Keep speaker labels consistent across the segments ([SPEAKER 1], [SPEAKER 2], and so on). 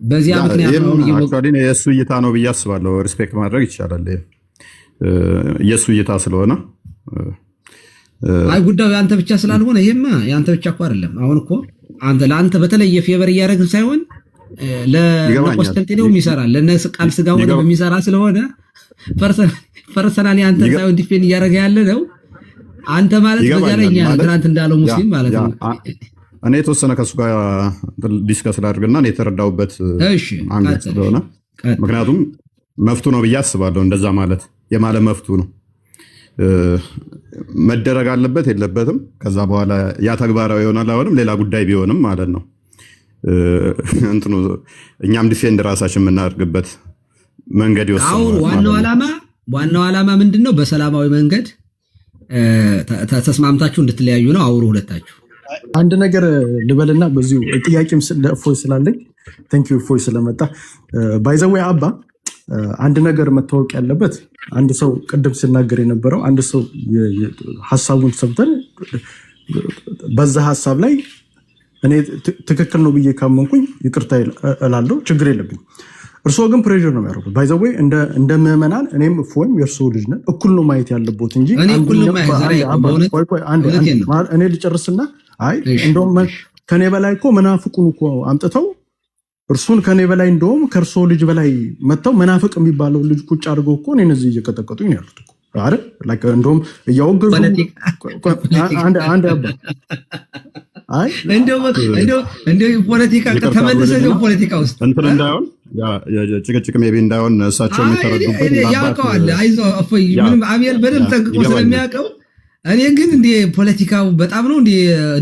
[SPEAKER 1] በዚያ ምክንያት ነው
[SPEAKER 2] አክቹአሊ የእሱ እይታ ነው ብዬ አስባለሁ። ሪስፔክት ማድረግ ይቻላል። የእሱ እይታ ስለሆነ
[SPEAKER 1] አይ ጉዳዩ አንተ ብቻ ስላልሆነ ይሄማ ያንተ ብቻ እኮ አይደለም። አሁን እኮ አንተ ለአንተ በተለየ ፌቨር እያደረግን ሳይሆን ለኮንስታንቲኖም ይሰራል ለነሱ ቃል ስጋው በሚሰራ ስለሆነ ፐርሰናሊ አንተ ሳይሆን ዲፌንድ እያደረገ ያለ ነው። አንተ ማለት በዛለኛ ትናንት እንዳለው ሙስሊም ማለት ነው።
[SPEAKER 2] እኔ የተወሰነ ከሱ ጋር ዲስከስ ላድርግና እኔ የተረዳውበት አንግል ስለሆነ ምክንያቱም መፍቱ ነው ብዬ አስባለሁ። እንደዛ ማለት የማለ መፍቱ ነው መደረግ አለበት የለበትም። ከዛ በኋላ ያ ተግባራዊ ይሆናል አይሆንም ሌላ ጉዳይ ቢሆንም ማለት ነው። እንትኑ እኛም ዲፌንድ ራሳችን የምናደርግበት መንገድ ይወስናል።
[SPEAKER 1] ዋናው ዓላማ ምንድነው? በሰላማዊ መንገድ ተስማምታችሁ እንድትለያዩ ነው። አውሩ ሁለታችሁ።
[SPEAKER 3] አንድ ነገር ልበልና በዚሁ ጥያቄም ለእፎይ ስላለኝ ቴንክ ዩ እፎይ ስለመጣ ባይዘዌ አባ አንድ ነገር መታወቅ ያለበት አንድ ሰው ቅድም ሲናገር የነበረው አንድ ሰው ሐሳቡን ሰብተን በዛ ሐሳብ ላይ እኔ ትክክል ነው ብዬ ካመንኩኝ ይቅርታ እላለሁ፣ ችግር የለብኝ። እርስዎ ግን ፕሬዠር ነው የሚያደርጉት። ባይ ዘ ዌይ እንደ ምዕመናን እኔም እፎይም የእርስዎ ልጅ ነን፣ እኩል ነው ማየት ያለበት እንጂ እኔ ልጨርስና አይ እንደውም ከኔ በላይ እኮ መናፍቁን እኮ አምጥተው እርሱን ከኔ በላይ እንደውም ከእርሶ ልጅ በላይ መጥተው መናፍቅ የሚባለው ልጅ ቁጭ አድርገው እኮ እኔን እዚህ እየቀጠቀጡኝ ነው ያሉት እኮ አይደል? ላይክ እንደውም እያወገዙ አንድ አባ አይ
[SPEAKER 1] እንደው ፖለቲካ ተመለሰ ነው ፖለቲካ ውስጥ
[SPEAKER 2] እንትን እንዳይሆን ጭቅጭቅ ሜቢ እንዳይሆን እሳቸው የሚተረዱበት
[SPEAKER 1] ያውቀዋል። አይዞህ እፎይ ምንም አብየል በደንብ ጠንቅቆ ስለሚያውቀው እኔ ግን እንደ ፖለቲካው በጣም ነው እንደ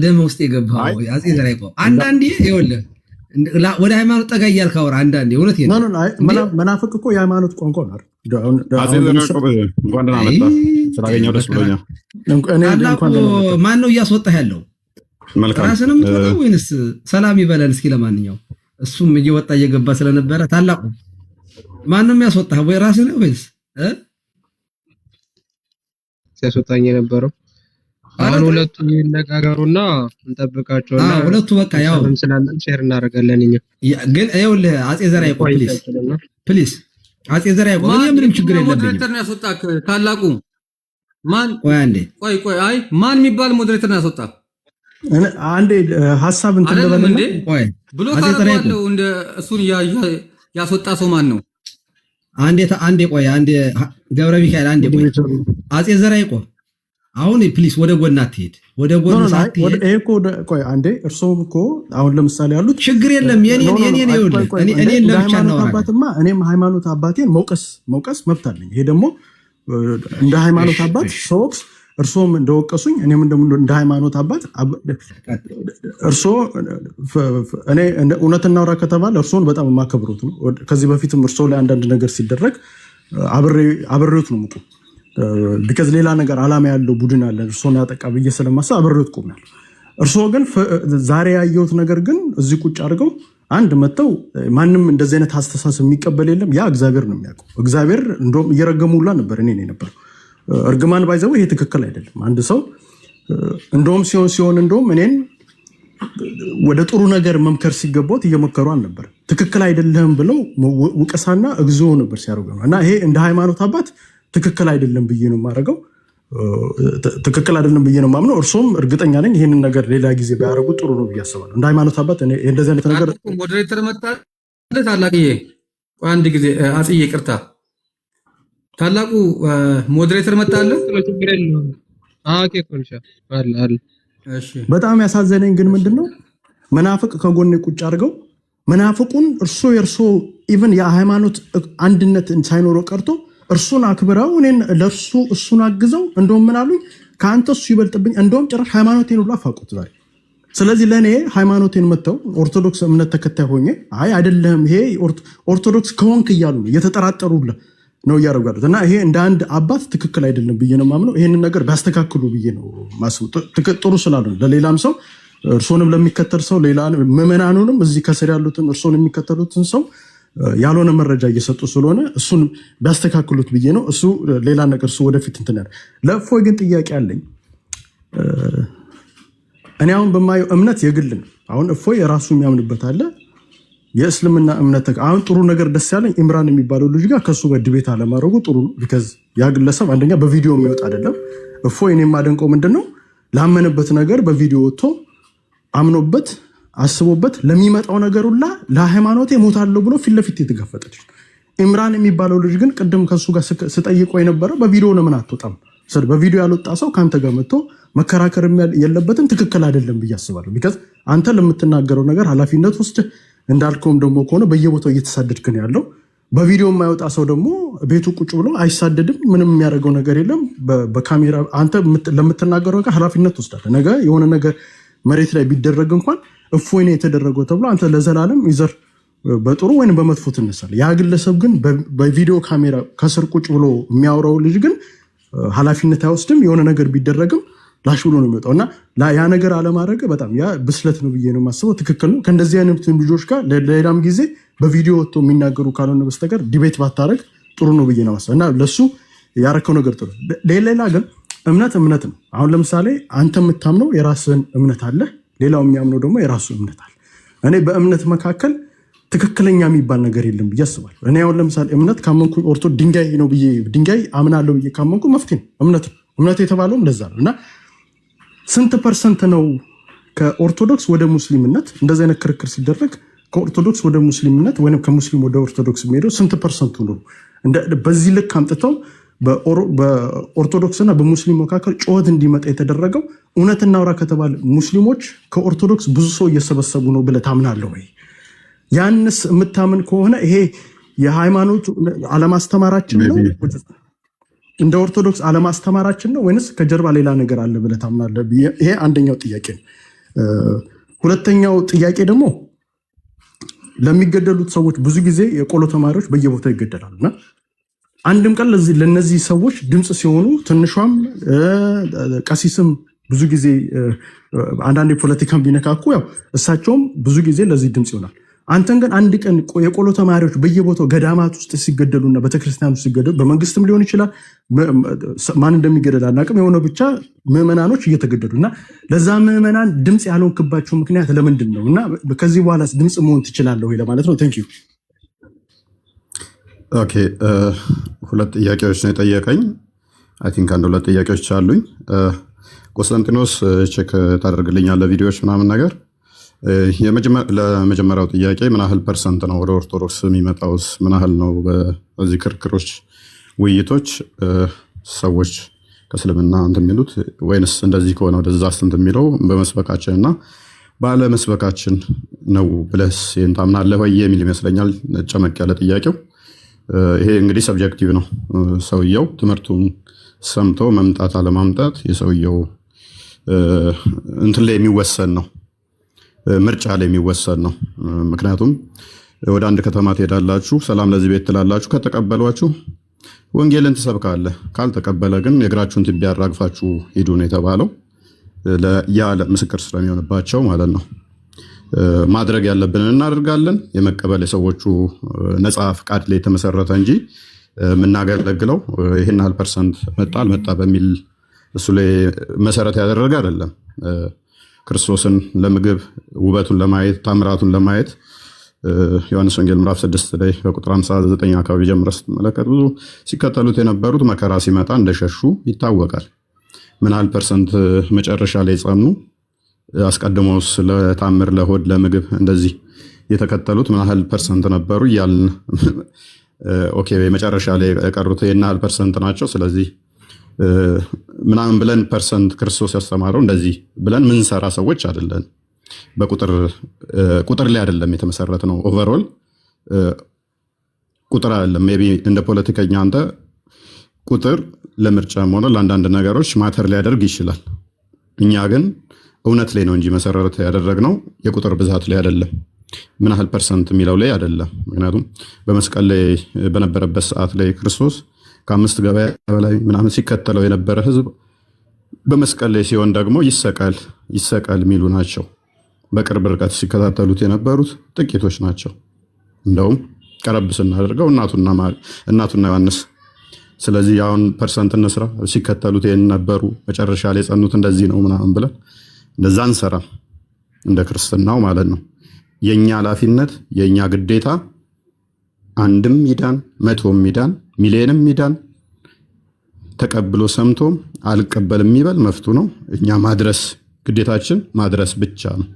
[SPEAKER 1] ደም ውስጥ የገባው አጼ ዘርዓ ያዕቆብ አንዳንዴ ይኸውልህ ወደ ሃይማኖት ጠጋ እያልክ አውራ። አንዳንዴ እውነት ነው
[SPEAKER 3] መናፍቅ እኮ የሃይማኖት ቋንቋ ነው።
[SPEAKER 2] አጼ ዘርዓ ያዕቆብ እንኳን ደህና መጣ ስላገኘው ደስ ብሎኛል።
[SPEAKER 1] ማን ነው እያስወጣህ ያለው? ራስንም የምትወጣው ወይንስ ሰላም ይበለን? እስኪ ለማንኛውም እሱም እየወጣ እየገባ ስለነበረ ታላቁ ማን ነው የሚያስወጣህ? ወይ ራስህ ነው ወይስ
[SPEAKER 4] ሲያስወጣኝ የነበረው? አሁን ሁለቱ ይነጋገሩና እንጠብቃቸውና
[SPEAKER 1] ሁለቱ በቃ ያው
[SPEAKER 4] ስላለን ሼር እናደርጋለን። እኛ
[SPEAKER 1] ግን ይኸውልህ አጼ ዘርዓ ያዕቆብ ፕሊዝ አጼ ዘርዓ ያዕቆብ እኔ ምንም ችግር የለብኝም።
[SPEAKER 5] ሞዴሬተር ነው ያስወጣክ ታላቁ ማን? ቆይ አይ ማን የሚባል ሞዴሬተር ነው ያስወጣክ?
[SPEAKER 3] አንዴ ሐሳብ እንትን ለበለና
[SPEAKER 1] ቆይ
[SPEAKER 5] ብሎ ካለው እንደ እሱን ያስወጣ ሰው ማን ነው?
[SPEAKER 1] አንዴ ቆይ አንዴ ገብረ ሚካኤል አንዴ ቆይ አጼ ዘርዓ ያዕቆብ አሁን ፕሊስ ወደ ጎን አትሄድ። ወደ ጎን ሳትሄድ
[SPEAKER 3] እኮ ቆይ አንዴ እርሶም እኮ አሁን ለምሳሌ ያሉት
[SPEAKER 1] ችግር የለም የኔን ይኸውልህ እኔን ለብቻ ነው
[SPEAKER 3] አባትማ እኔም ሃይማኖት አባቴን መውቀስ መብት አለኝ። ይሄ ደግሞ እንደ ሃይማኖት አባት ሰዎች እርሶም እንደወቀሱኝ እኔም እንደ ሃይማኖት አባት እርሶ እኔ እውነት እናውራ ከተባለ እርሶን በጣም የማከብሩት ነው። ከዚህ በፊትም እርሶ ላይ አንዳንድ ነገር ሲደረግ አብሬዎት ነው ምቁ ቢካዝ ሌላ ነገር ዓላማ ያለው ቡድን አለ እርሶን ያጠቃ ብዬ ስለማሰብ አብሬዎት ቆሜያለሁ። እርሶ ግን ዛሬ ያየሁት ነገር ግን እዚህ ቁጭ አድርገው አንድ መተው ማንም እንደዚህ አይነት አስተሳሰብ የሚቀበል የለም። ያ እግዚአብሔር ነው የሚያውቀው። እግዚአብሔር እንደውም እየረገሙላ ነበር እኔ ነበር እርግማን ባይዘው ይሄ ትክክል አይደለም። አንድ ሰው እንደውም ሲሆን እንደውም እኔን ወደ ጥሩ ነገር መምከር ሲገባው እየመከሩ አልነበር። ትክክል አይደለም ብለው ውቀሳና እግዚኦ ነበር ሲያደርጉ ነው። እና ይሄ እንደ ሃይማኖት አባት ትክክል አይደለም ብዬ ነው የማደርገው። ትክክል አይደለም ብዬ ነው የማምነው። እርሶም እርግጠኛ ነኝ ይህንን ነገር ሌላ ጊዜ ቢያደርጉ ጥሩ ነው ብዬ አስባለሁ። እንደ ሃይማኖት አባት እንደዚህ አይነት ነገር
[SPEAKER 5] ሞዴሬተር መጣለት ታላቅዬ አንድ ጊዜ አጽዬ ይቅርታ ታላቁ ሞዴሬተር መጣለ
[SPEAKER 3] በጣም ያሳዘነኝ ግን ምንድነው መናፍቅ ከጎኔ ቁጭ አድርገው መናፍቁን እርሶ የእርሶ ኢቭን የሃይማኖት አንድነት ሳይኖረው ቀርቶ እርሱን አክብረው እኔን ለእርሱ እሱን አግዘው እንደውም ምን አሉኝ ከአንተ እሱ ይበልጥብኝ እንደውም ጭራሽ ሃይማኖቴን ሁሉ አፋቁት ዛሬ። ስለዚህ ለእኔ ሃይማኖቴን መተው ኦርቶዶክስ እምነት ተከታይ ሆኜ አይ አይደለም ይሄ ኦርቶዶክስ ከሆንክ እያሉ ነው እየተጠራጠሩልህ ነው እያደረጉ ያሉት። እና ይሄ እንደ አንድ አባት ትክክል አይደለም ብዬ ነው የማምነው። ይህንን ነገር ቢያስተካክሉ ብዬ ነው ማስበው። ጥሩ ስላሉ ለሌላም ሰው እርሶንም ለሚከተል ሰው ሌላ ምዕመናኑንም እዚህ ከስር ያሉትን እርሶን የሚከተሉትን ሰው ያልሆነ መረጃ እየሰጡ ስለሆነ እሱን ቢያስተካክሉት ብዬ ነው። እሱ ሌላ ነገር እሱ ወደፊት እንትን ያለ። ለእፎይ ግን ጥያቄ አለኝ። እኔ አሁን በማየው እምነት የግል ነው። አሁን እፎይ የራሱ የሚያምንበት አለ፣ የእስልምና እምነት አሁን ጥሩ ነገር ደስ ያለኝ ኢምራን የሚባለው ልጅ ጋር ከሱ ጋር ዲቤት አለማድረጉ ጥሩ ነው። ቢካዝ ያ ግለሰብ አንደኛ በቪዲዮ የሚወጣ አይደለም። እፎይን የማደንቀው ምንድነው ላመነበት ነገር በቪዲዮ ወጥቶ አምኖበት አስቦበት ለሚመጣው ነገር ሁላ ለሃይማኖቴ ሞታለሁ ብሎ ፊት ለፊት የተጋፈጠ ልጅ። ኢምራን የሚባለው ልጅ ግን ቅድም ከሱ ጋር ስጠይቀው የነበረው በቪዲዮ ለምን አትወጣም? በቪዲዮ ያልወጣ ሰው ከአንተ ጋር መጥቶ መከራከር የለበትም። ትክክል አይደለም ብዬ አስባለሁ። ቢካዝ አንተ ለምትናገረው ነገር ኃላፊነት ውስጥ እንዳልከውም ደግሞ ከሆነ በየቦታው እየተሳደድክ ነው ያለው። በቪዲዮ የማይወጣ ሰው ደግሞ ቤቱ ቁጭ ብሎ አይሳደድም። ምንም የሚያደርገው ነገር የለም። በካሜራ አንተ ለምትናገረው ነገር ኃላፊነት ትወስዳለህ። ነገ የሆነ ነገር መሬት ላይ ቢደረግ እንኳን እፎይ ነው የተደረገው ተብሎ አንተ ለዘላለም ይዘር በጥሩ ወይም በመጥፎ ትነሳለህ። ያ ግለሰብ ግን በቪዲዮ ካሜራ ከስር ቁጭ ብሎ የሚያወራው ልጅ ግን ኃላፊነት አይወስድም። የሆነ ነገር ቢደረግም ላሽ ብሎ ነው የሚወጣው እና ያ ነገር አለማድረግ በጣም ያ ብስለት ነው ብዬ ነው የማስበው። ትክክል ነው። ከእንደዚህ አይነት ልጆች ጋር ለሌላም ጊዜ በቪዲዮ ወጥቶ የሚናገሩ ካልሆነ በስተቀር ዲቤት ባታረግ ጥሩ ነው ብዬ ነው የማስበው እና ለሱ ያረከው ነገር ጥሩ። ሌላ ግን እምነት ነው። አሁን ለምሳሌ አንተ የምታምነው የራስህን እምነት አለ፣ ሌላው የሚያምነው ደግሞ የራሱ እምነት አለ። እኔ በእምነት መካከል ትክክለኛ የሚባል ነገር የለም ብዬ አስባለሁ። እኔ አሁን ለምሳሌ እምነት ካመንኩ ኦርቶ ድንጋይ ነው ብዬ ድንጋይ አምናለሁ ብዬ ካመንኩ መፍትሄ ነው እምነት የተባለውም ለዛ ነው እና ስንት ፐርሰንት ነው ከኦርቶዶክስ ወደ ሙስሊምነት እንደዚህ አይነት ክርክር ሲደረግ ከኦርቶዶክስ ወደ ሙስሊምነት ወይም ከሙስሊም ወደ ኦርቶዶክስ የሚሄደው ስንት ፐርሰንቱ ነው? በዚህ ልክ አምጥተው በኦርቶዶክስና በሙስሊም መካከል ጩኸት እንዲመጣ የተደረገው እውነት እናውራ ከተባለ ሙስሊሞች ከኦርቶዶክስ ብዙ ሰው እየሰበሰቡ ነው ብለህ ታምናለህ ወይ? ያንስ የምታምን ከሆነ ይሄ የሃይማኖት አለማስተማራችን ነው እንደ ኦርቶዶክስ አለማስተማራችን ነው ወይንስ ከጀርባ ሌላ ነገር አለ ብለህ ታምናለህ? ይሄ አንደኛው ጥያቄ ነው። ሁለተኛው ጥያቄ ደግሞ ለሚገደሉት ሰዎች ብዙ ጊዜ የቆሎ ተማሪዎች በየቦታው ይገደላሉ እና አንድም ቀን ለነዚህ ሰዎች ድምፅ ሲሆኑ ትንሿም ቀሲስም ብዙ ጊዜ አንዳንድ የፖለቲካን ቢነካኩ ያው እሳቸውም ብዙ ጊዜ ለዚህ ድምፅ ይሆናል። አንተን ግን አንድ ቀን የቆሎ ተማሪዎች በየቦታው ገዳማት ውስጥ ሲገደሉና ቤተክርስቲያን ውስጥ ሲገደሉ በመንግስትም ሊሆን ይችላል፣ ማን እንደሚገደል አናውቅም፣ የሆነ ብቻ ምዕመናኖች እየተገደሉ እና ለዛ ምዕመናን ድምፅ ያልሆንክባቸው ምክንያት ለምንድን ነው? እና ከዚህ በኋላ ድምፅ መሆን ትችላለህ ወይ ለማለት ነው። ቴንክ ዩ።
[SPEAKER 2] ኦኬ፣ ሁለት ጥያቄዎች ነው የጠየቀኝ። አይ ቲንክ አንድ ሁለት ጥያቄዎች አሉኝ። ቆስጠንጢኖስ ቼክ ታደርግልኛለህ ቪዲዮዎች ምናምን ነገር። ለመጀመሪያው ጥያቄ ምን ያህል ፐርሰንት ነው ወደ ኦርቶዶክስ የሚመጣውስ? ምን ያህል ነው በዚህ ክርክሮች፣ ውይይቶች ሰዎች ከእስልምና እንትን የሚሉት ወይንስ እንደዚህ ከሆነ ወደዛ ስንት የሚለው በመስበካችን እና ባለመስበካችን ነው ብለስ ታምናለህ ወይ የሚል ይመስለኛል ጨመቅ ያለ ጥያቄው። ይሄ እንግዲህ ሰብጀክቲቭ ነው። ሰውየው ትምህርቱን ሰምቶ መምጣት አለማምጣት የሰውየው እንትን ላይ የሚወሰን ነው፣ ምርጫ ላይ የሚወሰን ነው። ምክንያቱም ወደ አንድ ከተማ ትሄዳላችሁ፣ ሰላም ለዚህ ቤት ትላላችሁ። ከተቀበሏችሁ ወንጌልን ትሰብካለህ፣ ካልተቀበለ ግን የእግራችሁን ትቢያ አራግፋችሁ ሂዱ ነው የተባለው። ያ ምስክር ስለሚሆንባቸው ማለት ነው። ማድረግ ያለብንን እናደርጋለን። የመቀበል የሰዎቹ ነፃ ፍቃድ ላይ የተመሰረተ እንጂ የምናገለግለው ይህን ያህል ፐርሰንት መጣ አልመጣ በሚል እሱ ላይ መሰረት ያደረገ አይደለም። ክርስቶስን ለምግብ ውበቱን ለማየት ታምራቱን ለማየት ዮሐንስ ወንጌል ምዕራፍ 6 ላይ በቁጥር 59 አካባቢ ጀምረህ ስትመለከት ብዙ ሲከተሉት የነበሩት መከራ ሲመጣ እንደሸሹ ይታወቃል። ምን ያህል ፐርሰንት መጨረሻ ላይ ጸኑ? አስቀድሞ ለታምር ለሆድ ለምግብ እንደዚህ የተከተሉት ምን ያህል ፐርሰንት ነበሩ እያልን ኦኬ መጨረሻ ላይ የቀሩት ይህን ያህል ፐርሰንት ናቸው። ስለዚህ ምናምን ብለን ፐርሰንት ክርስቶስ ያስተማረው እንደዚህ ብለን ምንሰራ ሰዎች አይደለን። ቁጥር ላይ አይደለም የተመሰረት ነው። ኦቨርኦል ቁጥር አይደለም። ሜይ ቢ እንደ ፖለቲከኛ አንተ ቁጥር ለምርጫም ሆነ ለአንዳንድ ነገሮች ማተር ሊያደርግ ይችላል። እኛ ግን እውነት ላይ ነው እንጂ መሰረት ያደረግነው የቁጥር ብዛት ላይ አይደለም። ምን ያህል ፐርሰንት የሚለው ላይ አይደለም። ምክንያቱም በመስቀል ላይ በነበረበት ሰዓት ላይ ክርስቶስ ከ5 ገበያ በላይ ምናምን ሲከተለው የነበረ ህዝብ በመስቀል ላይ ሲሆን ደግሞ ይሰቀል የሚሉ ናቸው። በቅርብ ርቀት ሲከታተሉት የነበሩት ጥቂቶች ናቸው። እንደውም ቀረብ ስናደርገው እናቱና ዮሐንስ። ስለዚህ አሁን ፐርሰንት እንስራ፣ ሲከተሉት የነበሩ መጨረሻ ላይ የጸኑት እንደዚህ ነው ምናምን ብለን እንደዛ እንሰራ እንደ ክርስትናው ማለት ነው። የኛ ኃላፊነት የኛ ግዴታ አንድም ይዳን 100 ይዳን ሚሊዮንም ይዳን ተቀብሎ ሰምቶ አልቀበልም የሚበል መፍቱ ነው። እኛ ማድረስ ግዴታችን ማድረስ ብቻ ነው።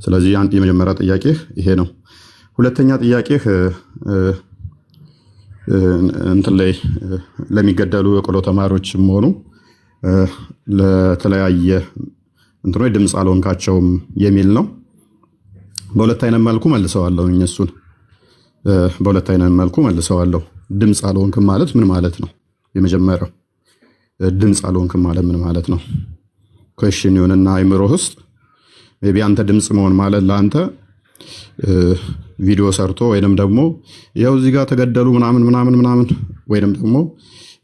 [SPEAKER 2] ስለዚህ የመጀመሪያ ጥያቄ ይሄ ነው። ሁለተኛ ጥያቄ እንትን ላይ ለሚገደሉ የቆሎ ተማሪዎችም ሆኑ ለተለያየ እንትኖች ድምፅ አልሆንካቸውም የሚል ነው። በሁለት አይነት መልኩ መልሰዋለሁ። እሱን በሁለት አይነት መልኩ መልሰዋለሁ። ድምፅ አልሆንክም ማለት ምን ማለት ነው? የመጀመሪያው ድምፅ አልሆንክም ማለት ምን ማለት ነው? ኩዌስችን ይሁንና አይምሮ ውስጥ ሜቢ አንተ ድምፅ መሆን ማለት ለአንተ ቪዲዮ ሰርቶ ወይንም ደግሞ ያው እዚህ ጋር ተገደሉ ምናምን ወይንም ደግሞ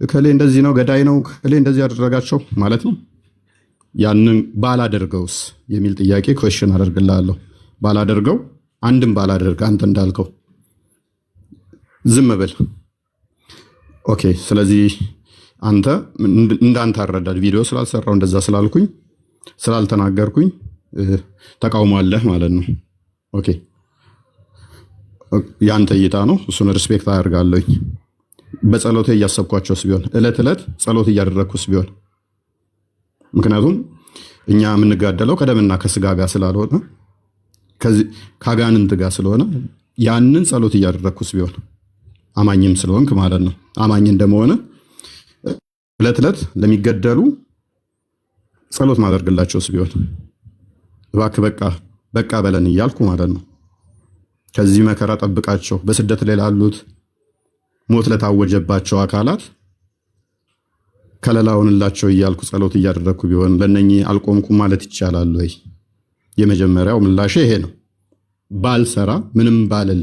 [SPEAKER 2] እከሌ እንደዚህ ነው ገዳይ ነው እከሌ እንደዚህ ያደረጋቸው ማለት ነው። ያንን ባላደርገውስ የሚል ጥያቄ ኩዌስችን አደርግልሃለሁ። ባላደርገው አንድም ባላደርግ አንተ እንዳልከው ዝም ብል ኦኬ። ስለዚህ አንተ እንዳንተ አረዳድ ቪዲዮ ስላልሰራው እንደዛ ስላልኩኝ ስላልተናገርኩኝ ተቃውሞ አለህ ማለት ነው። ኦኬ ያንተ እይታ ነው። እሱን ሪስፔክት አደርጋለሁ። በጸሎቴ እያሰብኳቸውስ ቢሆን እለት ጸሎት እያደረግኩስ ቢሆን ምክንያቱም እኛ የምንጋደለው ከደምና ከስጋ ጋር ስላልሆነ ከአጋንንት ጋር ስለሆነ ያንን ጸሎት እያደረግኩስ ቢሆን አማኝም ስለሆንክ ማለት ነው። አማኝ እንደመሆነ እለት ለሚገደሉ ጸሎት ማደርግላቸውስ ቢሆን እባክህ በቃ በለን እያልኩ ማለት ነው። ከዚህ መከራ ጠብቃቸው፣ በስደት ላይ ላሉት ሞት ለታወጀባቸው አካላት ከለላውንላቸው እያልኩ ጸሎት እያደረግኩ ቢሆን ለነኚህ አልቆምኩም ማለት ይቻላል ወይ? የመጀመሪያው ምላሼ ይሄ ነው። ባልሰራ ምንም ባልል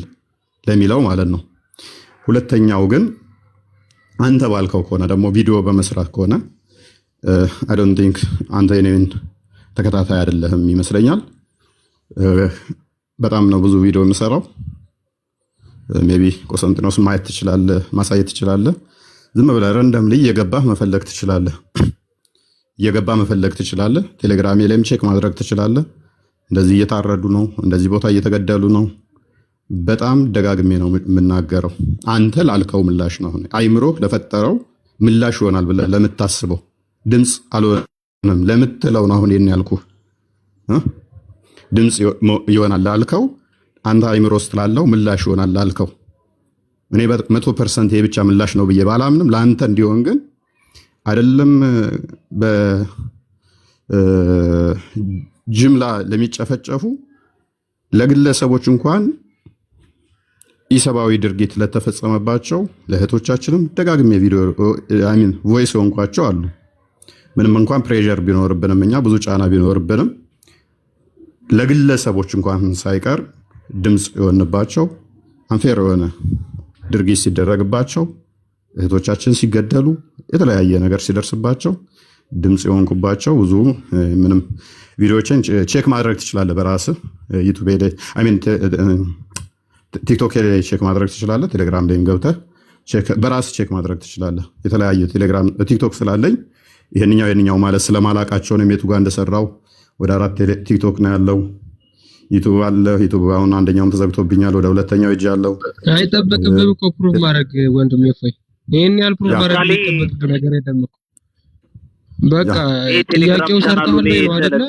[SPEAKER 2] ለሚለው ማለት ነው። ሁለተኛው ግን አንተ ባልከው ከሆነ ደግሞ ቪዲዮ በመስራት ከሆነ አይ ዶንት ቲንክ አንተ የኔን ተከታታይ አይደለህም ይመስለኛል። በጣም ነው ብዙ ቪዲዮ የምሰራው። ሜቢ ቆስጠንጢኖስ ማየት ትችላለህ፣ ማሳየት ትችላለህ። ዝም ብለህ ረንደም ላይ እየገባህ መፈለግ ትችላለህ። ቴሌግራሜ ላይም ቼክ ማድረግ ትችላለህ። እንደዚህ እየታረዱ ነው፣ እንደዚህ ቦታ እየተገደሉ ነው። በጣም ደጋግሜ ነው የምናገረው። አንተ ላልከው ምላሽ ነው አይምሮ ለፈጠረው ምላሽ ይሆናል ብለህ ለምታስበው ድምፅ አልሆነም ለምትለው ነው አሁን ይሄን ያልኩህ። ድምፅ ይሆናል ላልከው አንተ አይምሮ ውስጥ ላለው ምላሽ ይሆናል ላልከው እኔ 100% ይሄ ብቻ ምላሽ ነው ብዬ ባላምንም ለአንተ እንዲሆን ግን አይደለም በጅምላ ለሚጨፈጨፉ ለግለሰቦች እንኳን ኢሰብአዊ ድርጊት ለተፈጸመባቸው ለእህቶቻችንም ደጋግሜ ቪዲዮ ቮይስ ሆንኳቸው አሉ። ምንም እንኳን ፕሬዠር ቢኖርብንም እኛ ብዙ ጫና ቢኖርብንም ለግለሰቦች እንኳን ሳይቀር ድምፅ የሆንባቸው አንፌር የሆነ ድርጊት ሲደረግባቸው እህቶቻችን ሲገደሉ የተለያየ ነገር ሲደርስባቸው ድምፅ የሆንኩባቸው ብዙ ምንም ቪዲዮዎችን ቼክ ማድረግ ትችላለህ በራስህ ዩቲዩብ ላይ ቲክቶክ ላይ ቼክ ማድረግ ትችላለህ። ቴሌግራም ላይም ገብተህ በራስህ ቼክ ማድረግ ትችላለህ። የተለያየ ቴሌግራም ቲክቶክ ስላለኝ ይሄንኛው ማለት ስለማላቃቸው ነው። የቱ ጋር እንደሰራው ወደ 4 ቲክቶክ ነው ያለው። ዩቲዩብ አለ። ዩቲዩብ አሁን አንደኛውም ተዘግቶብኛል። ወደ ሁለተኛው ሂጅ ያለው
[SPEAKER 4] አይጠበቅብህም እኮ ፕሩቭ ማድረግ ወንድም ይፈይ ይሄን ያህል ፕሩቭ ማድረግ የሚጠበቅብህ ነገር የለም እኮ በቃ ጥያቄው ሰርተሃል ነው አይደለ?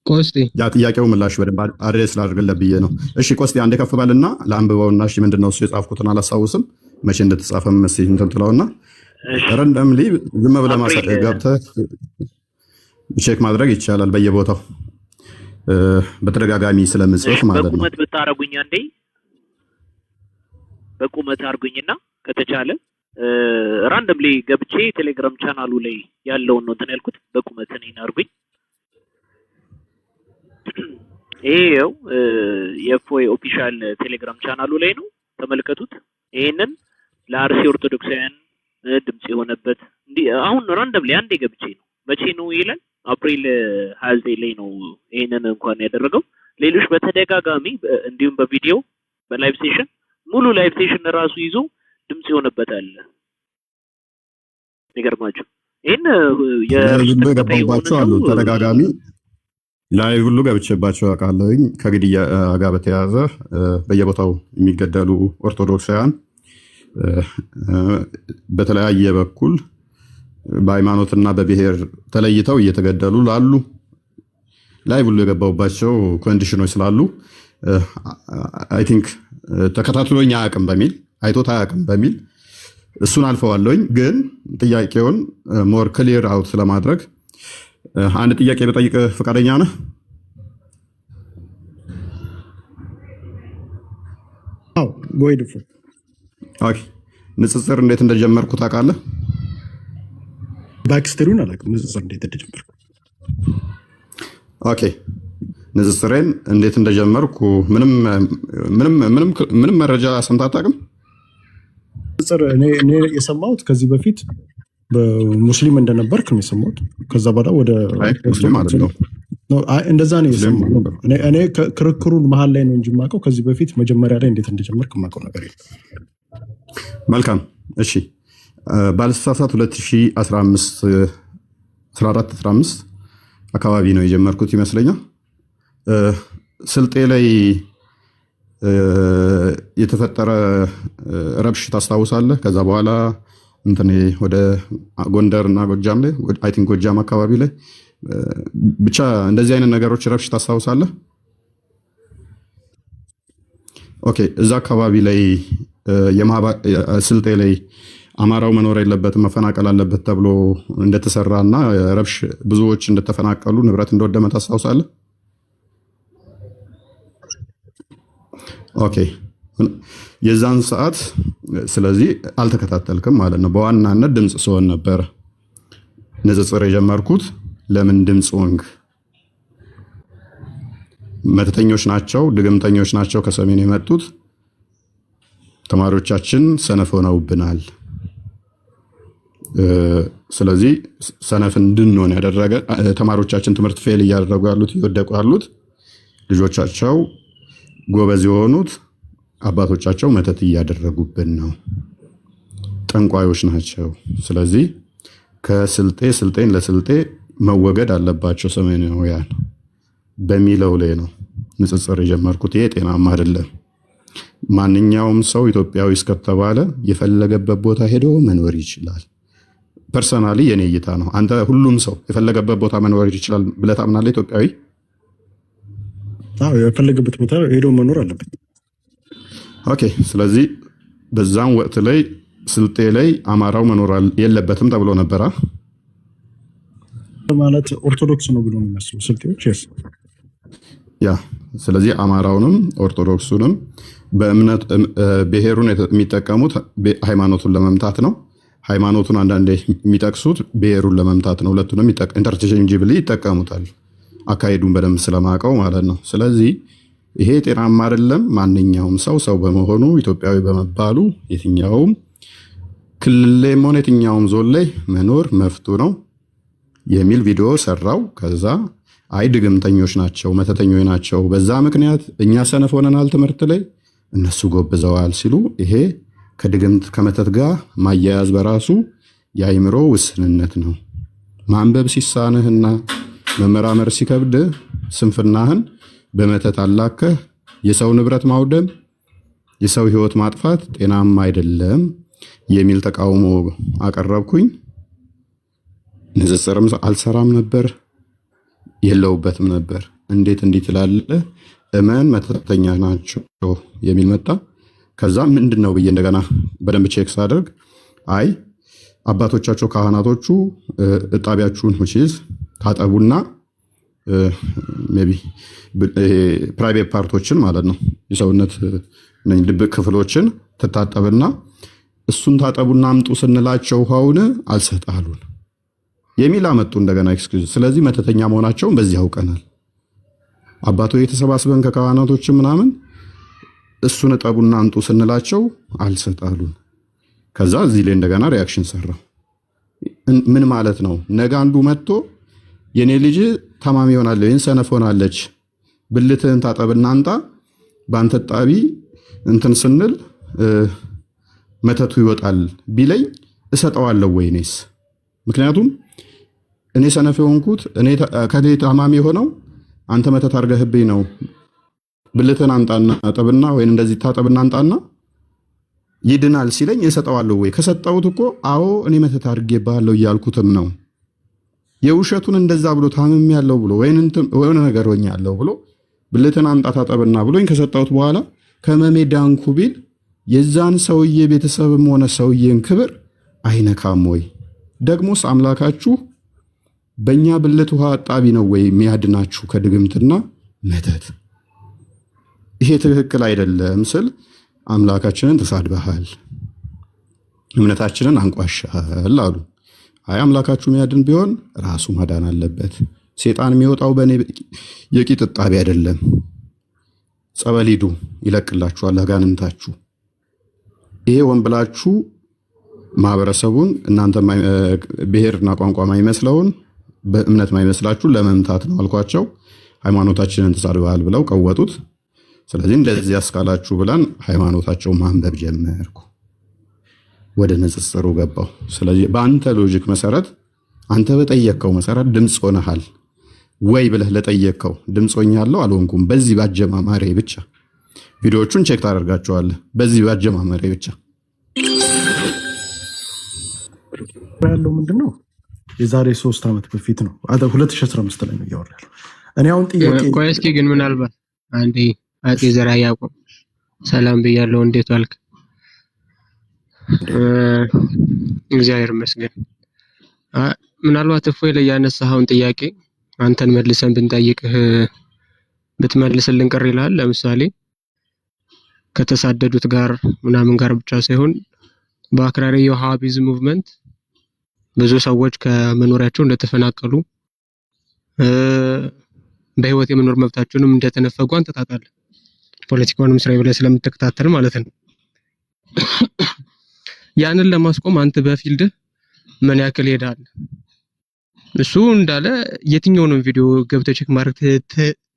[SPEAKER 4] ቆስጤ
[SPEAKER 2] ያ ጥያቄው ምላሽ በደንብ አድሬስ ላድርግልህ ብዬ ነው። እሺ ቆስጤ አንዴ ከፍ በልና ለአንብበውና እሺ ምንድነው እሱ የጻፍኩትን አላስታውስም መቼ እንደተጻፈም መስይ እንትን ትለውና ረንደምሊ ዝም ብለህ ማሰብ ገብተህ ቼክ ማድረግ ይቻላል በየቦታው በተደጋጋሚ ስለምጽፍ ማለት ነው።
[SPEAKER 6] በቁመት ብታረጉኝ አንዴ በቁመት አርጉኝና ከተቻለ ራንደምሊ ገብቼ ቴሌግራም ቻናሉ ላይ ያለውን ነው እንትን ያልኩት። በቁመት እኔን አርጉኝ። ይሄው የፎይ ኦፊሻል ቴሌግራም ቻናሉ ላይ ነው፣ ተመልከቱት። ይሄንን ለአርሲ ኦርቶዶክሳውያን ድምጽ የሆነበት አሁን ራንደምሊ አንዴ ገብቼ ነው። መቼ ነው ይላል? አፕሪል 29 ላይ ነው ይሄንን እንኳን ያደረገው። ሌሎች በተደጋጋሚ እንዲሁም በቪዲዮ በላይቭ ሴሽን ሙሉ ላይቭ ሴሽን ራሱ ይዞ ድምጽ የሆነበታል። ይገርማችሁ። ይሄን
[SPEAKER 2] የገባባቸው አሉ ተደጋጋሚ ላይ ሁሉ ገብቼባቸው አውቃለሁኝ። ከግድያ ጋር በተያያዘ በየቦታው የሚገደሉ ኦርቶዶክሳውያን በተለያየ በኩል በሃይማኖትና በብሔር ተለይተው እየተገደሉ ላሉ ላይ ሁሉ የገባውባቸው ኮንዲሽኖች ስላሉ አይ ቲንክ ተከታትሎኝ አያውቅም በሚል አይቶት አያውቅም በሚል እሱን አልፈዋለሁኝ። ግን ጥያቄውን ሞር ክሊር አውት ለማድረግ አንድ ጥያቄ በጠይቅ ፈቃደኛ ነህ?
[SPEAKER 3] አዎ ጎይድፉ
[SPEAKER 2] ኦኬ። ንጽጽር እንዴት እንደጀመርኩ ታውቃለህ?
[SPEAKER 3] ባክስትሪውን አላውቅም። ንጽጽር እንዴት እንደጀመርኩ
[SPEAKER 2] ኦኬ። ንጽጽሬን እንዴት እንደጀመርኩ ምንም መረጃ ሰምተህ አታውቅም?
[SPEAKER 3] ንጽጽር እኔ የሰማሁት ከዚህ በፊት በሙስሊም እንደነበርክ ነው የሰማሁት። ከዛ በኋላ ወደ
[SPEAKER 2] ሙስሊም አይደለሁም።
[SPEAKER 3] እንደዛ ነው የሰማሁት። እኔ ክርክሩን መሀል ላይ ነው እንጂ የማውቀው ከዚህ በፊት መጀመሪያ ላይ እንዴት እንደጀመርክ የማውቀው ነገር የለም።
[SPEAKER 2] መልካም እሺ። ባልሳሳት 2015 አካባቢ ነው የጀመርኩት ይመስለኛል። ስልጤ ላይ የተፈጠረ ረብሽ ታስታውሳለህ? ከዛ በኋላ እንትን ወደ ጎንደር እና ጎጃም ላይ አይ ቲንክ ጎጃም አካባቢ ላይ ብቻ እንደዚህ አይነት ነገሮች ረብሽ ታስታውሳለህ? ኦኬ። እዛ አካባቢ ላይ ስልጤ ላይ አማራው መኖር የለበትም መፈናቀል አለበት ተብሎ እንደተሰራ እና ረብሽ ብዙዎች እንደተፈናቀሉ ንብረት እንደወደመ ታስታውሳለህ? ኦኬ። የዛን ሰዓት ስለዚህ አልተከታተልክም ማለት ነው። በዋናነት ድምፅ ስሆን ነበረ ንጽጽር የጀመርኩት። ለምን ድምፅ ሆንክ? መተተኞች ናቸው፣ ድግምተኞች ናቸው ከሰሜን የመጡት ተማሪዎቻችን ሰነፍ ሆነውብናል። ስለዚህ ሰነፍ እንድንሆን ያደረገ ተማሪዎቻችን ትምህርት ፌል እያደረጉ ያሉት እየወደቁ ያሉት ልጆቻቸው ጎበዝ የሆኑት አባቶቻቸው መተት እያደረጉብን ነው፣ ጠንቋዮች ናቸው። ስለዚህ ስልጤን ለስልጤ መወገድ አለባቸው ሰሜናውያን በሚለው ላይ ነው ንጽጽር የጀመርኩት። ይሄ ጤናማ አይደለም። ማንኛውም ሰው ኢትዮጵያዊ እስከተባለ የፈለገበት ቦታ ሄዶ መኖር ይችላል። ፐርሰናሊ የኔ እይታ ነው። አንተ ሁሉም ሰው የፈለገበት ቦታ መኖር ይችላል ብለህ ታምናለህ? ኢትዮጵያዊ
[SPEAKER 3] የፈለገበት ቦታ ሄዶ መኖር አለበት።
[SPEAKER 2] ኦኬ። ስለዚህ በዛም ወቅት ላይ ስልጤ ላይ አማራው መኖር የለበትም ተብሎ ነበረ
[SPEAKER 3] ማለት ኦርቶዶክስ ነው ብሎ ነው የሚያስቡ ስልጤዎች።
[SPEAKER 2] ያ ስለዚህ አማራውንም ኦርቶዶክሱንም በእምነት ብሔሩን የሚጠቀሙት ሃይማኖቱን ለመምታት ነው። ሃይማኖቱን አንዳንዴ የሚጠቅሱት ብሔሩን ለመምታት ነው። ሁለቱንም ኢንተርቼንጅብሊ ይጠቀሙታል። አካሄዱን በደንብ ስለማውቀው ማለት ነው። ስለዚህ ይሄ ጤናማ አይደለም። ማንኛውም ሰው በመሆኑ ኢትዮጵያዊ በመባሉ የትኛውም ክልል ላይም ሆነ የትኛውም ዞን ላይ መኖር መፍቱ ነው የሚል ቪዲዮ ሰራው። ከዛ አይ ድግምተኞች ናቸው፣ መተተኞች ናቸው፣ በዛ ምክንያት እኛ ሰነፍ ሆነናል ትምህርት ላይ እነሱ ጎብዘዋል ሲሉ ይሄ ከድግምት ከመተት ጋር ማያያዝ በራሱ የአይምሮ ውስንነት ነው። ማንበብ ሲሳንህና መመራመር ሲከብድ ስንፍናህን በመተት አላከህ የሰው ንብረት ማውደም፣ የሰው ሕይወት ማጥፋት ጤናማ አይደለም የሚል ተቃውሞ አቀረብኩኝ። ንጽጽርም አልሰራም ነበር፣ የለውበትም ነበር። እንዴት እንዲህ ትላለህ? እመን መተተኛ ናቸው የሚል መጣ። ከዛ ምንድን ነው ብዬ እንደገና በደንብ ቼክ ሳደርግ አይ አባቶቻቸው ካህናቶቹ እጣቢያችሁን ውጪዝ ታጠቡና ሜቢ ፕራይቬት ፓርቶችን ማለት ነው የሰውነት ድብቅ ክፍሎችን ትታጠብና እሱን ታጠቡና አምጡ ስንላቸው ውሃውን አልሰጣሉን የሚል አመጡ እንደገና ኤክስኪውዝ። ስለዚህ መተተኛ መሆናቸውን በዚህ ያውቀናል። አባቶ የተሰባስበን ከካህናቶች ምናምን እሱን እጠቡና አምጡ ስንላቸው አልሰጣሉን። ከዛ እዚህ ላይ እንደገና ሪያክሽን ሰራው። ምን ማለት ነው? ነገ አንዱ መጥቶ የኔ ልጅ ታማሚ ሆናለች ወይን ሰነፍ ሆናለች ብልትህን ታጠብና አንጣ በአንተ ጣቢ እንትን ስንል መተቱ ይወጣል ቢለኝ እሰጠዋለሁ ወይኔስ? ምክንያቱም እኔ ሰነፍ የሆንኩት እኔ ከኔ ታማሚ የሆነው አንተ መተት አድርገህብኝ ነው ብልትን አንጣና አጠብና ወይ እንደዚህ ታጠብና አንጣና ይድናል ሲለኝ እሰጠዋለሁ ወይ? ከሰጠውት እኮ አዎ እኔ መተት አድርጌብሃለሁ እያልኩትም ነው። የውሸቱን እንደዛ ብሎ ታምም ያለው ብሎ ወይ ነገር ሆኛለሁ ብሎ ብልትን አንጣ ታጠብና ብሎኝ ከሰጠውት በኋላ ከመሜ ዳንኩ ቢል የዛን ሰውዬ ቤተሰብም ሆነ ሰውዬን ክብር አይነካም ወይ? ደግሞስ አምላካችሁ በእኛ ብልት ውሃ አጣቢ ነው ወይ የሚያድናችሁ ከድግምትና መተት? ይሄ ትክክል አይደለም ስል አምላካችንን ተሳድበሃል፣ እምነታችንን አንቋሻል አሉ። አይ አምላካችሁ የሚያድን ቢሆን ራሱ ማዳን አለበት። ሴጣን የሚወጣው በእኔ የቂጥ እጣቢ አይደለም። ጸበል ሂዱ ይለቅላችኋል አጋንንታችሁ። ይሄ ወንብላችሁ ማህበረሰቡን እናንተ ብሔርና ቋንቋ ማይመስለውን በእምነት ማይመስላችሁ ለመምታት ነው አልኳቸው። ሃይማኖታችንን ተሳድበሃል ብለው ቀወጡት። ስለዚህ እንደዚህ ያስካላችሁ ብለን ሃይማኖታቸው ማንበብ ጀመርኩ። ወደ ንጽጽሩ ገባው። ስለዚህ በአንተ ሎጂክ መሰረት አንተ በጠየቅከው መሰረት ድምፅ ሆነሃል ወይ ብለህ ለጠየቅከው ድምፅ ሆኛለሁ አልሆንኩም። በዚህ ባጀማማሬ ብቻ ቪዲዮዎቹን ቼክ ታደርጋቸዋለህ። በዚህ ባጀማማሬ ብቻ
[SPEAKER 3] ያለው ምንድነው? የዛሬ 3 ዓመት በፊት ነው 2015 ላይ ነው ያወራል። እኔ አሁን ጥያቄ
[SPEAKER 4] ቆይ እስኪ ግን ምናልባት አንዴ አጤ ዘራ ያቆም ሰላም ብያለሁ። እንዴት ዋልክ? እግዚአብሔር ይመስገን። ምናልባት እፎይ ላይ ያነሳኸውን ጥያቄ አንተን መልሰን ብንጠይቅህ ብትመልስልን ቅር ይላል። ለምሳሌ ከተሳደዱት ጋር ምናምን ጋር ብቻ ሳይሆን በአክራሪ የዋሃቢዝም ሙቭመንት ብዙ ሰዎች ከመኖሪያቸው እንደተፈናቀሉ በህይወት የመኖር መብታቸውንም እንደተነፈጉ አንተ ታውቃለህ። ፖለቲካውንም ስራዬ ብለህ ስለምትከታተል ማለት ነው። ያንን ለማስቆም አንተ በፊልድ ምን ያክል ሄዳል? እሱ እንዳለ የትኛውንም ቪዲዮ ገብተህ ቼክ ማድረግ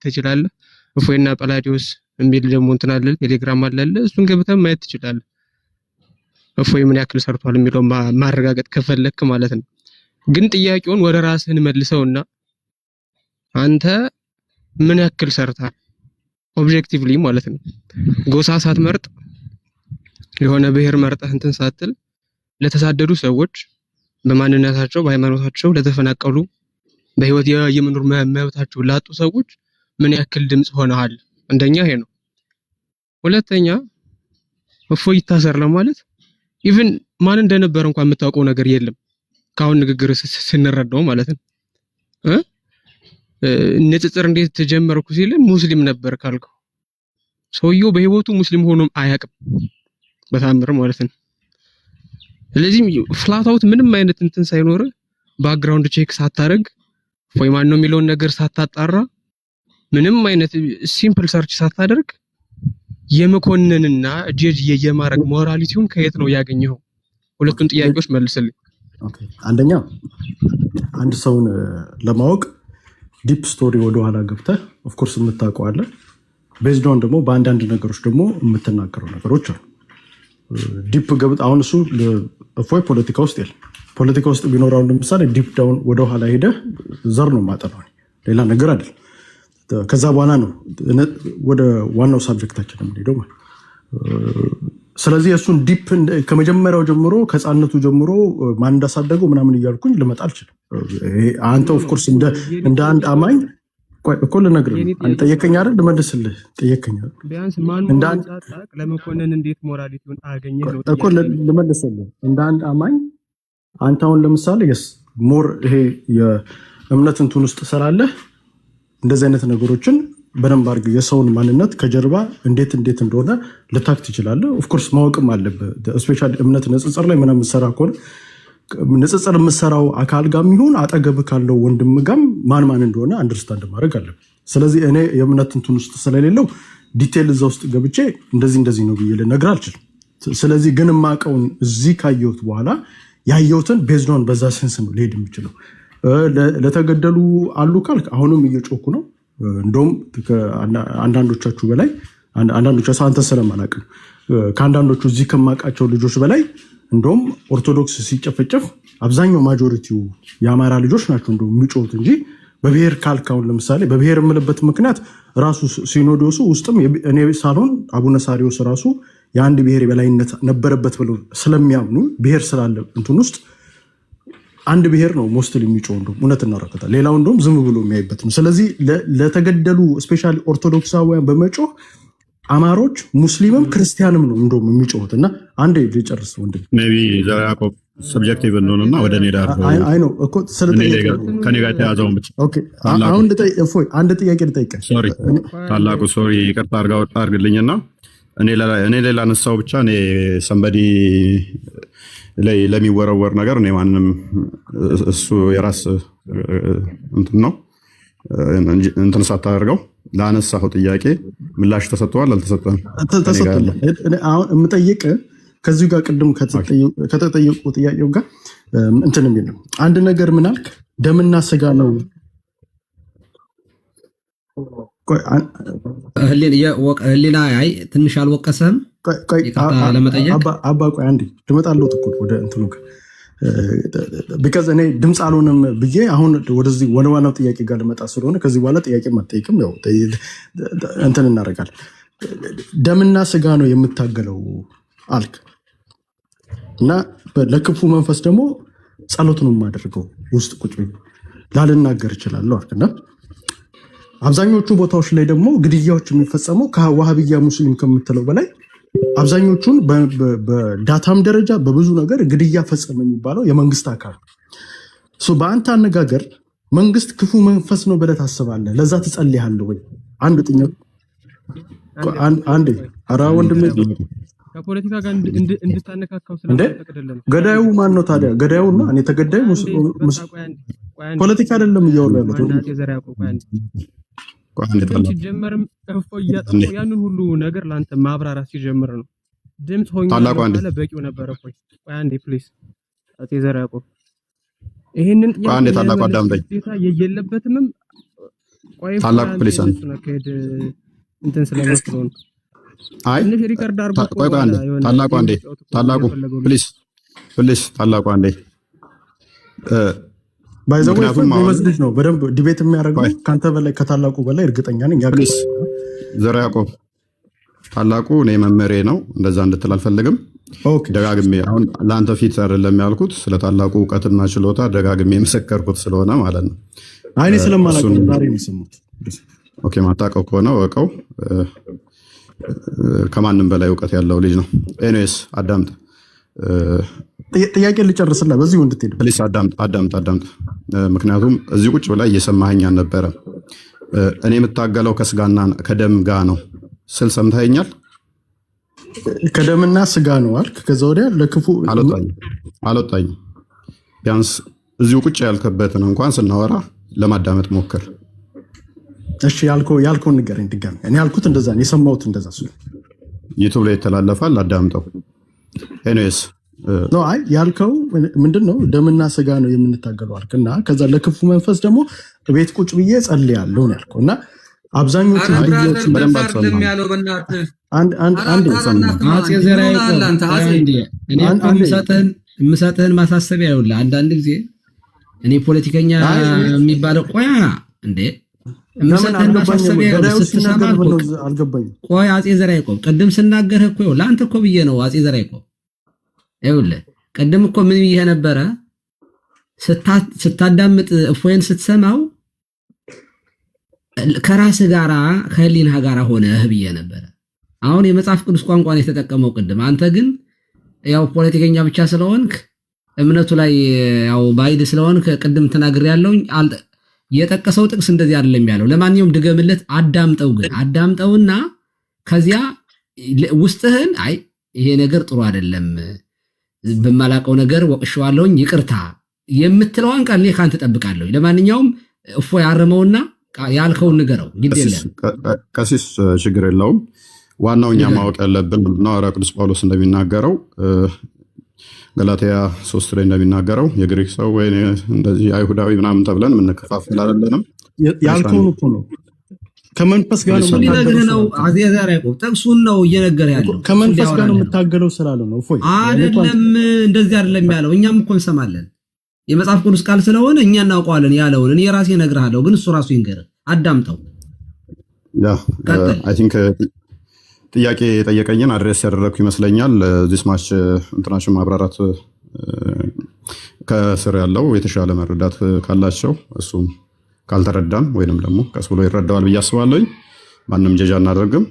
[SPEAKER 4] ትችላለህ። እፎይና ጳላዲዮስ የሚል ደግሞ እንትን አለ፣ ቴሌግራም አለ፣ እሱን ገብተህ ማየት ትችላለህ። እፎይ ምን ያክል ሰርቷል የሚለው ማረጋገጥ ከፈለክ ማለት ነው። ግን ጥያቄውን ወደ ራስህን መልሰውና አንተ ምን ያክል ሰርታል ኦብጀክቲቭሊ ማለት ነው። ጎሳ ሳትመርጥ የሆነ ብሔር መርጠህ እንትን ሳትል ለተሳደዱ ሰዎች በማንነታቸው በሃይማኖታቸው ለተፈናቀሉ በህይወት የመኖር መብታቸው ላጡ ሰዎች ምን ያክል ድምጽ ሆነሃል? አንደኛ ይሄ ነው። ሁለተኛ እፎይ ይታሰር ለማለት ኢቭን ማን እንደነበር እንኳን የምታውቀው ነገር የለም። ካሁን ንግግር ስንረዳው ማለት ነው። ንጽጽር እንዴት ተጀመርኩ ሲል ሙስሊም ነበር ካልከው ሰውየው በህይወቱ ሙስሊም ሆኖም አያውቅም በታምር ማለት ነው። ስለዚህ ፍላት አውት ምንም አይነት እንትን ሳይኖር ባክግራውንድ ቼክ ሳታረግ ወይ ማን ነው የሚለውን ነገር ሳታጣራ ምንም አይነት ሲምፕል ሰርች ሳታደርግ የመኮንንና ጀጅ የማረግ ሞራሊቲውን ከየት ነው ያገኘው? ሁለቱን ጥያቄዎች መልስልኝ።
[SPEAKER 3] ኦኬ፣ አንደኛ አንድ ሰውን ለማወቅ ዲፕ ስቶሪ ወደ ኋላ ገብተህ ኦፍ ኮርስ የምታውቀው አለ። ቤዝድ ኦን ደግሞ በአንዳንድ ነገሮች ደግሞ የምትናገረው ነገሮች አሉ። ዲፕ ገብት አሁን እሱ እፎይ ፖለቲካ ውስጥ የለም። ፖለቲካ ውስጥ ቢኖር አሁን ለምሳሌ ዲፕ ዳውን ወደ ኋላ ሄደህ ዘር ነው ማጠናው፣ ሌላ ነገር አይደል። ከዛ በኋላ ነው ወደ ዋናው ሳብጀክታችን የምንሄደው ማለት። ስለዚህ እሱን ዲፕ ከመጀመሪያው ጀምሮ ከህፃነቱ ጀምሮ ማን እንዳሳደገው ምናምን እያልኩኝ ልመጣ አልችልም። አንተ ኦፍ ኮርስ እንደ አንድ አማኝ እኮ ልነግርህ አንተ ጠየቀኝ አይደል? ልመልስልህ ጠየቀኝ አይደል?
[SPEAKER 4] ቢያንስ ማን ማንጻጣቅ ለመኮንን እንዴት ሞራሊቲውን አገኘህ ነው
[SPEAKER 3] እኮ ልመልስልህ እንደ አንድ አማኝ። አንተ አሁን ለምሳሌ ሞር ይሄ የእምነት እንትን ውስጥ ስላለህ እንደዚህ አይነት ነገሮችን በደንብ አድርገህ የሰውን ማንነት ከጀርባ እንዴት እንደሆነ ልታክ ትችላለህ። ኦፍ ኮርስ ማወቅም አለብህ። ስፔሻሊ እምነት ንጽጽር ላይ ምናምን የምትሰራ ከሆነ ንጽጽር የምትሰራው አካል ጋር የሚሆን አጠገብህ ካለው ወንድም ጋር ማን እንደሆነ አንደርስታንድ ማድረግ አለብህ። ስለዚህ እኔ የእምነት እንትን ውስጥ ስለሌለው ዲቴል እዛ ውስጥ ገብቼ እንደዚህ ነው ብዬ ልነግርህ አልችልም። ስለዚህ ግን የማውቀውን እዚህ ካየሁት በኋላ ያየሁትን ቤዝዶን በዛ ሴንስ ነው ሊሄድ የሚችለው። ለተገደሉ አሉ ካልክ አሁንም እየጮኩ ነው። እንደውም አንዳንዶቻችሁ በላይ አንዳንዶቻችሁ አንተ ስለማላውቅ ከአንዳንዶቹ እዚህ ከማውቃቸው ልጆች በላይ እንደውም ኦርቶዶክስ ሲጨፈጨፍ አብዛኛው ማጆሪቲው የአማራ ልጆች ናቸው እንደውም የሚጮሁት እንጂ በብሔር ካልካውን ለምሳሌ በብሔር የምልበት ምክንያት ራሱ ሲኖዶሱ ውስጥም እኔ ሳልሆን አቡነ ሳሪዎስ ራሱ የአንድ ብሔር የበላይነት ነበረበት ብለው ስለሚያምኑ ብሔር ስላለ እንትን ውስጥ አንድ ብሔር ነው ሞስትል የሚጮህ እንደውም እውነት እናረከታል። ሌላው እንደውም ዝም ብሎ የሚያይበት ነው። ስለዚህ ለተገደሉ ስፔሻሊ ኦርቶዶክሳውያን በመጮህ አማሮች ሙስሊምም ክርስቲያንም ነው እንደውም የሚጮሁት። እና አንዴ ልጨርስ ወንድም
[SPEAKER 2] ሜይ ቢ ያዕቆብ ሰብጀክቲቭ እንደሆነና ወደ እኔ ዳር
[SPEAKER 3] አይ ነው እኮ
[SPEAKER 2] ከኔ ጋር የተያዘውን ብቻ
[SPEAKER 3] አሁን አንድ ጥያቄ ልጠይቅህ።
[SPEAKER 2] ሶሪ ታላቁ ሶሪ ይቅርታ አድርግልኝና እኔ ሌላ ነሳው ብቻ እኔ ሰንበዲ ላይ ለሚወረወር ነገር እኔ ማንንም እሱ የራስ እንትን ነው እንትን ሳታደርገው ላነሳው ጥያቄ ምላሽ ተሰጥቷል አልተሰጠም?
[SPEAKER 3] ተሰጥቷል። አሁን የምጠይቅህ ከዚሁ ጋር ቅድም ከተጠየቁ ጥያቄው ጋር እንትን የሚል ነው። አንድ ነገር ምን አልክ? ደምና ስጋ ነው።
[SPEAKER 1] ህሊና አይ ትንሽ አልወቀሰም ለመጠየቅ
[SPEAKER 3] አባ ቆይ አንዴ ልመጣለሁ እኮ ወደ እንትኑ ቢካዝ እኔ ድምፅ አልሆንም ብዬ አሁን ወደዚህ ወደ ዋናው ጥያቄ ጋር ልመጣ ስለሆነ ከዚህ በኋላ ጥያቄ አትጠይቅም። ያው እንትን እናደርጋለን። ደምና ስጋ ነው የምታገለው አልክ እና ለክፉ መንፈስ ደግሞ ጸሎት ነው የማደርገው ውስጥ ቁጭ ላልናገር እችላለሁ አልክና አብዛኞቹ ቦታዎች ላይ ደግሞ ግድያዎች የሚፈጸመው ከዋሃብያ ሙስሊም ከምትለው በላይ አብዛኞቹን በዳታም ደረጃ በብዙ ነገር ግድያ ፈጸመ የሚባለው የመንግስት አካል በአንተ አነጋገር መንግስት ክፉ መንፈስ ነው ብለህ ታስባለህ? ለዛ ትጸልያለህ ወይ? አንድ ጥያቄ አንዴ ኧረ ወንድሜ
[SPEAKER 4] ከፖለቲካ ጋር እንድታነካካው ስለተፈቀደልን
[SPEAKER 3] ገዳዩ ማን ነው ታዲያ? ገዳዩ እና እኔ ተገዳዩ ፖለቲካ አይደለም እያወራ ያሉት
[SPEAKER 4] ሲጀመርም እያጠፋው ያንን ሁሉ ነገር ለአንተ ማብራራት ሲጀምር ነው ድምፅ ሆኜ በቂው ነበረ። ቆይ አንዴ ፕሊዝ አጤ ዘርዓ ያዕቆብ ይሄንን
[SPEAKER 2] አንዴ ታላቁ አዳምጠኝ
[SPEAKER 4] የለበትም። ቆይ
[SPEAKER 2] ታላቁ ፕሊዝ
[SPEAKER 4] እንትን ስለመስሎን
[SPEAKER 2] አይ ቆይ አንዴ ታላቁ ፕሊዝ ታላቁ አንዴ
[SPEAKER 3] ባይዘው ወይስ ነው በደንብ ዲቤት የሚያደርገው ካንተ በላይ ከታላቁ በላይ እርግጠኛ ነኝ።
[SPEAKER 2] ፕሊዝ ዘርዓ ያዕቆብ ታላቁ እኔ መመሬ ነው፣ እንደዛ እንድትል አልፈልግም። ደጋግሜ አሁን ለአንተ ፊት አይደለም ያልኩት፣ ስለ ታላቁ እውቀትና ችሎታ ደጋግሜ የመሰከርኩት ስለሆነ ማለት ነው።
[SPEAKER 3] አይኔ ስለማላውቀው ዛሬ ነው የሰማሁት።
[SPEAKER 2] ኦኬ ማታውቀው ከሆነ ወቀው ከማንም በላይ እውቀት ያለው ልጅ ነው። ኤኒዌይስ አዳምጥ፣
[SPEAKER 3] ጥያቄ ልጨርስና በዚሁ እንድትሄድ
[SPEAKER 2] ፕሊስ አዳምጥ። ምክንያቱም እዚህ ቁጭ ብላ እየሰማኸኝ አልነበረም። እኔ የምታገለው ከስጋና ከደም ጋር ነው ስል ሰምተኸኛል?
[SPEAKER 3] ከደምና ስጋ ነው አልክ። ከዛ ወዲያ ለክፉ
[SPEAKER 2] አልወጣኝም። ቢያንስ እዚሁ ቁጭ ያልከበትን እንኳን ስናወራ ለማዳመጥ ሞክር።
[SPEAKER 3] እሺ ያልከውን ንገረኝ ድጋሚ። እኔ ያልኩት እንደዛ ነው የሰማሁት፣ እንደዛ ነው።
[SPEAKER 2] ዩቲዩብ ላይ ይተላለፋል፣ አዳምጠው። ኤኒዌይስ
[SPEAKER 3] ነው አይ ያልከው ምንድነው? ደምና ስጋ ነው የምንታገለው አልክና ከዛ ለክፉ መንፈስ ደግሞ ቤት ቁጭ ብዬ ጸልያለሁ ነው ያልከው። እና አብዛኞቹ ቪዲዮዎች በደንብ አጥተም ያለው በእናትህ አንድ
[SPEAKER 1] አጼ ዘርዓ ያዕቆብ የምሰጥህን ማሳሰቢያ ይኸውልህ። አንዳንድ ጊዜ እኔ ፖለቲከኛ የሚባለው ቆያ እንዴ የምሰጥህን ማሳሰቢያ ስትሰማ
[SPEAKER 3] አልገባኝም።
[SPEAKER 1] ቆይ አጼ ዘርዓ ያዕቆብ ቅድም ስናገርህ እኮ ለአንተ እኮ ብዬ ነው አጼ ዘርዓ ያዕቆብ ይኸውልህ ቅድም እኮ ምን ብዬ ነበረ? ስታዳምጥ እፎይን ስትሰማው ከራስህ ጋራ ከህሊናህ ጋራ ሆነህ ብዬ ነበረ። አሁን የመጽሐፍ ቅዱስ ቋንቋን የተጠቀመው ቅድም። አንተ ግን ያው ፖለቲከኛ ብቻ ስለሆንክ እምነቱ ላይ ያው ባይድ ስለሆንክ ቅድም ተናግሬ ያለውኝ የጠቀሰው ጥቅስ እንደዚህ አይደለም ያለው። ለማንኛውም ድገምለት፣ አዳምጠውና ከዚያ ውስጥህን አይ ይሄ ነገር ጥሩ አይደለም በማላቀው ነገር ወቅሽዋለሁኝ ይቅርታ የምትለዋን ቃል እኔ ካንተ ጠብቃለሁ። ለማንኛውም እፎ ያረመውና ያልከውን ንገረው። ግድ የለም
[SPEAKER 2] ቀሲስ ችግር የለውም። ዋናው እኛ ማወቅ ያለብን ምንድነው? ሐዋርያ ቅዱስ ጳውሎስ እንደሚናገረው ገላትያ 3 ላይ እንደሚናገረው የግሪክ ሰው ወይ እንደዚህ አይሁዳዊ ምናምን ተብለን የምንከፋፈል አይደለንም።
[SPEAKER 3] ያልከውን እኮ ነው ከመንፈስ ጋር
[SPEAKER 1] ነው አጼ ዘርዓ ያዕቆብ ጥቅሱን ነው እየነገረ ያለው።
[SPEAKER 3] ከመንፈስ ጋር ነው የምታገለው ስላለው ነው። እፎይ
[SPEAKER 1] አይደለም እንደዚህ አይደለም ያለው። እኛም እኮ እንሰማለን። የመጽሐፍ ቅዱስ ቃል ስለሆነ እኛ እናውቀዋለን ያለውን እኔ ራሴ እነግርሃለሁ፣ ግን እሱ ራሱ ይንገርህ፣ አዳምጠው።
[SPEAKER 2] አይ ቲንክ ጥያቄ የጠየቀኝን አድሬስ ያደረግኩ ይመስለኛል። ዚስ ማች እንትናችን ማብራራት ከስር ያለው የተሻለ መረዳት ካላቸው እሱም ካልተረዳም ወይንም ደግሞ ቀስ ብሎ ይረዳዋል ብዬ አስባለሁ። ማንም ጀጃ እናደርግም።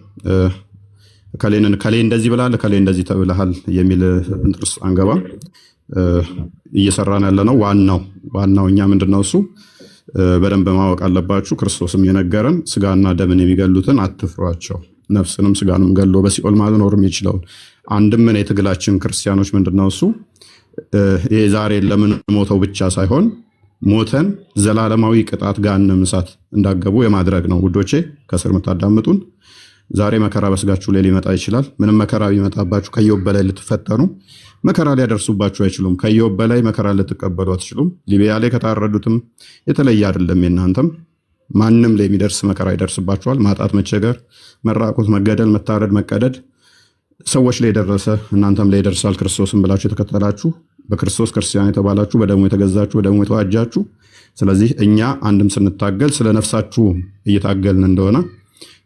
[SPEAKER 2] ከሌ እንደዚህ ብላል ከሌ እንደዚህ ተብለሃል የሚል እንትርስ አንገባ። እየሰራን ያለ ነው። ዋናው እኛ ምንድነው እሱ በደንብ ማወቅ አለባችሁ። ክርስቶስም የነገረን ስጋና ደምን የሚገሉትን አትፍሯቸው፣ ነፍስንም ስጋንም ገሎ በሲኦል ማኖር የሚችለውን አንድም ምን የትግላችን ክርስቲያኖች ምንድነው እሱ ይሄ ዛሬ ለምን ሞተው ብቻ ሳይሆን ሞተን ዘላለማዊ ቅጣት ገሃነመ እሳት እንዳገቡ የማድረግ ነው። ውዶቼ ከስር የምታዳምጡን ዛሬ መከራ በስጋችሁ ላይ ሊመጣ ይችላል። ምንም መከራ ቢመጣባችሁ ከኢዮብ በላይ ልትፈተኑ መከራ ሊያደርሱባችሁ አይችሉም። ከኢዮብ በላይ መከራ ልትቀበሉ አትችሉም። ሊቢያ ላይ ከታረዱትም የተለየ አይደለም። የእናንተም ማንም ላይ የሚደርስ መከራ ይደርስባችኋል። ማጣት፣ መቸገር፣ መራቆት፣ መገደል፣ መታረድ፣ መቀደድ ሰዎች ላይ የደረሰ እናንተም ላይ ይደርሳል። ክርስቶስን ብላችሁ የተከተላችሁ በክርስቶስ ክርስቲያን የተባላችሁ በደሙ የተገዛችሁ በደሙ የተዋጃችሁ። ስለዚህ እኛ አንድም ስንታገል ስለ ነፍሳችሁ እየታገልን እንደሆነ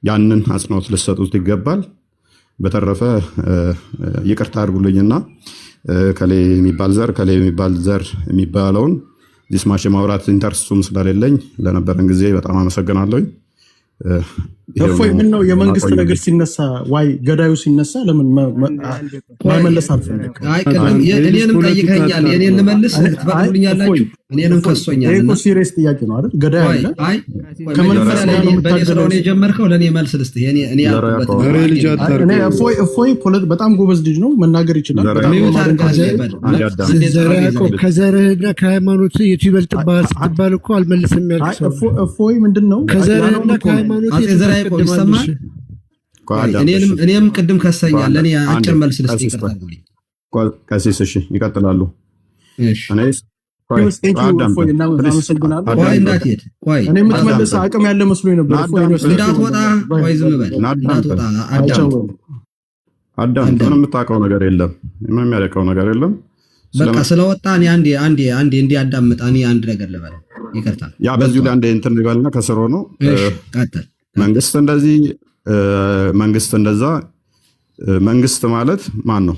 [SPEAKER 2] ያንን አጽንኦት ልሰጡት ይገባል። በተረፈ ይቅርታ አድርጉልኝና ከሌ የሚባል ዘር የሚባለውን ዲስማሽ ማውራት ኢንተርስቱም ስለሌለኝ ለነበረን ጊዜ በጣም አመሰግናለሁኝ።
[SPEAKER 3] እፎይ ምን ነው የመንግስት ነገር ሲነሳ ዋይ ገዳዩ ሲነሳ ለምን ማይመለስ አልፈልግም።
[SPEAKER 1] አይ ቀደም እኔንም ጠይቀኛል፣ የኔን ልመልስ ትፈቅዱልኛላችሁ? እኔንም ከሶኛል እና
[SPEAKER 3] ሲሪየስ ጥያቄ ነው አይደል? ገዳዩ አለ
[SPEAKER 1] አይ ከመንፈስ ላይ በኔ ስለሆነ የጀመርከው ለኔ መልስ ልስጥህ። እኔ ያልኩበት
[SPEAKER 3] እኔ እፎይ በጣም ጎበዝ ልጅ ነው፣ መናገር ይችላል።
[SPEAKER 7] ከዘርህና ከሃይማኖት የቱ ይበልጥብሃል ስትባል እኮ አልመልስም ያልክ ሰው
[SPEAKER 3] እፎይ ምንድነው
[SPEAKER 7] ከዘርህና ከሃይማኖት
[SPEAKER 1] ዘራይ ቆይ ይሰማል። እኔም ቅድም ከሰኛል። ለኔ አጭር መልስ ልስጥ። ይቀርታል
[SPEAKER 2] ቀሲስ እሺ ይቀጥላሉ። እሺ
[SPEAKER 3] እኔ የምትመልስ አቅም ያለ መስሎኝ ነበር።
[SPEAKER 1] እንዳትወጣ ቆይ ዝም በል እንዳትወጣ።
[SPEAKER 2] አዳም ምንም የምታውቀው ነገር የለም፣ ምንም ያደቀው ነገር የለም።
[SPEAKER 1] በቃ ስለወጣ እኔ አንዴ እንዲያዳምጣ እኔ አንድ ነገር ልበል። ይቀርታል
[SPEAKER 2] ያ በዚሁ ላይ አንዴ እንትን ልበልና ከስሮ ነው መንግስት እንደዚህ መንግስት እንደዛ። መንግስት ማለት ማን ነው?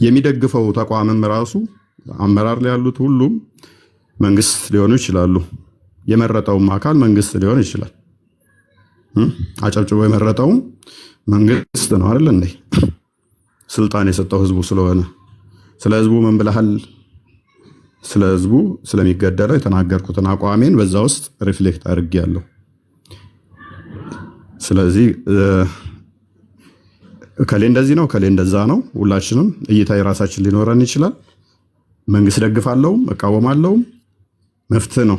[SPEAKER 2] የሚደግፈው ተቋምም ራሱ አመራር ላይ ያሉት ሁሉም መንግስት ሊሆኑ ይችላሉ። የመረጠውም አካል መንግስት ሊሆን ይችላል። አጨብጭቦ የመረጠውም መንግስት ነው አይደል እንዴ? ስልጣን የሰጠው ህዝቡ ስለሆነ ስለ ህዝቡ ምን ብለሃል? ስለ ህዝቡ ስለሚገደለው የተናገርኩትን አቋሜን በዛ ውስጥ ሪፍሌክት አድርጌያለሁ። ስለዚህ ከሌ እንደዚህ ነው ከሌ እንደዛ ነው። ሁላችንም እይታ የራሳችን ሊኖረን ይችላል። መንግስት ደግፋለሁም እቃወማለሁም መፍትህ ነው።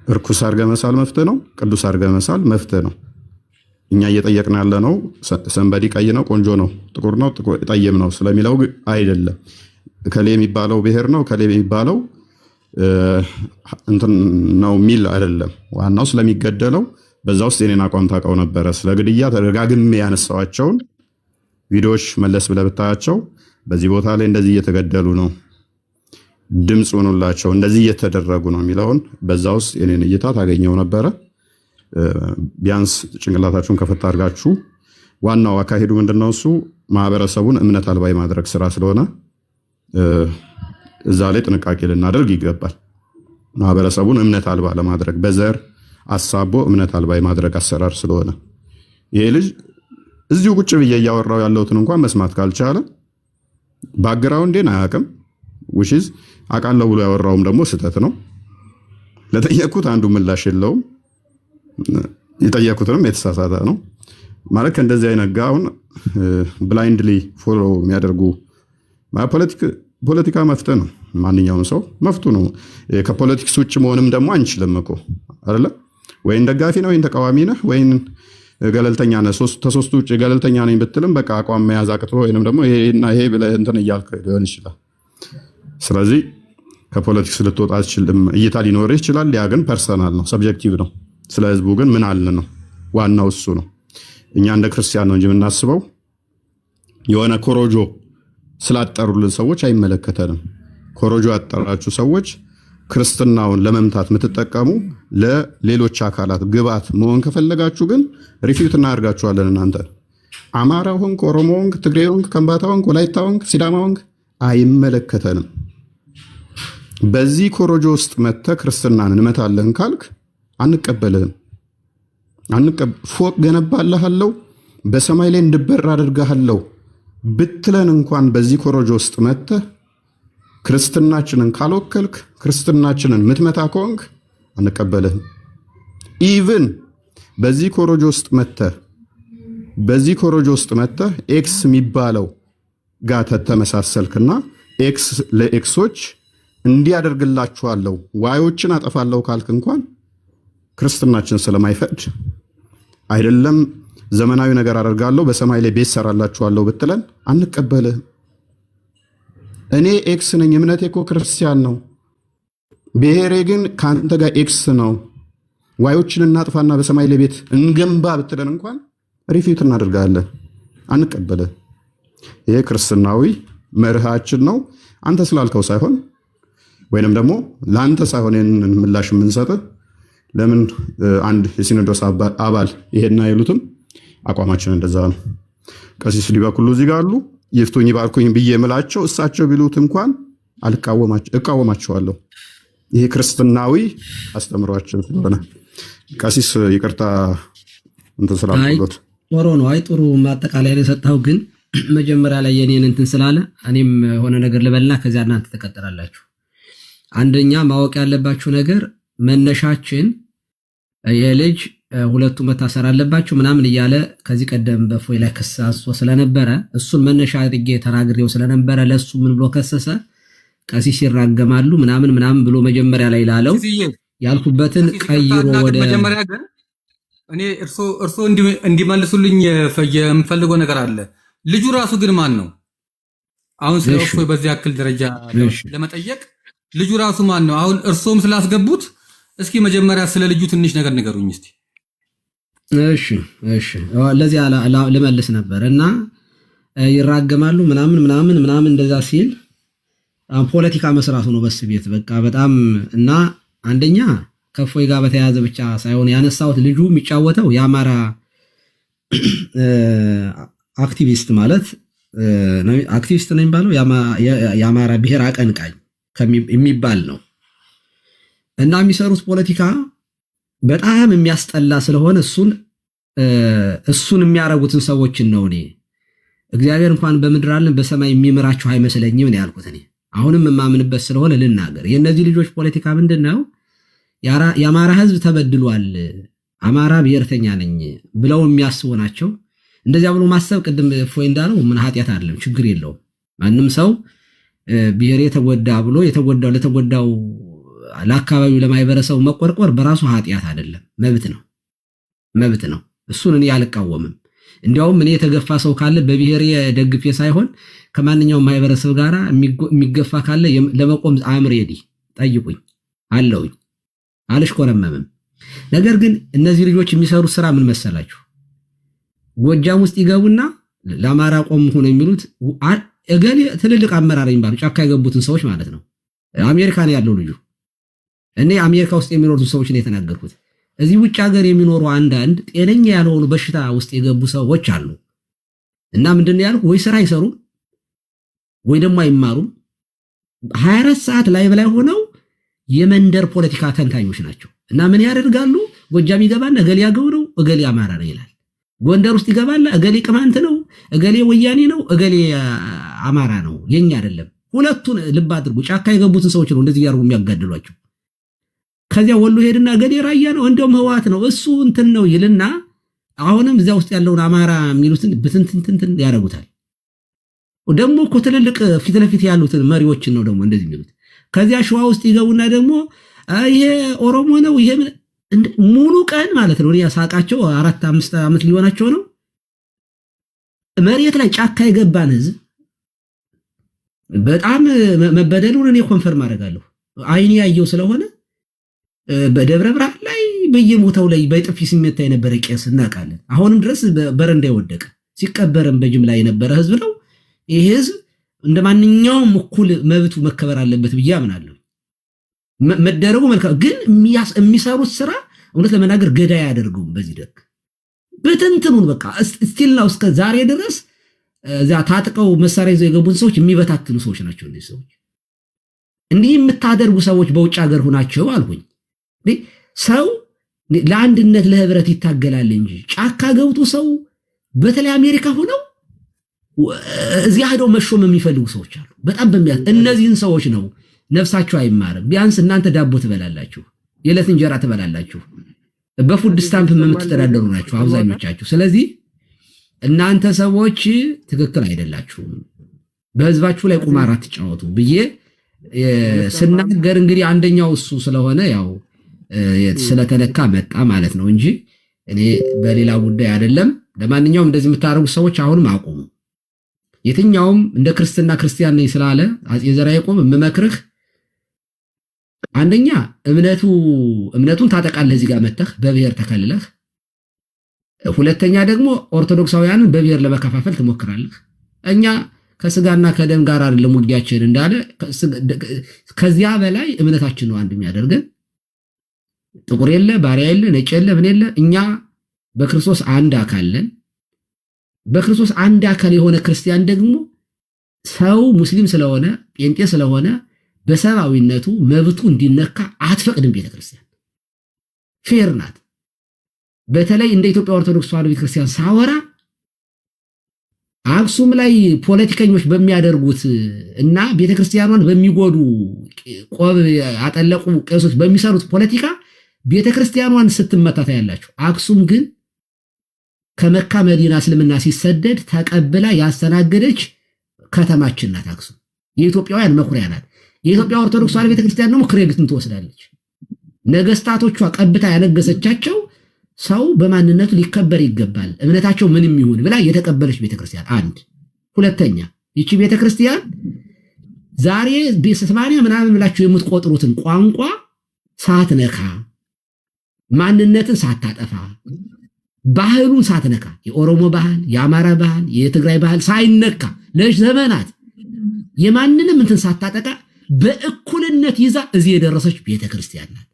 [SPEAKER 2] እርኩስ አድርገህ መሳል መፍትህ ነው። ቅዱስ አድርገህ መሳል መፍትህ ነው። እኛ እየጠየቅን ያለ ነው ሰንበዲ ቀይ ነው ቆንጆ ነው ጥቁር ነው ጠይም ነው ስለሚለው አይደለም። ከሌ የሚባለው ብሔር ነው ከሌ የሚባለው እንትን ነው ሚል አይደለም። ዋናው ስለሚገደለው በዛ ውስጥ የኔን አቋም ታውቀው ነበረ። ስለ ግድያ ተደጋግሜ ያነሳዋቸውን ቪዲዮዎች መለስ ብለህ ብታያቸው በዚህ ቦታ ላይ እንደዚህ እየተገደሉ ነው፣ ድምፅ ሆኑላቸው፣ እንደዚህ እየተደረጉ ነው የሚለውን በዛ ውስጥ የኔን እይታ ታገኘው ነበረ። ቢያንስ ጭንቅላታችሁን ከፈታ አድርጋችሁ ዋናው አካሄዱ ምንድነው እሱ ማህበረሰቡን እምነት አልባ ማድረግ ስራ ስለሆነ እዛ ላይ ጥንቃቄ ልናደርግ ይገባል። ማህበረሰቡን እምነት አልባ ለማድረግ በዘር አሳቦ እምነት አልባ ማድረግ አሰራር ስለሆነ ይሄ ልጅ እዚሁ ቁጭ ብዬ እያወራው ያለውትን እንኳን መስማት ካልቻለ ባክግራውንዴን አያውቅም። ውሽዝ አቃለው ብሎ ያወራውም ደግሞ ስህተት ነው። ለጠየቁት አንዱ ምላሽ የለውም፣ የጠየቁትንም የተሳሳተ ነው ማለት። ከእንደዚህ አይነት ጋር አሁን ብላይንድሊ ፎሎ የሚያደርጉ ፖለቲካ መፍትሄ ነው። ማንኛውም ሰው መፍቱ ነው። ከፖለቲክስ ውጭ መሆንም ደግሞ አንችልም እኮ አይደለ? ወይን ደጋፊ ነው ወይን ተቃዋሚ ነህ ወይን ገለልተኛ ነህ። ተሶስቱ ውጭ ገለልተኛ ነኝ ብትልም በቃ አቋም መያዝ አቅቶ ወይንም ደግሞ ይሄና ይሄ ብለህ እንትን እያልክ ሊሆን ይችላል። ስለዚህ ከፖለቲክስ ልትወጣ አትችልም። እይታ ሊኖርህ ይችላል። ያ ግን ፐርሰናል ነው፣ ሰብጀክቲቭ ነው። ስለ ህዝቡ ግን ምን አለ ነው ዋናው እሱ ነው። እኛ እንደ ክርስቲያን ነው እንጂ የምናስበው የሆነ ኮሮጆ ስላጠሩልን ሰዎች አይመለከተንም። ኮሮጆ ያጠራችሁ ሰዎች ክርስትናውን ለመምታት የምትጠቀሙ ለሌሎች አካላት ግብዓት መሆን ከፈለጋችሁ ግን ሪፊዩት እናደርጋችኋለን። እናንተ አማራ ሆንክ፣ ኦሮሞ ሆንክ፣ ትግሬ ሆንክ፣ ከምባታ ሆንክ፣ ወላይታ ሆንክ፣ ሲዳማ ሆንክ አይመለከተንም። በዚህ ኮሮጆ ውስጥ መጥተህ ክርስትናን እንመታለን ካልክ አንቀበልህም። ፎቅ ገነባልሃለሁ፣ በሰማይ ላይ እንድበር አድርጋለሁ ብትለን እንኳን በዚህ ኮሮጆ ውስጥ መጥተህ ክርስትናችንን ካልወከልክ ክርስትናችንን ምትመታ ከሆንክ አንቀበልህም። ኢቭን በዚህ ኮሮጆ ውስጥ መጥተህ ኤክስ የሚባለው ጋር ተመሳሰልክና ኤክስ ለኤክሶች እንዲያደርግላችኋለሁ ዋዮችን አጠፋለሁ ካልክ እንኳን ክርስትናችን ስለማይፈቅድ አይደለም ዘመናዊ ነገር አደርጋለሁ በሰማይ ላይ ቤት ሰራላችኋለሁ ብትለን አንቀበልህም። እኔ ኤክስ ነኝ፣ እምነቴ እኮ ክርስቲያን ነው፣ ብሔሬ ግን ከአንተ ጋር ኤክስ ነው፣ ዋዮችን እናጥፋና በሰማይ ላይ ቤት እንገንባ ብትለን እንኳን ሪፊዩት እናደርጋለን፣ አንቀበልህም። ይሄ ክርስትናዊ መርሃችን ነው። አንተ ስላልከው ሳይሆን ወይንም ደግሞ ለአንተ ሳይሆን ይህንን ምላሽ የምንሰጥህ ለምን አንድ የሲኖዶስ አባል ይሄን አይሉትም? አቋማችን እንደዛ ነው። ቀሲስ ሊበኩሉ እዚህ ጋር አሉ። ይፍቱኝ ባርኩኝ ብዬ የምላቸው እሳቸው ቢሉት እንኳን እቃወማቸዋለሁ። ይሄ ክርስትናዊ አስተምሯችን ስለሆነ ቀሲስ ይቅርታ እንትን ስላልኩት
[SPEAKER 1] ጦሮ ነው። አይ ጥሩ ማጠቃለያ የሰጠው ግን መጀመሪያ ላይ የኔን እንትን ስላለ እኔም የሆነ ነገር ልበልና ከዚያ እናንተ ተቀጥላላችሁ። አንደኛ ማወቅ ያለባችሁ ነገር መነሻችን የልጅ ሁለቱ መታሰር አለባቸው ምናምን እያለ ከዚህ ቀደም በፎይ ላይ ክስ አንስቶ ስለነበረ እሱን መነሻ አድርጌ ተናግሬው ስለነበረ ለሱ ምን ብሎ ከሰሰ? ቀሲስ ይራገማሉ ምናምን ብሎ መጀመሪያ ላይ ላለው ያልኩበትን ቀይሮ ወደ
[SPEAKER 5] መጀመሪያ ግን እኔ እርሶ እንዲመልሱልኝ የምፈልገው ነገር አለ። ልጁ ራሱ ግን ማን ነው? አሁን ስለ እፎይ በዚህ ያክል ደረጃ ለመጠየቅ ልጁ ራሱ ማን ነው? አሁን እርሶም ስላስገቡት እስኪ መጀመሪያ ስለ ልጁ ትንሽ ነገር ንገሩኝ እስቲ።
[SPEAKER 1] እሺ ለዚህ ልመልስ ነበር እና ይራገማሉ ምናምን እንደዛ ሲል ፖለቲካ መስራቱ ነው በስ ቤት በቃ በጣም እና አንደኛ ከእፎይ ጋር በተያያዘ ብቻ ሳይሆን ያነሳሁት ልጁ የሚጫወተው የአማራ አክቲቪስት ማለት አክቲቪስት ነው የሚባለው የአማራ ብሔር አቀንቃኝ የሚባል ነው እና የሚሰሩት ፖለቲካ በጣም የሚያስጠላ ስለሆነ እሱን የሚያረጉትን ሰዎችን ነው እኔ እግዚአብሔር እንኳን በምድር አለን በሰማይ የሚምራቸው አይመስለኝም ነው ያልኩት። እኔ አሁንም የማምንበት ስለሆነ ልናገር። የእነዚህ ልጆች ፖለቲካ ምንድነው? የአማራ ሕዝብ ተበድሏል፣ አማራ ብሔርተኛ ነኝ ብለው የሚያስቡ ናቸው። እንደዚያ ብሎ ማሰብ ቅድም እፎይ እንዳለው ምን ኃጢአት አይደለም፣ ችግር የለውም። ማንም ሰው ብሔሬ ተጎዳ ብሎ ለተጎዳው ለአካባቢው ለማህበረሰቡ መቆርቆር በራሱ ኃጢአት አይደለም፣ መብት ነው። እሱን እኔ አልቃወምም። እንዲያውም እኔ የተገፋ ሰው ካለ በብሔሬ ደግፌ ሳይሆን ከማንኛውም ማህበረሰብ ጋር የሚገፋ ካለ ለመቆም አምሬዲ ጠይቁኝ አለውኝ፣ አልሽኮረመምም። ነገር ግን እነዚህ ልጆች የሚሰሩት ስራ ምን መሰላችሁ? ጎጃም ውስጥ ይገቡና ለአማራ ቆም ሆነ የሚሉት እገሌ ትልልቅ አመራር የሚባሉ ጫካ የገቡትን ሰዎች ማለት ነው። አሜሪካ ነው ያለው ልጁ። እኔ አሜሪካ ውስጥ የሚኖሩትን ሰዎች ነው የተናገርኩት። እዚህ ውጭ ሀገር የሚኖሩ አንዳንድ ጤነኛ ያልሆኑ በሽታ ውስጥ የገቡ ሰዎች አሉ። እና ምንድነው ያልኩ? ወይ ስራ አይሰሩም ወይ ደግሞ አይማሩም። 24 ሰዓት ላይ በላይ ሆነው የመንደር ፖለቲካ ተንታኞች ናቸው። እና ምን ያደርጋሉ? ጎጃም ይገባና እገሌ ያገው ነው እገሌ አማራ ነው ይላል። ጎንደር ውስጥ ይገባና እገሌ ቅማንት ነው እገሌ ወያኔ ነው እገሌ አማራ ነው፣ የኛ አይደለም። ሁለቱን ልብ አድርጉ። ጫካ የገቡትን ሰዎች ነው እንደዚህ ያርጉ የሚያጋድሏቸው። ከዚያ ወሎ ሄድና እገሌ ራያ ነው እንደውም ህወሓት ነው እሱ እንትን ነው ይልና አሁንም እዚያ ውስጥ ያለውን አማራ የሚሉትን ብትንትንትን ያደርጉታል። ደግሞ እኮ ትልልቅ ፊት ለፊት ያሉትን መሪዎችን ነው ደግሞ እንደዚህ የሚሉት። ከዚያ ሸዋ ውስጥ ይገቡና ደግሞ ይሄ ኦሮሞ ነው ይሄ ሙሉ ቀን ማለት ነው። እኔ ሳቃቸው 4-5 ዓመት ሊሆናቸው ነው። መሬት ላይ ጫካ የገባን ህዝብ በጣም መበደሉን እኔ ኮንፈርም አደርጋለሁ። አይኔ ያየው ስለሆነ በደብረ ብርሃን ላይ በየቦታው ላይ በጥፊ ሲመታ የነበረ ቄስ እናውቃለን። አሁንም ድረስ በረንዳ የወደቀ ሲቀበርም በጅምላ የነበረ ህዝብ ነው። ይሄ ህዝብ እንደማንኛውም እኩል መብቱ መከበር አለበት ብዬ አምናለሁ። መደረጉ መልካም፣ ግን የሚሰሩት ስራ እውነት ለመናገር ገዳይ ያደርገውም በዚህ ደግ በትንትኑን በቃ ስቲል ነው እስከ ዛሬ ድረስ እዛ ታጥቀው መሳሪያ ይዘው የገቡን ሰዎች የሚበታትኑ ሰዎች ናቸው። እነዚህ ሰዎች እንዲህ የምታደርጉ ሰዎች በውጭ ሀገር ሆናቸው አልኩኝ። ሰው ለአንድነት ለህብረት ይታገላል እንጂ ጫካ ገብቶ ሰው በተለይ አሜሪካ ሆነው እዚያ ሄደው መሾም የሚፈልጉ ሰዎች አሉ። በጣም እነዚህን ሰዎች ነው ነፍሳቸው አይማርም። ቢያንስ እናንተ ዳቦ ትበላላችሁ፣ የዕለት እንጀራ ትበላላችሁ፣ በፉድ ስታምፕ የምትተዳደሩ ናቸው አብዛኞቻችሁ። ስለዚህ እናንተ ሰዎች ትክክል አይደላችሁም፣ በህዝባችሁ ላይ ቁማር አትጫወቱ ብዬ ስናገር እንግዲህ አንደኛው እሱ ስለሆነ ያው ስለተነካ መጣ ማለት ነው እንጂ እኔ በሌላ ጉዳይ አይደለም። ለማንኛውም እንደዚህ የምታደርጉ ሰዎች አሁንም አቁሙ። የትኛውም እንደ ክርስትና ክርስቲያን ነኝ ስላለ አፄ ዘርዓ ያዕቆብ የምመክርህ አንደኛ እምነቱን ታጠቃለህ፣ እዚህ ጋር መተህ በብሔር ተከልለህ። ሁለተኛ ደግሞ ኦርቶዶክሳውያንን በብሔር ለመከፋፈል ትሞክራለህ። እኛ ከስጋና ከደም ጋር አይደለም ውጊያችን እንዳለ ከዚያ በላይ እምነታችን ነው አንድ የሚያደርገን። ጥቁር የለ ባሪያ የለ ነጭ የለ ምን የለ፣ እኛ በክርስቶስ አንድ አካል ነን። በክርስቶስ አንድ አካል የሆነ ክርስቲያን ደግሞ ሰው ሙስሊም ስለሆነ ጴንጤ ስለሆነ በሰብአዊነቱ መብቱ እንዲነካ አትፈቅድም ቤተክርስቲያን። ፌር ናት። በተለይ እንደ ኢትዮጵያ ኦርቶዶክስ ተዋሕዶ ቤተክርስቲያን ሳወራ አክሱም ላይ ፖለቲከኞች በሚያደርጉት እና ቤተክርስቲያኗን በሚጎዱ ቆብ ያጠለቁ ቄሶች በሚሰሩት ፖለቲካ ቤተክርስቲያኗን ስትመታ ታያላችሁ። አክሱም ግን ከመካ መዲና እስልምና ሲሰደድ ተቀብላ ያስተናገደች ከተማችን ናት። አክሱም የኢትዮጵያውያን መኩሪያ ናት። የኢትዮጵያ ኦርቶዶክስ ተዋሕዶ ቤተክርስቲያን ደግሞ ክሬዲትን ትወስዳለች። ነገስታቶቿ ቀብታ ያነገሰቻቸው ሰው በማንነቱ ሊከበር ይገባል፣ እምነታቸው ምንም ይሁን ብላ የተቀበለች ቤተክርስቲያን አንድ። ሁለተኛ ይቺ ቤተክርስቲያን ዛሬ በ80 ምናምን ብላችሁ የምትቆጥሩትን ቋንቋ ሳትነካ፣ ማንነትን ሳታጠፋ፣ ባህሉን ሳትነካ፣ የኦሮሞ ባህል፣ የአማራ ባህል፣ የትግራይ ባህል ሳይነካ ለዘመናት የማንንም እንትን ሳታጠቃ በእኩልነት ይዛ እዚህ የደረሰች ቤተክርስቲያን ናት።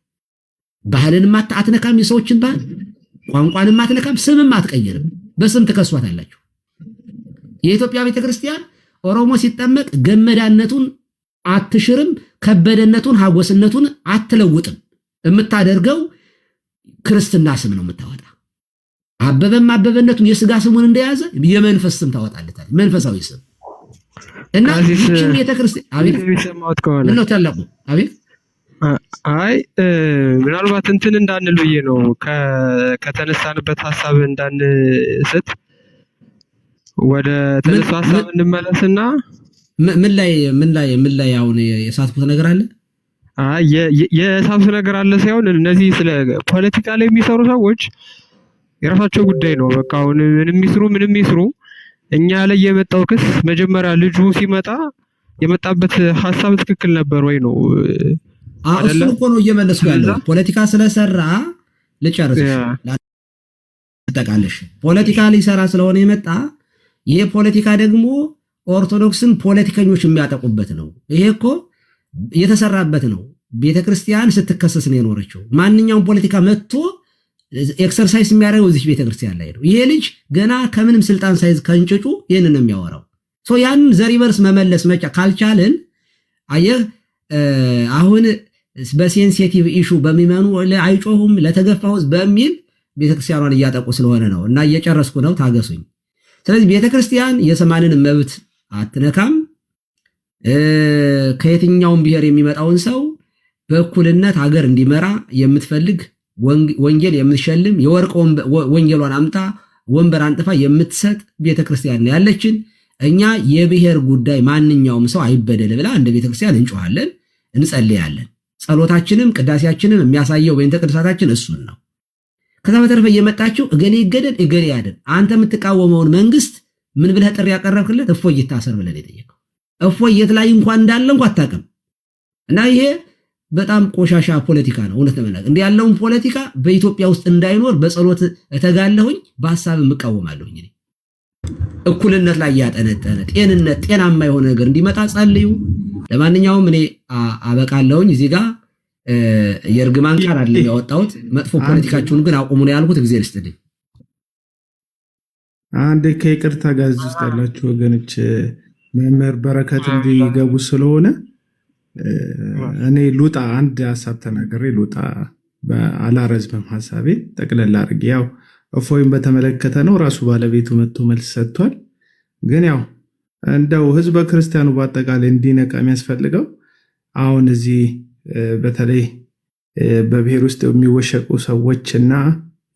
[SPEAKER 1] ባህልንም አትነካም፣ የሰዎችን ባህል ቋንቋንም አትነካም፣ ስምም አትቀይርም። በስም ትከሷታላችሁ። የኢትዮጵያ ቤተክርስቲያን ኦሮሞ ሲጠመቅ ገመዳነቱን አትሽርም፣ ከበደነቱን ሀጎስነቱን አትለውጥም። የምታደርገው ክርስትና ስም ነው የምታወጣ። አበበም አበበነቱን የስጋ ስሙን እንደያዘ የመንፈስ ስም ታወጣለታል፣ መንፈሳዊ ስም እና ይህችን ቤተክርስቲያን አቤት
[SPEAKER 4] የሚሰማት ከሆነ
[SPEAKER 1] ነው ታላቁ አቤት
[SPEAKER 4] አይ ምናልባት እንትን እንዳንል ብዬ ነው ከተነሳንበት ሐሳብ እንዳንስት ወደ ተነሳው ሐሳብ እንመለስና ምን ላይ አሁን የሳትኩት ነገር አለ። አይ የሳትኩት ነገር አለ ሳይሆን እነዚህ ስለ ፖለቲካ ላይ የሚሰሩ ሰዎች የራሳቸው ጉዳይ ነው። በቃ አሁን ምንም ይስሩ እኛ ላይ የመጣው ክስ መጀመሪያ ልጁ ሲመጣ የመጣበት ሐሳብ ትክክል ነበር ወይ ነው።
[SPEAKER 1] እሱ እኮ ነው እየመለስኩ ያለው። ፖለቲካ ስለሰራ ልጨርስ ተጠቃለሽ ፖለቲካ ሊሰራ ስለሆነ የመጣ ይሄ ፖለቲካ ደግሞ ኦርቶዶክስን ፖለቲከኞች የሚያጠቁበት ነው። ይሄ እኮ የተሰራበት ነው። ቤተክርስቲያን ስትከሰስ ነው የኖረችው። ማንኛውም ፖለቲካ መጥቶ ኤክሰርሳይዝ የሚያደርገው እዚህ ቤተክርስቲያን ላይ ነው። ይሄ ልጅ ገና ከምንም ስልጣን ሳይዝ ከእንጭጩ ይሄንን ነው የሚያወራው። ያን ዘሪቨርስ መመለስ መቻ ካልቻልን አየህ አሁን በሴንሲቲቭ ኢሹ በሚመኑ አይጮሁም ለተገፋው በሚል ቤተክርስቲያኗን እያጠቁ ስለሆነ ነው። እና እየጨረስኩ ነው፣ ታገሱኝ። ስለዚህ ቤተክርስቲያን የሰማንን መብት አትነካም። ከየትኛውም ብሔር የሚመጣውን ሰው በእኩልነት ሀገር እንዲመራ የምትፈልግ ወንጌል የምትሸልም የወርቅ ወንጌሏን አምጣ ወንበር አንጥፋ የምትሰጥ ቤተክርስቲያን ያለችን። እኛ የብሔር ጉዳይ ማንኛውም ሰው አይበደል ብላ እንደ ቤተክርስቲያን እንጮሃለን፣ እንጸልያለን። ጸሎታችንም ቅዳሴያችንም የሚያሳየው በእንተ ቅዱሳታችን እሱን ነው። ከዛ በተረፈ እየመጣችሁ እገሌ ይገደል እገሌ ያድን። አንተ የምትቃወመውን መንግስት ምን ብለህ ጥሪ ያቀረብክለት? እፎይ ይታሰር ብለህ የጠየቀው እፎይ የት ላይ እንኳን እንዳለ እንኳን አታውቅም። እና ይሄ በጣም ቆሻሻ ፖለቲካ ነው። እውነት ለመናገር እንዲህ ያለውን ፖለቲካ በኢትዮጵያ ውስጥ እንዳይኖር በጸሎት እተጋለሁኝ፣ በሐሳብ እቃወማለሁኝ። እኩልነት ላይ ያጠነጠነ ጤንነት፣ ጤናማ የሆነ ነገር እንዲመጣ ጸልዩ። ለማንኛውም እኔ አበቃለሁኝ እዚህ ጋር የእርግማን ቃል አይደለም ያወጣሁት። መጥፎ ፖለቲካችሁን ግን አቁሙ ነው ያልኩት። እግዚአብሔር ይስጥልኝ።
[SPEAKER 8] አንድ ከይቅርታ ጋር ውስጥ ያላችሁ ወገኖች መምህር በረከት እንዲገቡ ስለሆነ እኔ ሉጣ አንድ ሀሳብ ተናገሬ ሉጣ አላረዝምም። ሀሳቤ ጠቅለል አድርጌ ያው እፎይን በተመለከተ ነው ራሱ ባለቤቱ መጥቶ መልስ ሰጥቷል። ግን ያው እንደው ህዝበ ክርስቲያኑ በአጠቃላይ እንዲነቃ የሚያስፈልገው አሁን እዚህ በተለይ በብሔር ውስጥ የሚወሸቁ ሰዎች እና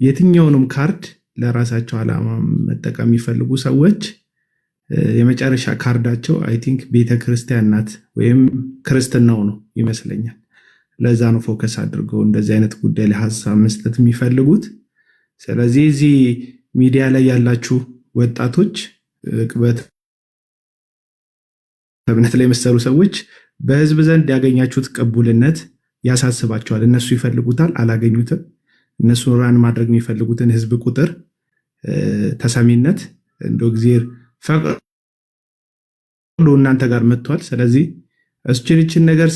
[SPEAKER 8] የትኛውንም ካርድ ለራሳቸው ዓላማ መጠቀም የሚፈልጉ ሰዎች የመጨረሻ ካርዳቸው አይ ቲንክ ቤተክርስቲያን ናት ወይም ክርስትናው ነው ይመስለኛል። ለዛ ነው ፎከስ አድርገው እንደዚህ አይነት ጉዳይ ላይ ሀሳብ መስጠት የሚፈልጉት። ስለዚህ እዚህ ሚዲያ ላይ ያላችሁ ወጣቶች በእምነት ላይ የመሰሉ ሰዎች በህዝብ ዘንድ ያገኛችሁት ቅቡልነት ያሳስባቸዋል። እነሱ ይፈልጉታል፣ አላገኙትም። እነሱ ራን ማድረግ የሚፈልጉትን ህዝብ ቁጥር፣ ተሰሚነት እንደ እግዚአብሔር ፈቅዶ እናንተ ጋር መጥቷል። ስለዚህ እችን ነገር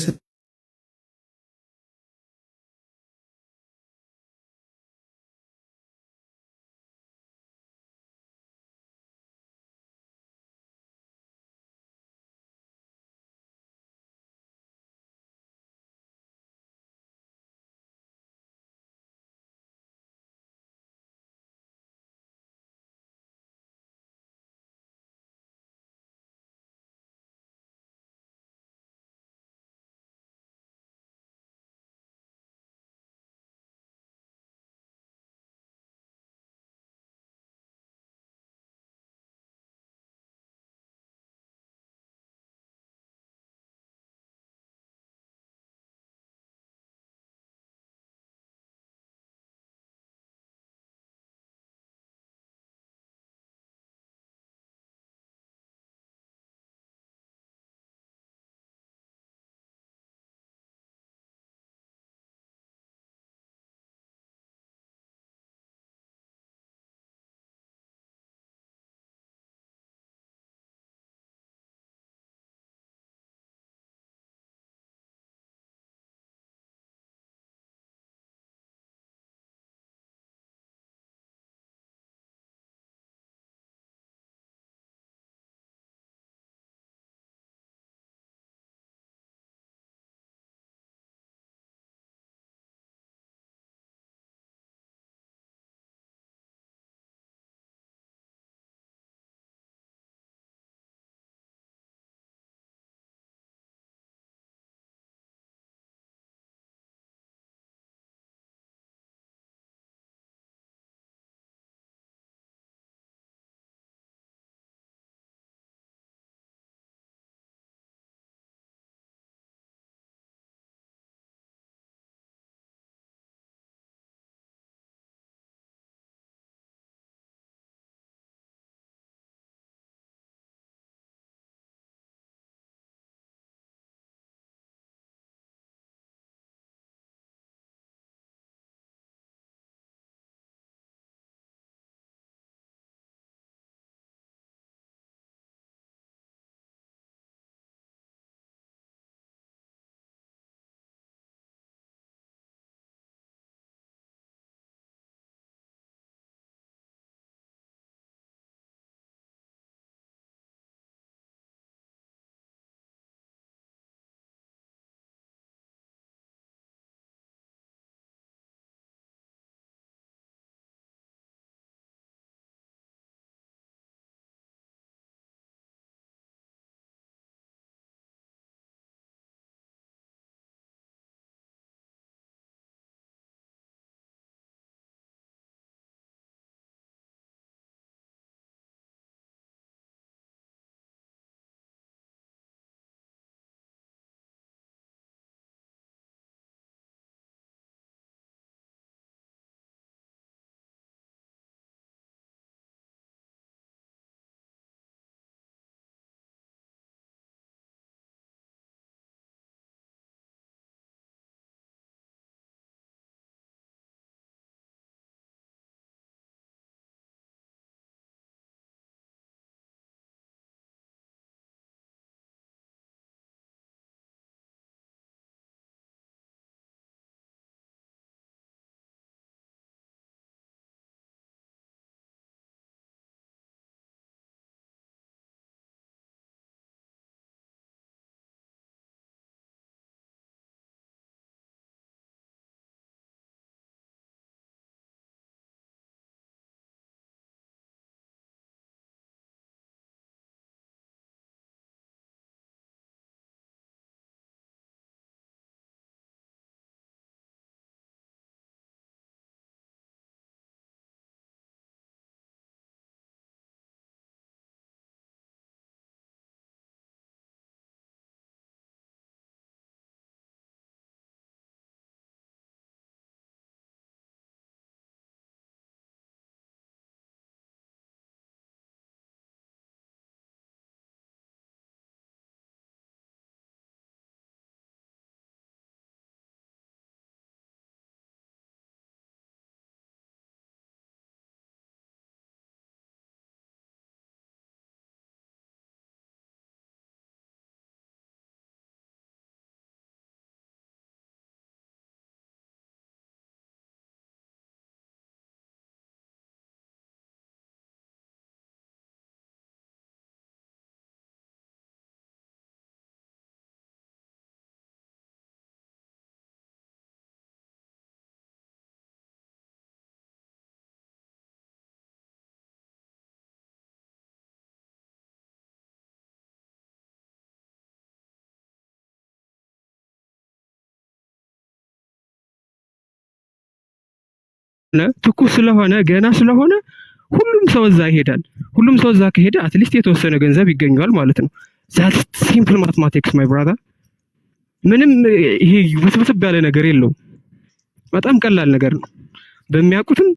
[SPEAKER 4] ትኩስ ስለሆነ ገና ስለሆነ ሁሉም ሰው እዛ ይሄዳል። ሁሉም ሰው እዛ ከሄደ አትሊስት የተወሰነ ገንዘብ ይገኛል ማለት ነው። ዛት ሲምፕል ማትማቲክስ ማይ ብራዘር። ምንም ይሄ ውስብስብ ያለ ነገር የለውም። በጣም ቀላል ነገር ነው። በሚያውቁትም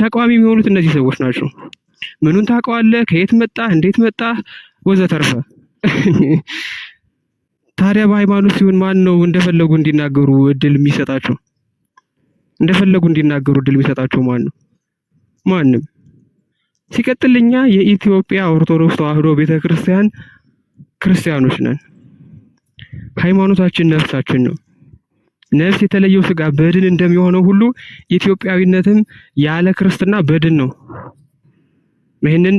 [SPEAKER 4] ተቃዋሚ የሚሆኑት እነዚህ ሰዎች ናቸው። ምኑን ታውቀዋለህ? ከየት መጣ? እንዴት መጣ? ወዘተርፈ። ታዲያ በሃይማኖት ሲሆን ማን ነው እንደፈለጉ እንዲናገሩ እድል የሚሰጣቸው? እንደፈለጉ እንዲናገሩ እድል የሚሰጣቸው ማን ነው? ማንም። ሲቀጥል እኛ የኢትዮጵያ ኦርቶዶክስ ተዋሕዶ ቤተክርስቲያን ክርስቲያኖች ነን። ሃይማኖታችን ነፍሳችን ነው። ነፍስ የተለየው ስጋ በድን እንደሚሆነው ሁሉ ኢትዮጵያዊነትም ያለ ክርስትና በድን ነው። ይሄንን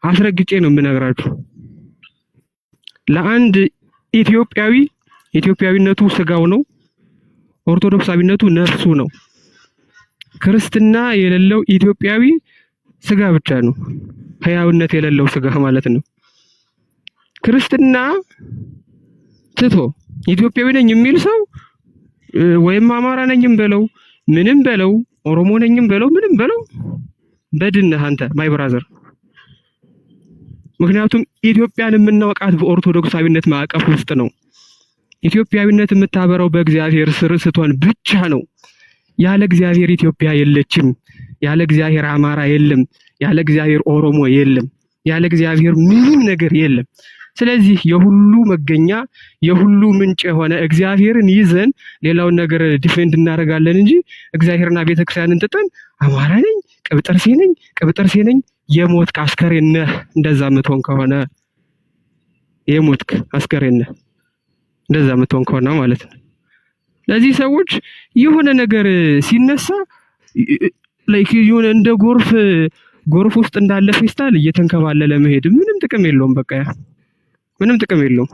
[SPEAKER 4] አስረግጬ ነው የምነግራችሁ። ለአንድ ኢትዮጵያዊ ኢትዮጵያዊነቱ ስጋው ነው፣ ኦርቶዶክሳዊነቱ ነፍሱ ነው። ክርስትና የሌለው ኢትዮጵያዊ ስጋ ብቻ ነው፣ ህያውነት የሌለው ስጋ ማለት ነው። ክርስትና ትቶ ኢትዮጵያዊ ነኝ የሚል ሰው ወይም አማራ ነኝም በለው ምንም በለው ኦሮሞ ነኝም በለው ምንም በለው በድን ነህ አንተ ማይ ብራዘር። ምክንያቱም ኢትዮጵያን የምናውቃት በኦርቶዶክሳዊነት ማዕቀፍ ውስጥ ነው። ኢትዮጵያዊነት የምታበራው በእግዚአብሔር ስር ስትሆን ብቻ ነው። ያለ እግዚአብሔር ኢትዮጵያ የለችም። ያለ እግዚአብሔር አማራ የለም። ያለ እግዚአብሔር ኦሮሞ የለም። ያለ እግዚአብሔር ምንም ነገር የለም። ስለዚህ የሁሉ መገኛ የሁሉ ምንጭ የሆነ እግዚአብሔርን ይዘን ሌላውን ነገር ዲፌንድ እናደርጋለን እንጂ እግዚአብሔርና ቤተክርስቲያንን ጥጠን አማራ ነኝ ቅብጥርሴ ነኝ የሞትክ አስከሬን ነህ። እንደዛ ምትሆን ከሆነ የሞትክ አስከሬን ነህ፣ እንደዛ ምትሆን ከሆነ ማለት ነው። ለዚህ ሰዎች የሆነ ነገር ሲነሳ ላይክ የሆነ እንደ ጎርፍ ውስጥ እንዳለ ፌስታል እየተንከባለለ መሄድ ምንም ጥቅም የለውም። በቃ ምንም ጥቅም የለውም።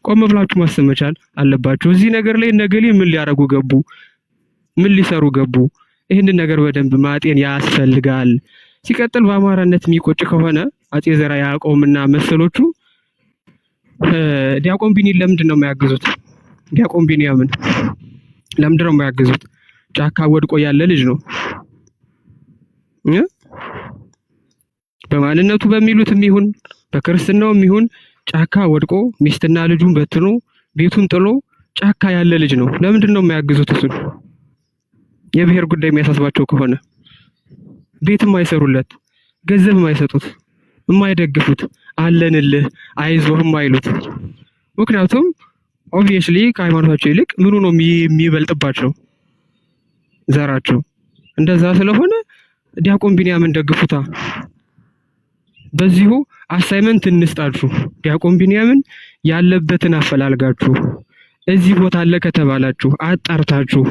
[SPEAKER 4] ቆም ብላችሁ ማሰብ መቻል አለባችሁ። እዚህ ነገር ላይ ነገሌ ምን ሊያረጉ ገቡ? ምን ሊሰሩ ገቡ? ይህንን ነገር በደንብ ማጤን ያስፈልጋል። ሲቀጥል በአማራነት የሚቆጭ ከሆነ አፄ ዘርዓ ያዕቆብና መሰሎቹ ዲያቆን ቢኒን ለምንድን ነው የማያግዙት? ዲያቆን ቢንያምን ለምንድን ነው የማያግዙት? ጫካ ወድቆ ያለ ልጅ ነው። በማንነቱ በሚሉትም ይሁን በክርስትናውም ይሁን ጫካ ወድቆ ሚስትና ልጁን በትኖ ቤቱን ጥሎ ጫካ ያለ ልጅ ነው። ለምንድን ነው የማያግዙት? እሱን የብሔር ጉዳይ የሚያሳስባቸው ከሆነ ቤትም አይሰሩለት፣ ገንዘብም አይሰጡት፣ የማይደግፉት፣ አለንልህ አይዞህም አይሉት። ምክንያቱም ኦብቪየስሊ ከሃይማኖታቸው ይልቅ ምኑ ነው የሚበልጥባቸው? ዘራቸው። እንደዛ ስለሆነ ዲያቆን ቢንያምን ደግፉታ። በዚሁ አሳይመንት እንስጣችሁ። ዲያቆን ቢንያምን ያለበትን አፈላልጋችሁ እዚህ ቦታ አለ ከተባላችሁ አጣርታችሁ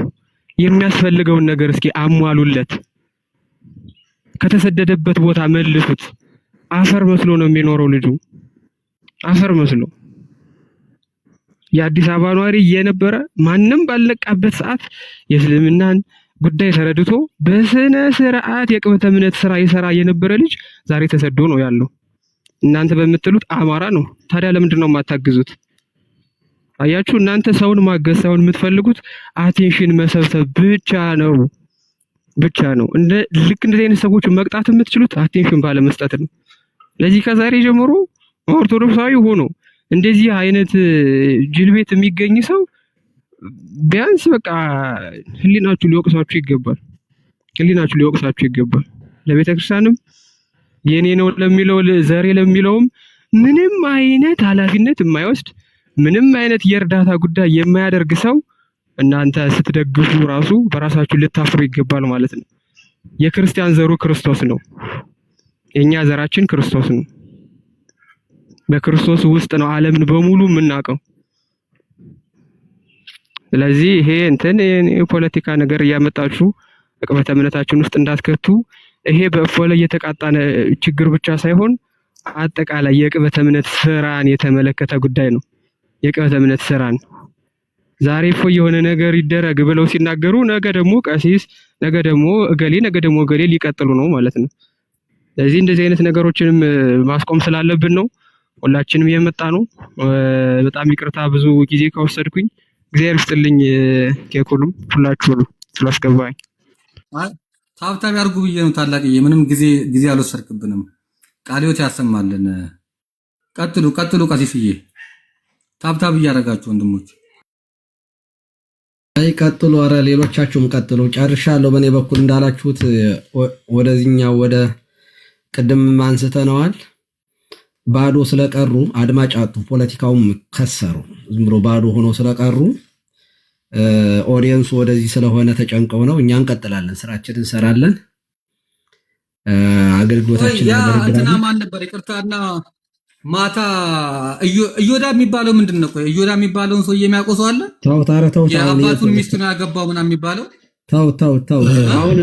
[SPEAKER 4] የሚያስፈልገውን ነገር እስኪ አሟሉለት። ከተሰደደበት ቦታ መልሱት። አፈር መስሎ ነው የሚኖረው ልጁ፣ አፈር መስሎ። የአዲስ አበባ ነዋሪ የነበረ ማንም ባልነቃበት ሰዓት የእስልምናን ጉዳይ ተረድቶ በስነ ስርዓት የቅበተ እምነት ስራ ይሰራ የነበረ ልጅ ዛሬ ተሰዶ ነው ያለው። እናንተ በምትሉት አማራ ነው። ታዲያ ለምንድን ነው የማታግዙት? አያችሁ፣ እናንተ ሰውን ማገዝ ሳይሆን የምትፈልጉት አቴንሽን መሰብሰብ ብቻ ነው። ልክ እንደዚህ አይነት ሰዎች መቅጣት የምትችሉት አቴንሽን ባለመስጠት ነው። ለዚህ ከዛሬ ጀምሮ ኦርቶዶክሳዊ ሆኖ እንደዚህ አይነት ጅል ቤት የሚገኝ ሰው ቢያንስ በቃ ህሊናችሁ ሊወቅሳችሁ ይገባል። ለቤተክርስቲያንም የኔ ነው ለሚለው ዘሬ ለሚለውም ምንም አይነት ኃላፊነት የማይወስድ ምንም አይነት የእርዳታ ጉዳይ የማያደርግ ሰው እናንተ ስትደግፉ ራሱ በራሳችሁ ልታፍሩ ይገባል ማለት ነው። የክርስቲያን ዘሩ ክርስቶስ ነው። የኛ ዘራችን ክርስቶስ ነው። በክርስቶስ ውስጥ ነው ዓለምን በሙሉ የምናውቀው። ስለዚህ ይሄ የፖለቲካ ነገር እያመጣችሁ ቅበተ እምነታችን ውስጥ እንዳትከቱ። ይሄ በእፎይ ላይ የተቃጣነ ችግር ብቻ ሳይሆን አጠቃላይ የቅበተ እምነት ስራን የተመለከተ ጉዳይ ነው። የቅበተ እምነት ስራን ዛሬ እፎይ የሆነ ነገር ይደረግ ብለው ሲናገሩ ነገ ደግሞ ቀሲስ፣ ነገ ደግሞ እገሌ ሊቀጥሉ ነው ማለት ነው። ስለዚህ እንደዚህ አይነት ነገሮችንም ማስቆም ስላለብን ነው ሁላችንም የመጣ ነው። በጣም ይቅርታ ብዙ ጊዜ ከወሰድኩኝ። እግዚአብሔር ይስጥልኝ ከሁሉም ሁላችሁ ስላስገባኝ።
[SPEAKER 5] ታብታብ ያርጉ ብዬ ነው ታላቅዬ። ምንም ጊዜ አልወሰድክብንም። ቃልዮት ያሰማልን። ቀጥሉ ቀሲስዬ። ታብታብ እያደረጋችሁ ወንድሞች
[SPEAKER 1] አይ ቀጥሉ። ኧረ ሌሎቻችሁም ቀጥሉ። ጨርሻለሁ በእኔ በኩል እንዳላችሁት ወደዚህኛው ወደ ቅድም አንስተነዋል። ባዶ ስለቀሩ አድማጭ አጡ፣ ፖለቲካውም ከሰሩ። ዝም ብሎ ባዶ ሆኖ ስለቀሩ ኦዲየንሱ ወደዚህ ስለሆነ ተጨንቀው ነው። እኛ እንቀጥላለን፣ ስራችንን እንሰራለን፣ አገልግሎታችንን እናደርጋለን።
[SPEAKER 5] እንትና ማን ነበር? ይቅርታና ማታ እዮዳ የሚባለው ምንድነው? ቆይ እዮዳ የሚባለውን ሰው የሚያውቀው ሰው አለ?
[SPEAKER 1] ተው
[SPEAKER 5] የአባቱን ሚስት ነው ያገባው ምናምን የሚባለው
[SPEAKER 1] ተው አሁን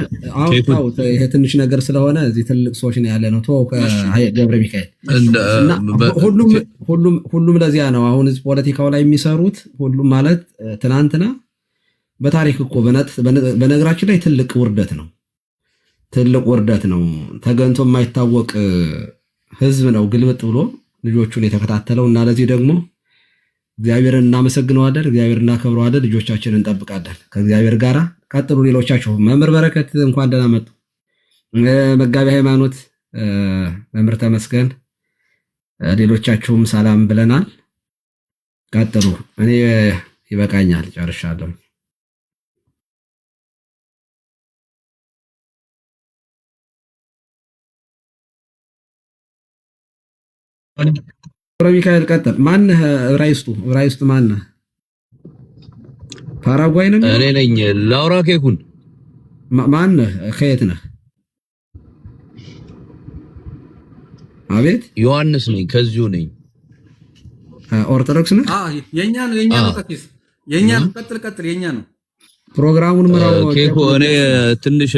[SPEAKER 1] ይሄ ትንሽ ነገር ስለሆነ እዚህ ትልቅ ሰዎች ነው ያለ ነው። ተው ገብረ ሚካኤል ሁሉም ለዚያ ነው። አሁን እዚህ ፖለቲካው ላይ የሚሰሩት ሁሉም ማለት ትናንትና በታሪክ እኮ በነገራችን ላይ ትልቅ ውርደት ነው። ተገንቶ የማይታወቅ ህዝብ ነው ግልብጥ ብሎ ልጆቹን የተከታተለው እና ለዚህ ደግሞ እግዚአብሔርን እናመሰግነዋለን፣ እግዚአብሔርን እናከብረዋለን፣ ልጆቻችንን እንጠብቃለን ከእግዚአብሔር ጋራ። ቀጥሉ ሌሎቻችሁ። መምህር በረከት እንኳን ደህና መጡ። መጋቢ ሃይማኖት መምህር ተመስገን፣ ሌሎቻችሁም ሰላም ብለናል። ቀጥሉ። እኔ ይበቃኛል፣ ጨርሻለሁ። ሚካኤል ቀጥል። ማነህ? ዕብራይስጡ ማነህ? ፓራጓይ ነው።
[SPEAKER 9] እኔ ነኝ። ላውራ ኬኩን
[SPEAKER 1] ማነህ? ከየት ነህ? አቤት።
[SPEAKER 9] ዮሐንስ ነኝ፣ ከዚሁ ነኝ።
[SPEAKER 1] ኦርቶዶክስ ነህ?
[SPEAKER 5] የኛ ነው ቀሲስ፣ የኛ ነው። ቀጥል፣ የኛ ነው።
[SPEAKER 1] ፕሮግራሙን ምራው
[SPEAKER 9] ኬኩ። እኔ ትንሽ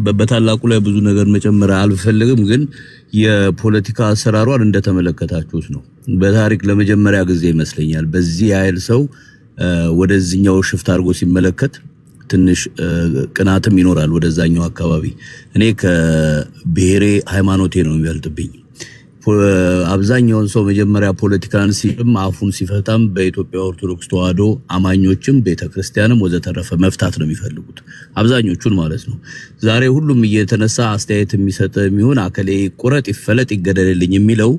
[SPEAKER 9] በታላቁ ላይ ብዙ ነገር መጨመር አልፈልግም፣ ግን የፖለቲካ አሰራሯን እንደተመለከታችሁት ነው። በታሪክ ለመጀመሪያ ጊዜ ይመስለኛል በዚህ ያህል ሰው ወደዚህኛው ሽፍት አድርጎ ሲመለከት ትንሽ ቅናትም ይኖራል ወደዛኛው አካባቢ። እኔ ከብሔሬ ሃይማኖቴ ነው የሚበልጥብኝ። አብዛኛውን ሰው መጀመሪያ ፖለቲካን ሲልም አፉን ሲፈታም በኢትዮጵያ ኦርቶዶክስ ተዋሕዶ አማኞችም ቤተክርስቲያንም ወዘተረፈ መፍታት ነው የሚፈልጉት አብዛኞቹን ማለት ነው። ዛሬ ሁሉም እየተነሳ አስተያየት የሚሰጥ የሚሆን አከሌ ቁረጥ ይፈለጥ ይገደልልኝ የሚለው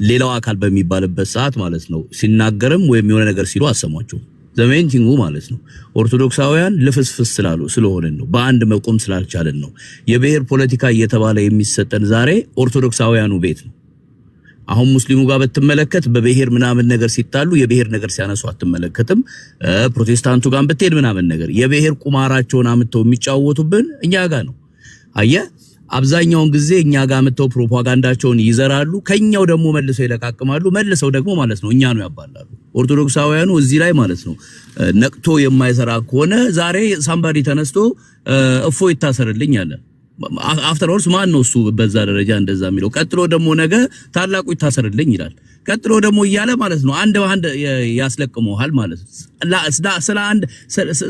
[SPEAKER 9] ሌላው አካል በሚባልበት ሰዓት ማለት ነው ሲናገርም ወይም የሆነ ነገር ሲሉ አሰማቸው። ዘሜንቲንጉ ማለት ነው ኦርቶዶክሳውያን ልፍስፍስ ስለሆነ ነው፣ በአንድ መቆም ስላልቻለን ነው። የብሔር ፖለቲካ እየተባለ የሚሰጠን ዛሬ ኦርቶዶክሳውያኑ ቤት ነው። አሁን ሙስሊሙ ጋር በተመለከተ በብሔር ምናምን ነገር ሲጣሉ የብሔር ነገር ሲያነሱ አትመለከትም። ፕሮቴስታንቱ ጋር በትሄድ ምናምን ነገር የብሔር ቁማራቸውን አምጥተው የሚጫወቱብን እኛ ጋር ነው። አየ አብዛኛውን ጊዜ እኛ ጋር መተው ፕሮፓጋንዳቸውን ይዘራሉ፣ ከኛው ደግሞ መልሰው ይለቃቅማሉ። መልሰው ደግሞ ማለት ነው እኛ ነው ያባላሉ። ኦርቶዶክሳውያኑ እዚህ ላይ ማለት ነው ነቅቶ የማይሰራ ከሆነ ዛሬ ሳምባዲ ተነስቶ እፎ ይታሰርልኝ አለ። አፍተር ኦልስ ማን ነው እሱ በዛ ደረጃ እንደዛ የሚለው? ቀጥሎ ደግሞ ነገ ታላቁ ይታሰርልኝ ይላል። ቀጥሎ ደግሞ እያለ ማለት ነው አንድ በአንድ ያስለቅመዋል ማለት ነው።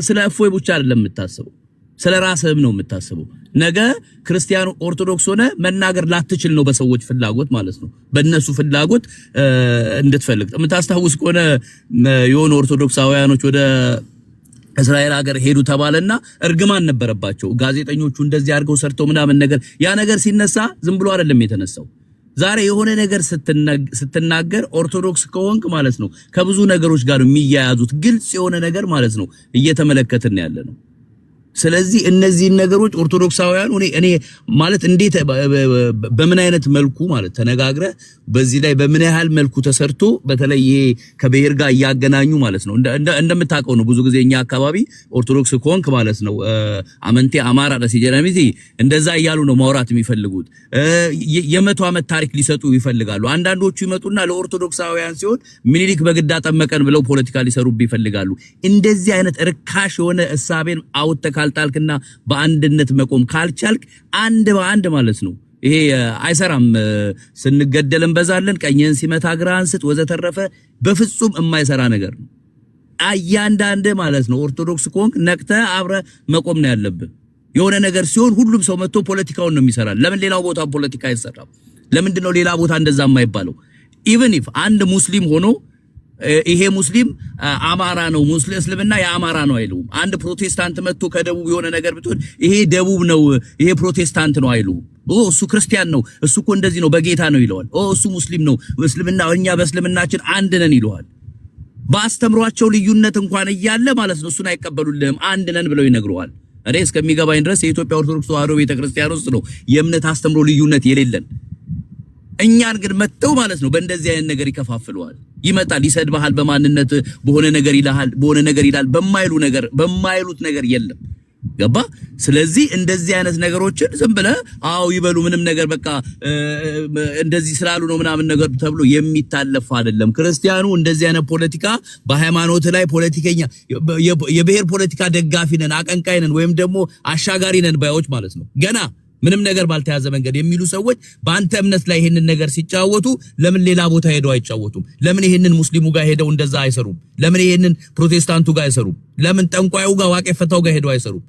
[SPEAKER 9] ስለ እፎይ ብቻ አይደለም የምታስበው፣ ስለ ራስህም ነው የምታስበው። ነገ ክርስቲያኑ ኦርቶዶክስ ሆነ መናገር ላትችል ነው በሰዎች ፍላጎት ማለት ነው። በእነሱ ፍላጎት እንድትፈልግ የምታስታውስ ከሆነ የሆኑ ኦርቶዶክሳውያኖች ወደ እስራኤል ሀገር ሄዱ ተባለና እርግማን ነበረባቸው። ጋዜጠኞቹ እንደዚህ አድርገው ሰርተው ምናምን ነገር ያ ነገር ሲነሳ ዝም ብሎ አይደለም የተነሳው። ዛሬ የሆነ ነገር ስትናገር ኦርቶዶክስ ከሆንክ ማለት ነው ከብዙ ነገሮች ጋር የሚያያዙት ግልጽ የሆነ ነገር ማለት ነው እየተመለከትን ያለ ነው። ስለዚህ እነዚህ ነገሮች ኦርቶዶክሳውያን እኔ ማለት እንዴት በምን አይነት መልኩ ማለት ተነጋግረ በዚህ ላይ በምን ያህል መልኩ ተሰርቶ በተለይ ይሄ ከብሔር ጋር ያገናኙ ማለት ነው እንደምታውቀው ነው። ብዙ ጊዜ እኛ አካባቢ ኦርቶዶክስ ኮንክ ማለት ነው አመንቴ አማራ ለሲጀራሚዚ እንደዛ እያሉ ነው ማውራት የሚፈልጉት። የመቶ ዓመት ታሪክ ሊሰጡ ይፈልጋሉ። አንዳንዶቹ ይመጡና ለኦርቶዶክሳውያን ሲሆን ምኒልክ በግዳ ጠመቀን ብለው ፖለቲካ ሊሰሩብ ይፈልጋሉ። እንደዚህ አይነት ርካሽ የሆነ እሳቤን አውጥተህ ካልጣልክና በአንድነት መቆም ካልቻልክ አንድ በአንድ ማለት ነው ይሄ አይሰራም። ስንገደልን በዛለን ቀኝን ሲመታ ግራን ስጥ ወዘተረፈ በፍጹም የማይሰራ ነገር ነው። አያንዳንድ ማለት ነው ኦርቶዶክስ ኮንክ ነቅተ አብረ መቆም ነው ያለብን። የሆነ ነገር ሲሆን ሁሉም ሰው መጥቶ ፖለቲካውን ነው የሚሰራው። ለምን ሌላው ቦታ ፖለቲካ አይሰራም? ለምንድነው ሌላ ቦታ እንደዛ የማይባለው? ኢቭን ኢፍ አንድ ሙስሊም ሆኖ ይሄ ሙስሊም አማራ ነው ሙስሊም እስልምና የአማራ ነው አይሉም። አንድ ፕሮቴስታንት መጥቶ ከደቡብ የሆነ ነገር ብትሆን ይሄ ደቡብ ነው ይሄ ፕሮቴስታንት ነው አይሉም። እሱ ክርስቲያን ነው እሱ እኮ እንደዚህ ነው በጌታ ነው ይለዋል። እሱ ሙስሊም ነው እስልምና እኛ በእስልምናችን አንድ ነን ይለዋል። በአስተምሯቸው ልዩነት እንኳን እያለ ማለት ነው እሱን አይቀበሉልህም አንድ ነን ብለው ይነግሩዋል። እኔ እስከሚገባኝ ድረስ የኢትዮጵያ ኦርቶዶክስ ተዋሕዶ ቤተክርስቲያን ውስጥ ነው የእምነት አስተምሮ ልዩነት የሌለን። እኛን ግን መተው ማለት ነው በእንደዚህ አይነት ነገር ይከፋፍሉዋል። ይመጣል ይሰድብሃል፣ በማንነት በሆነ ነገር ይልሃል፣ በሆነ ነገር ይላል፣ በማይሉት ነገር የለም። ገባ? ስለዚህ እንደዚህ አይነት ነገሮችን ዝም ብለህ አው ይበሉ ምንም ነገር በቃ እንደዚህ ስላሉ ነው ምናምን ነገር ተብሎ የሚታለፍ አይደለም። ክርስቲያኑ እንደዚህ አይነት ፖለቲካ በሃይማኖት ላይ ፖለቲከኛ የብሔር ፖለቲካ ደጋፊ ነን አቀንቃይ ነን ወይም ደግሞ አሻጋሪ ነን ባዮች ማለት ነው ገና ምንም ነገር ባልተያዘ መንገድ የሚሉ ሰዎች በአንተ እምነት ላይ ይሄንን ነገር ሲጫወቱ ለምን ሌላ ቦታ ሄደው አይጫወቱም? ለምን ይሄንን ሙስሊሙ ጋር ሄደው እንደዛ አይሰሩም? ለምን ይሄንን ፕሮቴስታንቱ ጋር አይሰሩም? ለምን ጠንቋዩ ጋር ዋቄ ፈታው ጋር ሄደው አይሰሩም?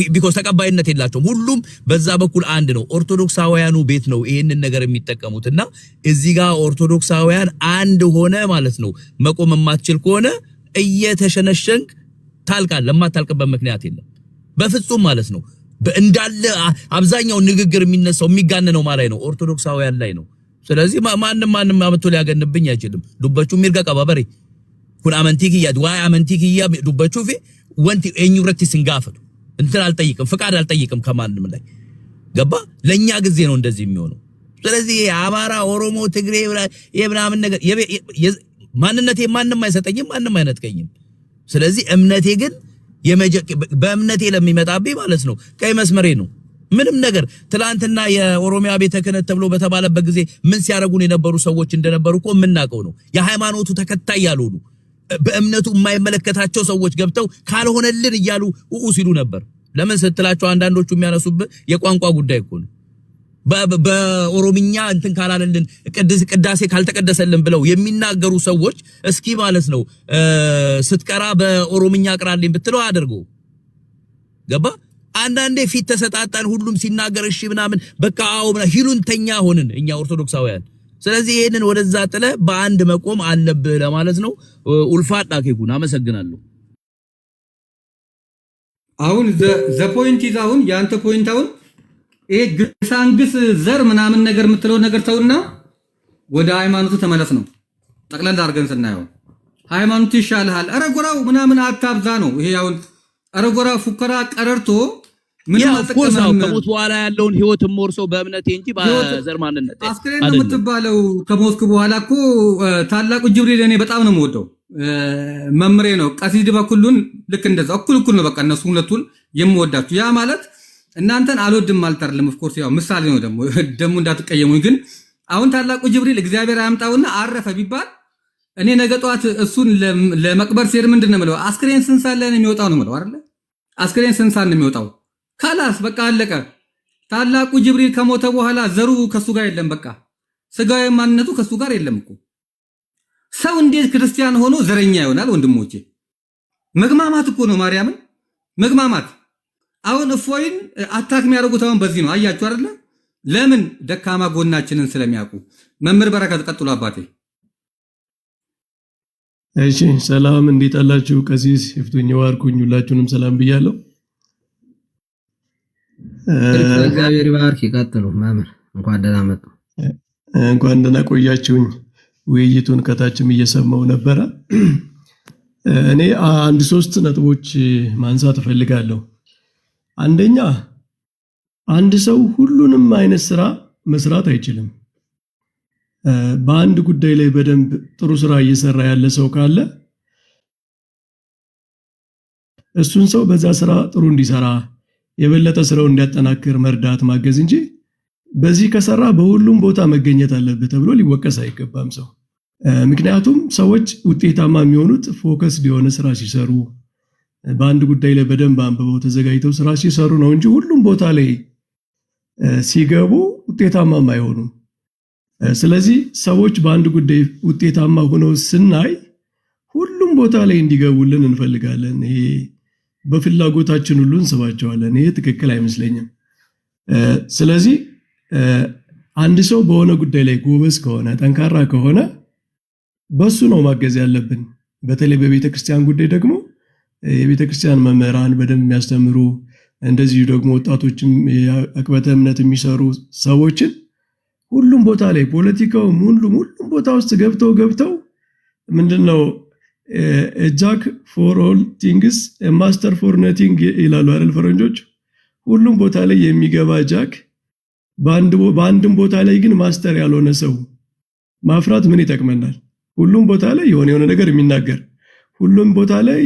[SPEAKER 9] ቢኮዝ ተቀባይነት የላቸውም። ሁሉም በዛ በኩል አንድ ነው። ኦርቶዶክሳውያኑ ቤት ነው ይሄንን ነገር የሚጠቀሙትና እዚህ ጋር ኦርቶዶክሳውያን አንድ ሆነ ማለት ነው። መቆም የማትችል ከሆነ እየተሸነሸንክ ታልቃለህ። የማታልቅበት ምክንያት የለም በፍጹም ማለት ነው። እንዳለ አብዛኛው ንግግር የሚነሳው የሚጋነነው ማለት ነው ኦርቶዶክሳውያን ላይ ነው። ስለዚህ ማንም አመቶ ሊያገንብኝ አይችልም። ዱበቹ ሚርጋ ቀባበሬ ኩን አመንቲኪያ ዋይ አመንቲኪያ ዱበቹ ፊ ወንቲ ኤኙረቲ ሲንጋፈዱ እንትን አልጠይቅም ፍቃድ አልጠይቅም ከማንም ላይ ገባ። ለኛ ጊዜ ነው እንደዚህ የሚሆነው። ስለዚህ አማራ፣ ኦሮሞ፣ ትግሬ የምናምን ነገር ማንነቴ ማንም አይሰጠኝም፣ ማንም አይነጥቀኝም። ስለዚህ እምነቴ ግን በእምነቴ ለሚመጣብኝ ማለት ነው ቀይ መስመሬ ነው። ምንም ነገር ትላንትና የኦሮሚያ ቤተ ክህነት ተብሎ በተባለበት ጊዜ ምን ሲያረጉን የነበሩ ሰዎች እንደነበሩ እኮ የምናውቀው ነው። የሃይማኖቱ ተከታይ ያልሆኑ በእምነቱ የማይመለከታቸው ሰዎች ገብተው ካልሆነልን እያሉ ሲሉ ነበር። ለምን ስትላቸው አንዳንዶቹ የሚያነሱበት የቋንቋ ጉዳይ እኮ ነው። በኦሮሚኛ እንትን ካላለልን ቅዳሴ ካልተቀደሰልን ብለው የሚናገሩ ሰዎች እስኪ ማለት ነው ስትቀራ በኦሮሚኛ ቅራልኝ ብትለው አድርጎ ገባ። አንዳንዴ ፊት ተሰጣጣን ሁሉም ሲናገር እሺ ምናምን በቃ አው ሂሉንተኛ ሆንን እኛ ኦርቶዶክሳውያን። ስለዚህ ይሄንን ወደዛ ጥለ በአንድ መቆም አለብህ ለማለት ነው። ኡልፋት ዳኬኩን አመሰግናለሁ።
[SPEAKER 5] አሁን ዘ ፖይንት ኢዝ አሁን ያንተ ፖይንት አሁን ይሄ ግሳንግስ ዘር ምናምን ነገር የምትለው ነገር ተውና ወደ ሃይማኖቱ ተመለስ ነው። ጠቅለል አድርገን ስናየው ሃይማኖቱ ይሻልሃል፣ ኧረ ጎራው ምናምን አታብዛ ነው። ይሄ አሁን ኧረ ጎራ ፉከራ ቀረርቶ ምንም አልተቀመም።
[SPEAKER 9] ከሞት በኋላ ያለውን ህይወት ሞርሰው በእምነቴ እንጂ በዘር ማንነት
[SPEAKER 5] አስክሬን ነው የምትባለው። ከሞትኩ በኋላ እኮ ታላቁ ጅብሪል እኔ በጣም ነው የምወደው መምሬ ነው። ቀሲስ በኩሉን ልክ እንደዛ እኩል ነው። በቃ እነሱ ሁለቱን የምወዳችሁ ያ ማለት እናንተን አልወድም ማለት አይደለም። ኦፍ ኮርስ ያው ምሳሌ ነው። ደሞ እንዳትቀየሙኝ። ግን አሁን ታላቁ ጅብሪል እግዚአብሔር ያምጣውና አረፈ ቢባል እኔ ነገ ጧት እሱን ለመቅበር ሲሄድ ምንድነው የምለው? አስክሬን ስንሳለ ነው የሚወጣው ነው የምለው አይደል? አስክሬን ስንሳለ ነው የሚወጣው። ካላስ በቃ አለቀ። ታላቁ ጅብሪል ከሞተ በኋላ ዘሩ ከሱ ጋር የለም። በቃ ስጋዊ ማንነቱ ከሱ ጋር የለም እኮ። ሰው እንዴት ክርስቲያን ሆኖ ዘረኛ ይሆናል? ወንድሞቼ መግማማት እኮ ነው። ማርያምን መግማማት። አሁን እፎይን አታክ የሚያደርጉት አሁን በዚህ ነው። አያችሁ አይደለ? ለምን? ደካማ ጎናችንን ስለሚያውቁ። መምህር በረከት ቀጥሎ አባቴ።
[SPEAKER 10] እሺ ሰላም፣ እንዴት አላችሁ? ቀሲስ ይፍቱኝ ዋርኩኝ፣ ሁላችሁንም ሰላም ብያለሁ።
[SPEAKER 1] እግዚአብሔር ይባርክ። ይቀጥሉ መምህር። እንኳን ደህና መጡ።
[SPEAKER 10] እንኳን ደህና ቆያችሁኝ። ውይይቱን ከታችም እየሰማው ነበረ። እኔ አንድ 3 ነጥቦች ማንሳት እፈልጋለሁ። አንደኛ አንድ ሰው ሁሉንም አይነት ስራ መስራት አይችልም። በአንድ ጉዳይ ላይ በደንብ ጥሩ ስራ እየሰራ ያለ ሰው ካለ እሱን ሰው በዛ ስራ ጥሩ እንዲሰራ የበለጠ ስራውን እንዲያጠናክር መርዳት ማገዝ እንጂ በዚህ ከሰራ በሁሉም ቦታ መገኘት አለበት ተብሎ ሊወቀስ አይገባም ሰው። ምክንያቱም ሰዎች ውጤታማ የሚሆኑት ፎከስ የሆነ ስራ ሲሰሩ በአንድ ጉዳይ ላይ በደንብ አንብበው ተዘጋጅተው ስራ ሲሰሩ ነው እንጂ ሁሉም ቦታ ላይ ሲገቡ ውጤታማም አይሆኑም። ስለዚህ ሰዎች በአንድ ጉዳይ ውጤታማ ሆነው ስናይ ሁሉም ቦታ ላይ እንዲገቡልን እንፈልጋለን። ይሄ በፍላጎታችን ሁሉ እንስባቸዋለን። ይሄ ትክክል አይመስለኝም። ስለዚህ አንድ ሰው በሆነ ጉዳይ ላይ ጎበዝ ከሆነ ጠንካራ ከሆነ በሱ ነው ማገዝ ያለብን። በተለይ በቤተ ክርስቲያን ጉዳይ ደግሞ የቤተ ክርስቲያን መምህራን በደንብ የሚያስተምሩ እንደዚሁ ደግሞ ወጣቶችም አቅበተ እምነት የሚሰሩ ሰዎችን ሁሉም ቦታ ላይ ፖለቲካው ሁሉም ቦታ ውስጥ ገብተው ምንድነው ጃክ ፎር ኦል ቲንግስ ማስተር ፎር ነቲንግ ይላሉ አይደል ፈረንጆች። ሁሉም ቦታ ላይ የሚገባ ጃክ በአንድም ቦታ ላይ ግን ማስተር ያልሆነ ሰው ማፍራት ምን ይጠቅመናል? ሁሉም ቦታ ላይ የሆነ ነገር የሚናገር ሁሉም ቦታ ላይ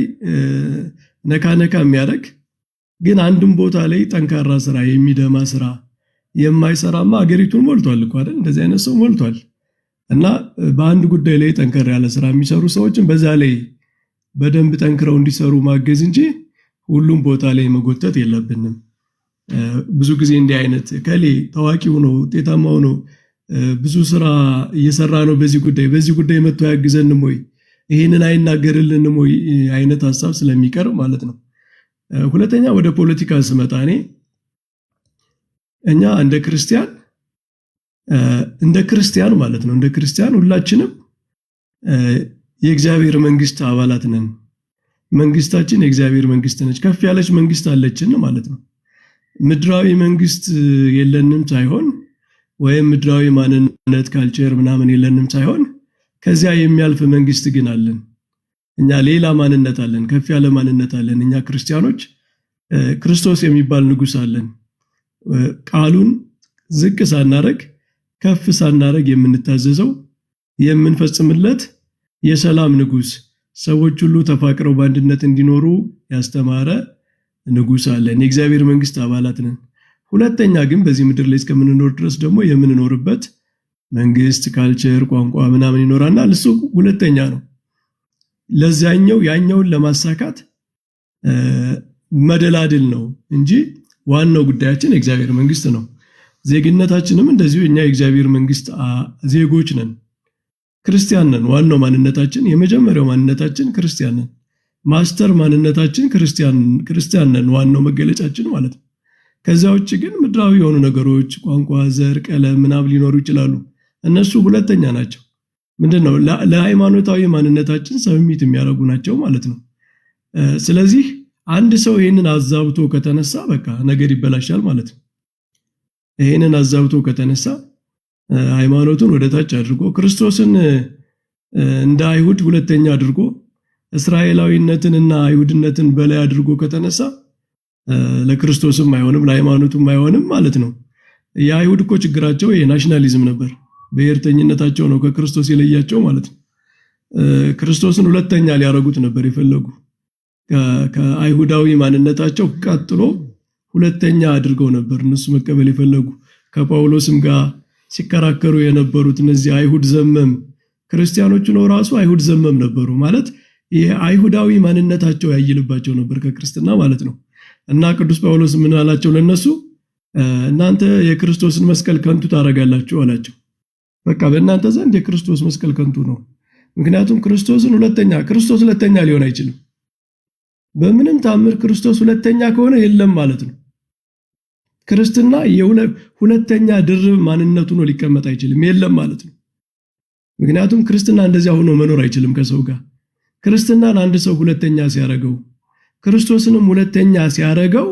[SPEAKER 10] ነካ የሚያደርግ ግን አንድም ቦታ ላይ ጠንካራ ስራ የሚደማ ስራ የማይሰራማ አገሪቱን ሞልቷል እኮ አይደል? እንደዚህ አይነት ሰው ሞልቷል። እና በአንድ ጉዳይ ላይ ጠንከር ያለ ስራ የሚሰሩ ሰዎችን በዛ ላይ በደንብ ጠንክረው እንዲሰሩ ማገዝ እንጂ ሁሉም ቦታ ላይ መጎተት የለብንም። ብዙ ጊዜ እንዲህ አይነት ከሌ ታዋቂ ሆኖ ውጤታማ ሆኖ ብዙ ስራ እየሰራ ነው በዚህ ጉዳይ መጥቶ ያግዘንም ወይ ይሄንን አይናገርልንም ወይ አይነት ሐሳብ ስለሚቀርብ ማለት ነው። ሁለተኛ ወደ ፖለቲካ ስመጣ እኛ እንደ ክርስቲያን ማለት ነው እንደ ክርስቲያን ሁላችንም የእግዚአብሔር መንግስት አባላት ነን። መንግስታችን የእግዚአብሔር መንግስት ነች። ከፍ ያለች መንግስት አለችን ማለት ነው። ምድራዊ መንግስት የለንም ሳይሆን ወይም ምድራዊ ማንነት ካልቸር ምናምን የለንም ሳይሆን ከዚያ የሚያልፍ መንግስት ግን አለን። እኛ ሌላ ማንነት አለን፣ ከፍ ያለ ማንነት አለን። እኛ ክርስቲያኖች ክርስቶስ የሚባል ንጉስ አለን። ቃሉን ዝቅ ሳናረግ ከፍ ሳናረግ የምንታዘዘው የምንፈጽምለት የሰላም ንጉስ፣ ሰዎች ሁሉ ተፋቅረው በአንድነት እንዲኖሩ ያስተማረ ንጉስ አለን። የእግዚአብሔር መንግስት አባላት ነን። ሁለተኛ ግን በዚህ ምድር ላይ እስከምንኖር ድረስ ደግሞ የምንኖርበት መንግስት ካልቸር፣ ቋንቋ ምናምን ይኖራልና እሱ ሁለተኛ ነው። ለዛኛው ያኛውን ለማሳካት መደላድል ነው እንጂ ዋናው ጉዳያችን የእግዚአብሔር መንግስት ነው። ዜግነታችንም እንደዚሁ እኛ የእግዚአብሔር መንግስት ዜጎች ነን፣ ክርስቲያን ነን። ዋናው ማንነታችን የመጀመሪያው ማንነታችን ክርስቲያን ነን። ማስተር ማንነታችን ክርስቲያን ነን፣ ዋናው መገለጫችን ማለት ነው። ከዛ ውጭ ግን ምድራዊ የሆኑ ነገሮች ቋንቋ፣ ዘር፣ ቀለም ምናምን ሊኖሩ ይችላሉ። እነሱ ሁለተኛ ናቸው። ምንድነው ለሃይማኖታዊ ማንነታችን ሰብሚት የሚያደርጉ ናቸው ማለት ነው። ስለዚህ አንድ ሰው ይሄንን አዛብቶ ከተነሳ በቃ ነገር ይበላሻል ማለት ነው። ይሄንን አዛብቶ ከተነሳ ሃይማኖቱን ወደታች አድርጎ ክርስቶስን እንደ አይሁድ ሁለተኛ አድርጎ እስራኤላዊነትንና አይሁድነትን በላይ አድርጎ ከተነሳ ለክርስቶስም አይሆንም ለሃይማኖቱም አይሆንም ማለት ነው። የአይሁድ እኮ ችግራቸው የናሽናሊዝም ነበር። ብሔርተኝነታቸው ነው ከክርስቶስ የለያቸው ማለት ነው። ክርስቶስን ሁለተኛ ሊያረጉት ነበር የፈለጉ። ከአይሁዳዊ ማንነታቸው ቀጥሎ ሁለተኛ አድርገው ነበር እነሱ መቀበል የፈለጉ። ከጳውሎስም ጋር ሲከራከሩ የነበሩት እነዚህ አይሁድ ዘመም ክርስቲያኖች ነው ራሱ አይሁድ ዘመም ነበሩ ማለት የአይሁዳዊ ማንነታቸው ያይልባቸው ነበር ከክርስትና ማለት ነው። እና ቅዱስ ጳውሎስ ምን አላቸው ለነሱ? እናንተ የክርስቶስን መስቀል ከንቱ ታረጋላችሁ አላቸው። በቃ በእናንተ ዘንድ የክርስቶስ መስቀል ከንቱ ነው። ምክንያቱም ክርስቶስ ሁለተኛ ሊሆን አይችልም። በምንም ታምር ክርስቶስ ሁለተኛ ከሆነ የለም ማለት ነው። ክርስትና ሁለተኛ ድርብ ማንነቱ ነው ሊቀመጥ አይችልም፣ የለም ማለት ነው። ምክንያቱም ክርስትና እንደዚያ ሆኖ መኖር አይችልም ከሰው ጋር። ክርስትናን አንድ ሰው ሁለተኛ ሲያረገው ክርስቶስንም ሁለተኛ ሲያረገው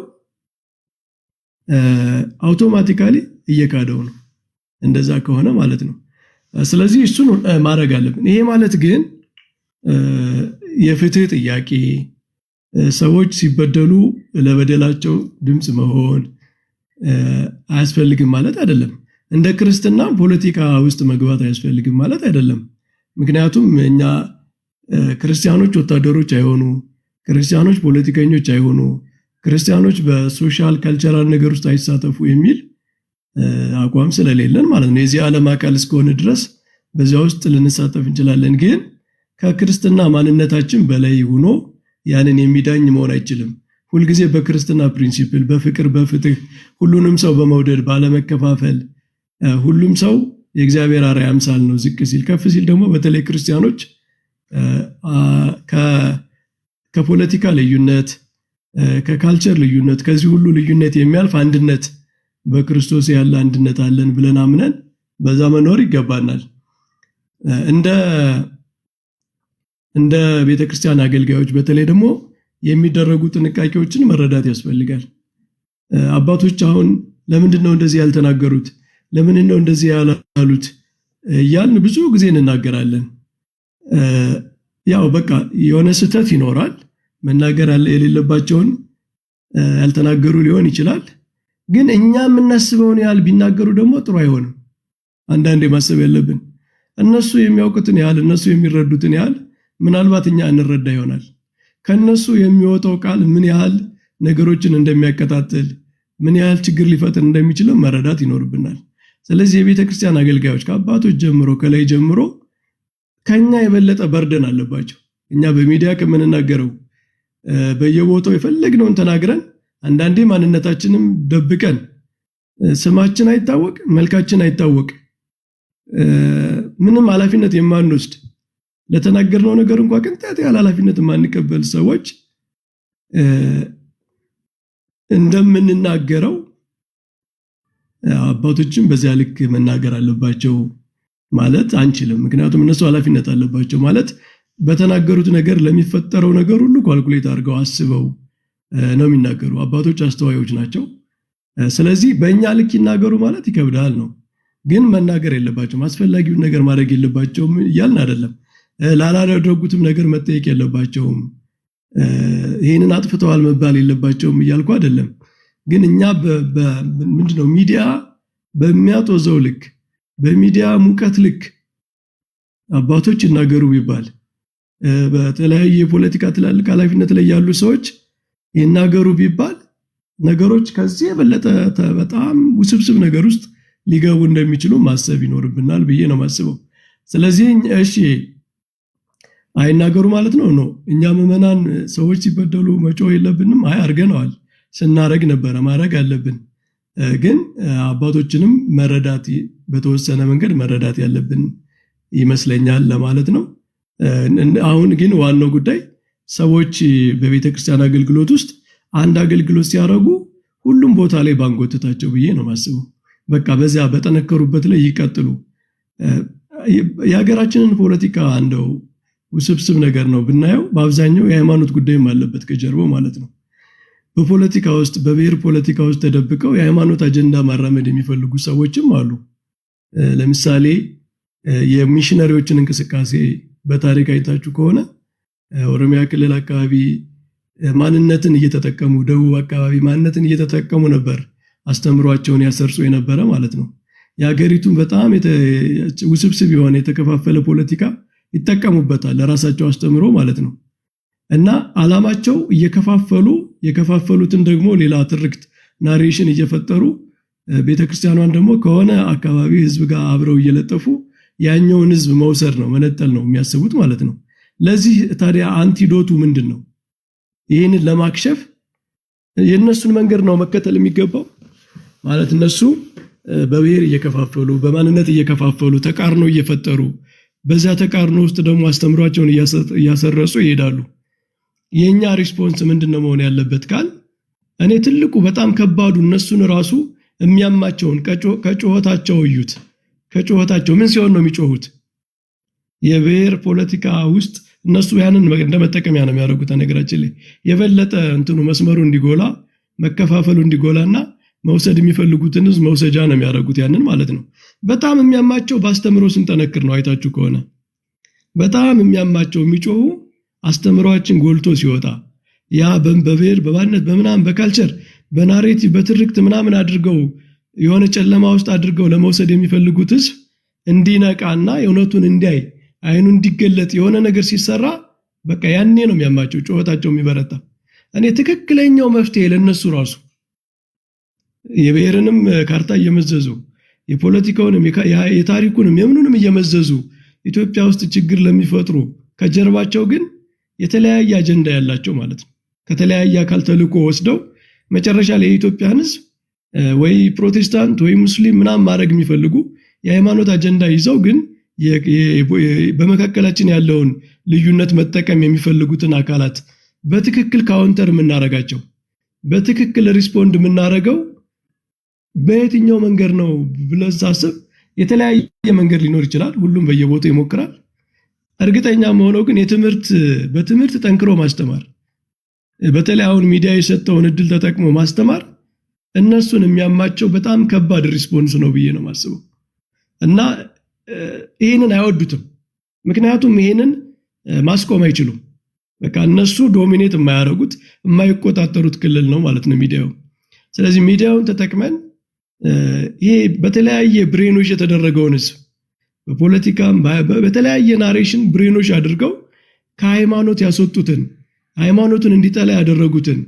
[SPEAKER 10] አውቶማቲካሊ እየካደው ነው። እንደዛ ከሆነ ማለት ነው። ስለዚህ እሱን ማድረግ አለብን። ይሄ ማለት ግን የፍትህ ጥያቄ ሰዎች ሲበደሉ ለበደላቸው ድምጽ መሆን አያስፈልግም ማለት አይደለም። እንደ ክርስትና ፖለቲካ ውስጥ መግባት አያስፈልግም ማለት አይደለም። ምክንያቱም እኛ ክርስቲያኖች ወታደሮች አይሆኑ፣ ክርስቲያኖች ፖለቲከኞች አይሆኑ፣ ክርስቲያኖች በሶሻል ካልቸራል ነገር ውስጥ አይሳተፉ የሚል አቋም ስለሌለን ማለት ነው። የዚህ ዓለም አካል እስከሆነ ድረስ በዚያ ውስጥ ልንሳተፍ እንችላለን። ግን ከክርስትና ማንነታችን በላይ ሆኖ ያንን የሚዳኝ መሆን አይችልም። ሁልጊዜ በክርስትና ፕሪንሲፕል በፍቅር በፍትህ ሁሉንም ሰው በመውደድ ባለመከፋፈል ሁሉም ሰው የእግዚአብሔር አርአያ አምሳል ነው። ዝቅ ሲል ከፍ ሲል ደግሞ በተለይ ክርስቲያኖች ከፖለቲካ ልዩነት ከካልቸር ልዩነት ከዚህ ሁሉ ልዩነት የሚያልፍ አንድነት በክርስቶስ ያለ አንድነት አለን ብለን አምነን በዛ መኖር ይገባናል። እንደ ቤተክርስቲያን አገልጋዮች በተለይ ደግሞ የሚደረጉ ጥንቃቄዎችን መረዳት ያስፈልጋል። አባቶች አሁን ለምንድን ነው እንደዚህ ያልተናገሩት? ለምን ነው እንደዚህ ያላሉት? ያን ብዙ ጊዜ እንናገራለን። ያው በቃ የሆነ ስህተት ይኖራል። መናገር የሌለባቸውን ያልተናገሩ ሊሆን ይችላል። ግን እኛ የምናስበውን ያህል ቢናገሩ ደግሞ ጥሩ አይሆንም። አንዳንዴ ማሰብ ያለብን እነሱ የሚያውቁትን ያህል እነሱ የሚረዱትን ያህል ምናልባት እኛ እንረዳ ይሆናል። ከነሱ የሚወጣው ቃል ምን ያህል ነገሮችን እንደሚያቀጣጥል ምን ያህል ችግር ሊፈጥር እንደሚችል መረዳት ይኖርብናል። ስለዚህ የቤተ ክርስቲያን አገልጋዮች ከአባቶች ጀምሮ ከላይ ጀምሮ ከኛ የበለጠ በርደን አለባቸው። እኛ በሚዲያ ከምንናገረው በየቦታው የፈለግነውን ተናግረን አንዳንዴ ማንነታችንም ደብቀን ስማችን አይታወቅ መልካችን አይታወቅ ምንም ኃላፊነት የማንወስድ ለተናገርነው ነገር እንኳን ቅንጣት ያህል ኃላፊነት የማንቀበል ሰዎች እንደምንናገረው አባቶችም በዚያ ልክ መናገር አለባቸው ማለት አንችልም። ምክንያቱም እነሱ ኃላፊነት አለባቸው ማለት በተናገሩት ነገር ለሚፈጠረው ነገር ሁሉ ኳልኩሌት አድርገው አስበው ነው የሚናገሩ። አባቶች አስተዋዮች ናቸው። ስለዚህ በእኛ ልክ ይናገሩ ማለት ይከብዳል ነው። ግን መናገር የለባቸውም አስፈላጊውን ነገር ማድረግ የለባቸውም እያልን አይደለም። ላላደረጉትም ነገር መጠየቅ የለባቸውም ይሄንን አጥፍተዋል መባል የለባቸውም እያልኩ አይደለም። ግን እኛ ምንድነው ሚዲያ በሚያጦዘው ልክ በሚዲያ ሙቀት ልክ አባቶች ይናገሩ ቢባል በተለያየ የፖለቲካ ትላልቅ ኃላፊነት ላይ ያሉ ሰዎች ይናገሩ ቢባል ነገሮች ከዚህ የበለጠ በጣም ውስብስብ ነገር ውስጥ ሊገቡ እንደሚችሉ ማሰብ ይኖርብናል ብዬ ነው ማስበው። ስለዚህ እሺ አይናገሩ ማለት ነው። እኛ ምዕመናን ሰዎች ሲበደሉ መጮህ የለብንም። አርገነዋል፣ ስናረግ ነበረ፣ ማድረግ አለብን። ግን አባቶችንም መረዳት በተወሰነ መንገድ መረዳት ያለብን ይመስለኛል ለማለት ነው። አሁን ግን ዋናው ጉዳይ ሰዎች በቤተክርስቲያን አገልግሎት ውስጥ አንድ አገልግሎት ሲያረጉ ሁሉም ቦታ ላይ ባንጎትታቸው ብዬ ነው ማስበው። በቃ በዚያ በተነከሩበት ላይ ይቀጥሉ። የሀገራችንን ፖለቲካ እንደው ውስብስብ ነገር ነው ብናየው በአብዛኛው የሃይማኖት ጉዳይም አለበት ከጀርባው ማለት ነው። በፖለቲካ ውስጥ በብሔር ፖለቲካ ውስጥ ተደብቀው የሃይማኖት አጀንዳ ማራመድ የሚፈልጉ ሰዎችም አሉ። ለምሳሌ የሚሽነሪዎችን እንቅስቃሴ በታሪክ አይታችሁ ከሆነ ኦሮሚያ ክልል አካባቢ ማንነትን እየተጠቀሙ ደቡብ አካባቢ ማንነትን እየተጠቀሙ ነበር አስተምሯቸውን ያሰርጹ የነበረ ማለት ነው። የሀገሪቱን በጣም ውስብስብ የሆነ የተከፋፈለ ፖለቲካ ይጠቀሙበታል ለራሳቸው አስተምሮ ማለት ነው። እና አላማቸው የከፋፈሉትን ደግሞ ሌላ ትርክት ናሬሽን እየፈጠሩ ቤተክርስቲያኗን ደግሞ ከሆነ አካባቢ ህዝብ ጋር አብረው እየለጠፉ ያኛውን ህዝብ መውሰድ ነው መነጠል ነው የሚያስቡት ማለት ነው። ለዚህ ታዲያ አንቲዶቱ ምንድነው? ይህንን ለማክሸፍ የነሱን መንገድ ነው መከተል የሚገባው ማለት እነሱ በብሔር እየከፋፈሉ በማንነት እየከፋፈሉ ተቃርኖ እየፈጠሩ በዛ ተቃርኖ ውስጥ ደግሞ አስተምሯቸውን እያሰረጹ ይሄዳሉ። የኛ ሪስፖንስ ምንድነው መሆን ያለበት ካል እኔ ትልቁ በጣም ከባዱ እነሱን ራሱ የሚያማቸውን ከጮህታቸው እዩት። ከጮህታቸው ምን ሲሆን ነው የሚጮሁት? የብሔር ፖለቲካ ውስጥ እነሱ ያንን እንደመጠቀሚያ ነው የሚያደርጉት። ነገራችን ላይ የበለጠ እንትኑ መስመሩ እንዲጎላ መከፋፈሉ እንዲጎላና መውሰድ የሚፈልጉትን ህዝብ መውሰጃ ነው የሚያደርጉት ያንን ማለት ነው። በጣም የሚያማቸው በአስተምሮ ስንጠነክር ነው። አይታችሁ ከሆነ በጣም የሚያማቸው የሚጮሁ አስተምሯችን ጎልቶ ሲወጣ ያ በብሔር በማንነት በምናም በካልቸር በናሬቲቭ በትርክት ምናምን አድርገው የሆነ ጨለማ ውስጥ አድርገው ለመውሰድ የሚፈልጉት ህዝብ እንዲነቃና የእውነቱን እንዲያይ አይኑ እንዲገለጥ የሆነ ነገር ሲሰራ በቃ ያኔ ነው የሚያማቸው ጮህታቸው የሚበረታ። እኔ ትክክለኛው መፍትሄ ለነሱ ራሱ የብሔርንም ካርታ እየመዘዙ የፖለቲካውንም የታሪኩንም የምኑንም እየመዘዙ ኢትዮጵያ ውስጥ ችግር ለሚፈጥሩ ከጀርባቸው ግን የተለያየ አጀንዳ ያላቸው ማለት ነው። ከተለያየ አካል ተልኮ ወስደው መጨረሻ ላይ የኢትዮጵያን ህዝብ ወይ ፕሮቴስታንት ወይ ሙስሊም ምናምን ማድረግ የሚፈልጉ የሃይማኖት አጀንዳ ይዘው ግን በመካከላችን ያለውን ልዩነት መጠቀም የሚፈልጉትን አካላት በትክክል ካውንተር የምናረጋቸው በትክክል ሪስፖንድ የምናረገው በየትኛው መንገድ ነው ብለን ሳስብ የተለያየ መንገድ ሊኖር ይችላል። ሁሉም በየቦታው ይሞክራል። እርግጠኛ መሆነው ግን በትምህርት ጠንክሮ ማስተማር በተለይ አሁን ሚዲያ የሰጠውን እድል ተጠቅሞ ማስተማር እነሱን የሚያማቸው በጣም ከባድ ሪስፖንስ ነው ብዬ ነው ማስበው እና ይሄንን አይወዱትም። ምክንያቱም ይሄንን ማስቆም አይችሉም። በቃ እነሱ ዶሚኔት የማያደርጉት የማይቆጣጠሩት ክልል ነው ማለት ነው ሚዲያው። ስለዚህ ሚዲያውን ተጠቅመን ይሄ በተለያየ ብሬኖች የተደረገውን ህዝብ በፖለቲካም በተለያየ ናሬሽን ብሬኖች አድርገው ከሃይማኖት ያስወጡትን ሃይማኖቱን እንዲጠላ ያደረጉትን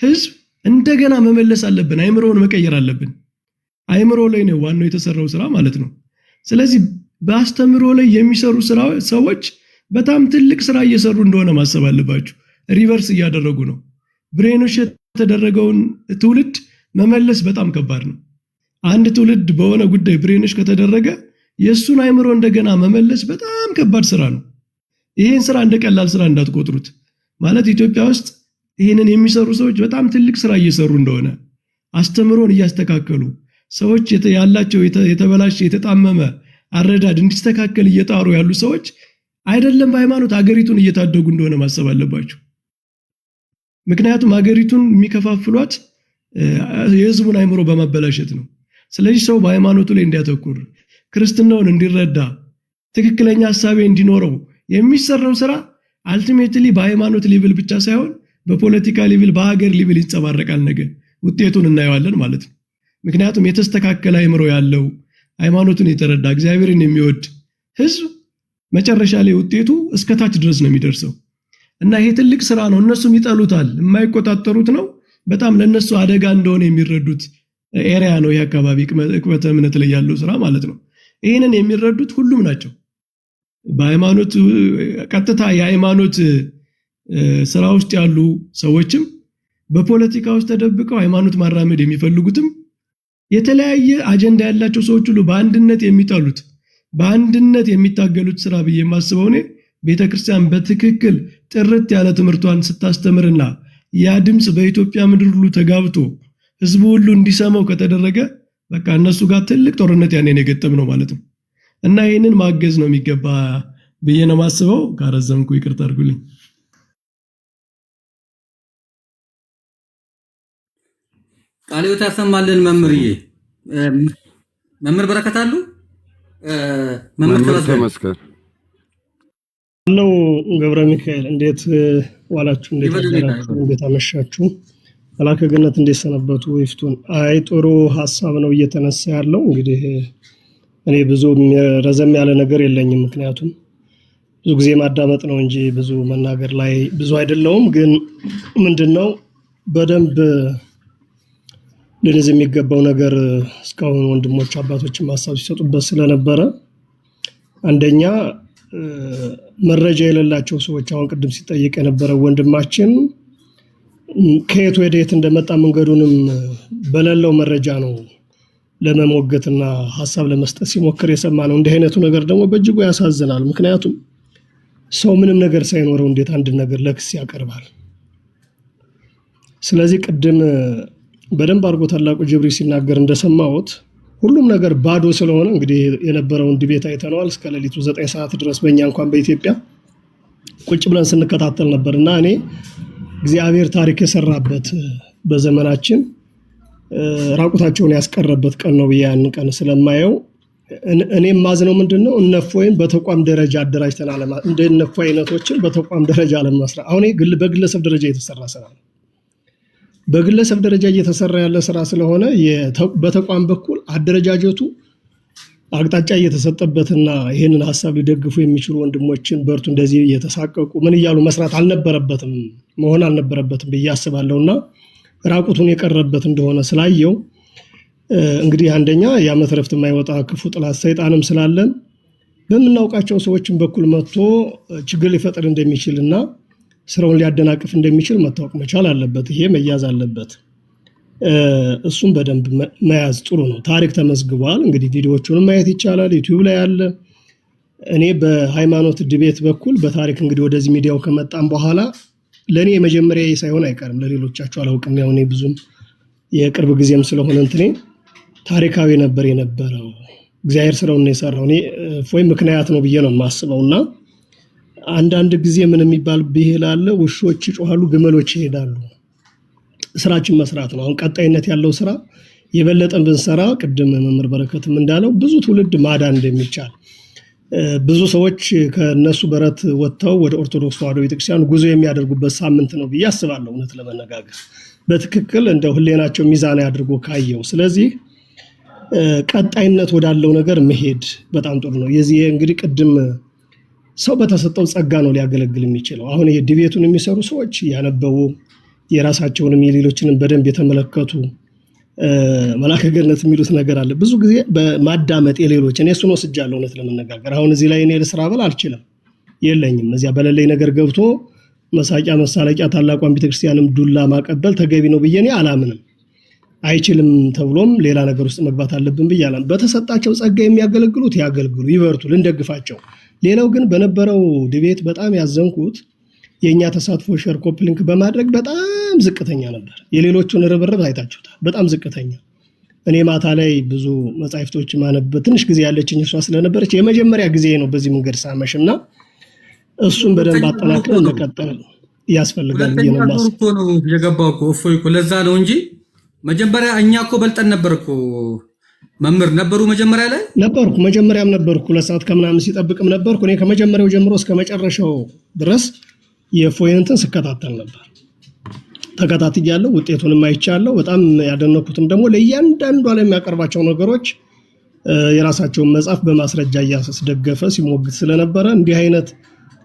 [SPEAKER 10] ህዝብ እንደገና መመለስ አለብን። አይምሮውን መቀየር አለብን። አይምሮ ላይ ነው ዋናው የተሰራው ስራ ማለት ነው። ስለዚህ በአስተምሮ ላይ የሚሰሩ ሰዎች በጣም ትልቅ ስራ እየሰሩ እንደሆነ ማሰብ አለባችሁ። ሪቨርስ እያደረጉ ነው። ብሬኖች የተደረገውን ትውልድ መመለስ በጣም ከባድ ነው። አንድ ትውልድ በሆነ ጉዳይ ብሬኖች ከተደረገ የሱን አይምሮ እንደገና መመለስ በጣም ከባድ ስራ ነው። ይሄን ስራ እንደቀላል ስራ እንዳትቆጥሩት። ማለት ኢትዮጵያ ውስጥ ይሄንን የሚሰሩ ሰዎች በጣም ትልቅ ስራ እየሰሩ እንደሆነ አስተምሮን እያስተካከሉ ሰዎች ያላቸው የተበላሸ የተጣመመ አረዳድ እንዲስተካከል እየጣሩ ያሉ ሰዎች አይደለም በሃይማኖት አገሪቱን እየታደጉ እንደሆነ ማሰብ አለባችሁ። ምክንያቱም አገሪቱን የሚከፋፍሏት የህዝቡን አይምሮ በማበላሸት ነው። ስለዚህ ሰው በሃይማኖቱ ላይ እንዲያተኩር ክርስትናውን እንዲረዳ ትክክለኛ ሐሳብ እንዲኖረው የሚሰራው ስራ አልቲሜትሊ በሃይማኖት ሌቭል ብቻ ሳይሆን በፖለቲካ ሌቭል በሀገር ሌቭል ይንጸባረቃል። ነገር ውጤቱን እናየዋለን ማለት ነው። ምክንያቱም የተስተካከለ አይምሮ ያለው ሃይማኖቱን የተረዳ እግዚአብሔርን የሚወድ ህዝብ መጨረሻ ላይ ውጤቱ እስከታች ድረስ ነው የሚደርሰው እና ይሄ ትልቅ ስራ ነው። እነሱም ይጠሉታል፣ የማይቆጣጠሩት ነው። በጣም ለነሱ አደጋ እንደሆነ የሚረዱት ኤሪያ ነው ይሄ አካባቢ ቅበተ እምነት ላይ ያለው ስራ ማለት ነው። ይሄንን የሚረዱት ሁሉም ናቸው። በሃይማኖት ቀጥታ የሃይማኖት ስራ ውስጥ ያሉ ሰዎችም በፖለቲካ ውስጥ ተደብቀው ሃይማኖት ማራመድ የሚፈልጉትም የተለያየ አጀንዳ ያላቸው ሰዎች ሁሉ በአንድነት የሚጣሉት በአንድነት የሚታገሉት ስራ ብዬ የማስበው ነው። ቤተክርስቲያን በትክክል ጥርት ያለ ትምህርቷን ስታስተምርና ያ ድምጽ በኢትዮጵያ ምድር ሁሉ ተጋብቶ ህዝቡ ሁሉ እንዲሰማው ከተደረገ በቃ እነሱ ጋር ትልቅ ጦርነት ያኔን የገጠም ነው ማለት ነው እና ይሄንን ማገዝ ነው የሚገባ ብዬ ነው ማስበው። ካረዘምኩ ይቅርታ አድርጉልኝ።
[SPEAKER 5] ቃልዮት ያሰማልን መምህርዬ። መምህር በረከት አሉ። መምህር ተመስገን
[SPEAKER 11] ነው። ገብረ ሚካኤል እንዴት ዋላችሁ? እንዴት አደራችሁ? እንዴት አመሻችሁ? መላከ ገነት እንዴት ሰነበቱ? ይፍቱን። አይ ጥሩ ሐሳብ ነው እየተነሳ ያለው። እንግዲህ እኔ ብዙ ረዘም ያለ ነገር የለኝም፣ ምክንያቱም ብዙ ጊዜ ማዳመጥ ነው እንጂ ብዙ መናገር ላይ ብዙ አይደለውም። ግን ምንድነው በደንብ ለዚህ የሚገባው ነገር እስካሁን ወንድሞች አባቶችን ማሳብ ሲሰጡበት ስለነበረ አንደኛ መረጃ የሌላቸው ሰዎች አሁን ቅድም ሲጠይቅ የነበረው ወንድማችን ከየት ወደ የት እንደመጣ መንገዱንም በሌለው መረጃ ነው ለመሞገትና ሐሳብ ለመስጠት ሲሞክር የሰማነው። እንዲህ አይነቱ ነገር ደግሞ በእጅጉ ያሳዝናል። ምክንያቱም ሰው ምንም ነገር ሳይኖረው እንዴት አንድ ነገር ለክስ ያቀርባል? ስለዚህ ቅድም በደንብ አድርጎ ታላቁ ጅብሪ ሲናገር እንደሰማሁት ሁሉም ነገር ባዶ ስለሆነ እንግዲህ የነበረውን ዲቤት አይተነዋል። እስከ ሌሊቱ 9 ሰዓት ድረስ በእኛ እንኳን በኢትዮጵያ ቁጭ ብለን ስንከታተል ነበርና እኔ እግዚአብሔር ታሪክ የሰራበት በዘመናችን ራቁታቸውን ያስቀረበት ቀን ነው ብዬ ያን ቀን ስለማየው እኔም ማዝነው ምንድነው እነፎይን በተቋም ደረጃ አደራጅተናል እንደ እነፎይ አይነቶችን በተቋም ደረጃ ለማስራት አሁን በግለሰብ ደረጃ የተሰራ ስራ ነው። በግለሰብ ደረጃ እየተሰራ ያለ ስራ ስለሆነ በተቋም በኩል አደረጃጀቱ አቅጣጫ እየተሰጠበትና ይሄንን ሐሳብ ሊደግፉ የሚችሉ ወንድሞችን በርቱ እንደዚህ እየተሳቀቁ ምን ይያሉ መስራት መሆን አልነበረበትም ብዬ አስባለሁና ራቁቱን የቀረበት እንደሆነ ስላየው እንግዲህ አንደኛ የዓመት ረፍት የማይወጣ ክፉ ጥላት ሰይጣንም ስላለን በመናውቃቸው ሰዎችን በኩል መጥቶ ችግር ሊፈጥር እንደሚችልና ስራውን ሊያደናቅፍ እንደሚችል መታወቅ መቻል አለበት። ይሄ መያዝ አለበት። እሱም በደንብ መያዝ ጥሩ ነው። ታሪክ ተመዝግቧል። እንግዲህ ቪዲዮዎቹንም ማየት ይቻላል፣ ዩቲዩብ ላይ አለ። እኔ በሃይማኖት ዲቤት በኩል በታሪክ እንግዲህ ወደዚህ ሚዲያው ከመጣም በኋላ ለኔ የመጀመሪያ ሳይሆን አይቀርም ለሌሎቻችሁ አላውቅም። ያው እኔ ብዙም የቅርብ ጊዜም ስለሆነ እንትኔ ታሪካዊ ነበር የነበረው። እግዚአብሔር ስራውን የሰራው እኔ እፎይ ምክንያት ነው ብዬ ነው የማስበውና አንዳንድ ጊዜ ምን የሚባል ብሂል አለ፣ ውሾች ይጮሃሉ ግመሎች ይሄዳሉ። ስራችን መስራት ነው። አሁን ቀጣይነት ያለው ስራ የበለጠን ብንሰራ ቅድም መምህር በረከትም እንዳለው ብዙ ትውልድ ማዳን እንደሚቻል ብዙ ሰዎች ከነሱ በረት ወጥተው ወደ ኦርቶዶክስ ተዋሕዶ ቤተክርስቲያን ጉዞ የሚያደርጉበት ሳምንት ነው ብዬ አስባለሁ። እውነት ለመነጋገር በትክክል እንደው ህሌናቸው ሚዛን አድርጎ ካየው፣ ስለዚህ ቀጣይነት ወዳለው ነገር መሄድ በጣም ጥሩ ነው። የዚህ እንግዲህ ቅድም ሰው በተሰጠው ጸጋ ነው ሊያገለግል የሚችለው። አሁን ይሄ ዲቤቱን የሚሰሩ ሰዎች ያነበቡ የራሳቸውንም የሌሎችንም በደንብ የተመለከቱ መላከ ገነት የሚሉት ነገር አለ። ብዙ ጊዜ በማዳመጥ የሌሎች እኔ እሱን ወስጃለሁ። እውነት ለመነጋገር አሁን እዚህ ላይ እኔ ልስራ ብል አልችልም፣ የለኝም። እዚያ በሌለኝ ነገር ገብቶ መሳቂያ መሳለቂያ ታላቋን ቤተክርስቲያንም ዱላ ማቀበል ተገቢ ነው ብዬ እኔ አላምንም። አይችልም ተብሎም ሌላ ነገር ውስጥ መግባት አለብን ብዬ አላምንም። በተሰጣቸው ጸጋ የሚያገለግሉት ያገልግሉ፣ ይበርቱ፣ ልንደግፋቸው። ሌላው ግን በነበረው ዲቤት በጣም ያዘንኩት የኛ ተሳትፎ ሼር ኮፒ ሊንክ በማድረግ በጣም ዝቅተኛ ነበር። የሌሎቹን ርብርብ አይታችሁታል፣ በጣም ዝቅተኛ። እኔ ማታ ላይ ብዙ መጻሕፍቶች ማነብ ትንሽ ጊዜ ያለችኝ እሷ ስለነበረች የመጀመሪያ ጊዜ ነው በዚህ መንገድ ሳመሽና እሱን በደንብ አጠናክረን መቀጠል ያስፈልጋል ብዬ ነው የማስበው።
[SPEAKER 5] ነው የገባው እኮ እፎይ እኮ ለዛ ነው እንጂ መጀመሪያ እኛ እኮ በልጠን ነበር እኮ መምህር ነበሩ። መጀመሪያ ላይ
[SPEAKER 11] ነበርኩ፣ መጀመሪያም ነበርኩ። ለሰዓት ከምናምን ሲጠብቅም ነበርኩ። እኔ ከመጀመሪያው ጀምሮ እስከ መጨረሻው ድረስ የፎይንትን ስከታተል ነበር። ተከታትያለሁ፣ ውጤቱንም አይቻለሁ። በጣም ያደነኩትም ደግሞ ለእያንዳንዱ ላይ የሚያቀርባቸው ነገሮች የራሳቸውን መጽሐፍ በማስረጃ እያስደገፈ ሲሞግት ስለነበረ እንዲህ አይነት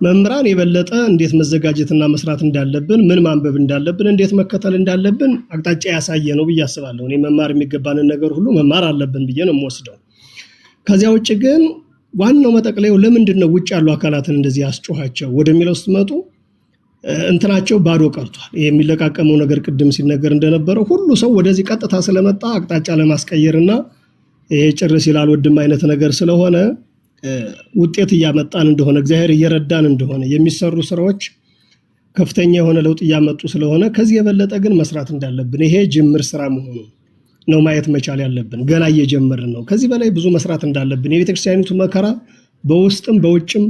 [SPEAKER 11] መምህራን የበለጠ እንዴት መዘጋጀትና መስራት እንዳለብን፣ ምን ማንበብ እንዳለብን፣ እንዴት መከተል እንዳለብን አቅጣጫ ያሳየ ነው ብዬ አስባለሁ። እኔ መማር የሚገባንን ነገር ሁሉ መማር አለብን ብዬ ነው የምወስደው። ከዚያ ውጭ ግን ዋናው መጠቅለያው ለምንድን ነው ውጭ ያሉ አካላትን እንደዚህ ያስጮኋቸው ወደሚለው ስትመጡ እንትናቸው ባዶ ቀርቷል። ይሄ የሚለቃቀመው ነገር ቅድም ሲነገር እንደነበረው ሁሉ ሰው ወደዚህ ቀጥታ ስለመጣ አቅጣጫ ለማስቀየርና ይሄ ጭርስ ይላል ወድም አይነት ነገር ስለሆነ ውጤት እያመጣን እንደሆነ እግዚአብሔር እየረዳን እንደሆነ የሚሰሩ ስራዎች ከፍተኛ የሆነ ለውጥ እያመጡ ስለሆነ ከዚህ የበለጠ ግን መስራት እንዳለብን ይሄ ጅምር ስራ መሆኑ ነው ማየት መቻል ያለብን። ገና እየጀመርን ነው። ከዚህ በላይ ብዙ መስራት እንዳለብን የቤተክርስቲያኒቱ መከራ በውስጥም በውጭም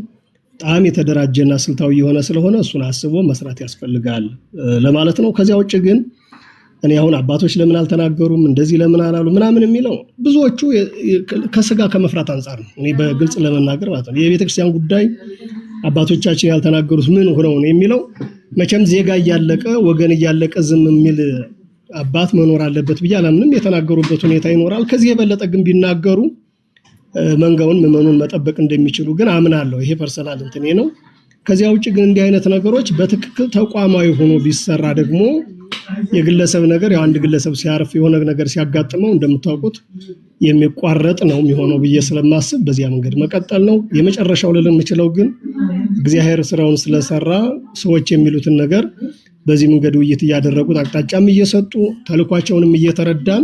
[SPEAKER 11] በጣም የተደራጀና ስልታዊ የሆነ ስለሆነ እሱን አስቦ መስራት ያስፈልጋል ለማለት ነው። ከዚያ ውጭ ግን እኔ አሁን አባቶች ለምን አልተናገሩም እንደዚህ ለምን አላሉ ምናምን የሚለው ብዙዎቹ ከስጋ ከመፍራት አንፃር ነው። እኔ በግልጽ ለመናገር ማለት ነው የቤተክርስቲያን ጉዳይ አባቶቻችን ያልተናገሩት ምን ሆነው ነው የሚለው መቼም ዜጋ እያለቀ ወገን እያለቀ ዝም የሚል አባት መኖር አለበት ብዬ አላምንም። የተናገሩበት ሁኔታ ይኖራል። ከዚህ የበለጠ ግን ቢናገሩ መንጋውን መመኑን መጠበቅ እንደሚችሉ ግን አምናለሁ። ይሄ ፐርሰናል እንትኔ ነው። ከዚያ ውጭ ግን እንዲህ አይነት ነገሮች በትክክል ተቋማዊ ሆኖ ቢሰራ ደግሞ የግለሰብ ነገር ያው አንድ ግለሰብ ሲያርፍ የሆነ ነገር ሲያጋጥመው እንደምታውቁት የሚቋረጥ ነው የሚሆነው ብዬ ስለማስብ በዚያ መንገድ መቀጠል ነው። የመጨረሻው ልል የምችለው ግን እግዚአብሔር ስራውን ስለሰራ ሰዎች የሚሉትን ነገር በዚህ መንገድ ውይይት እያደረጉት አቅጣጫም እየሰጡ ተልኳቸውንም እየተረዳን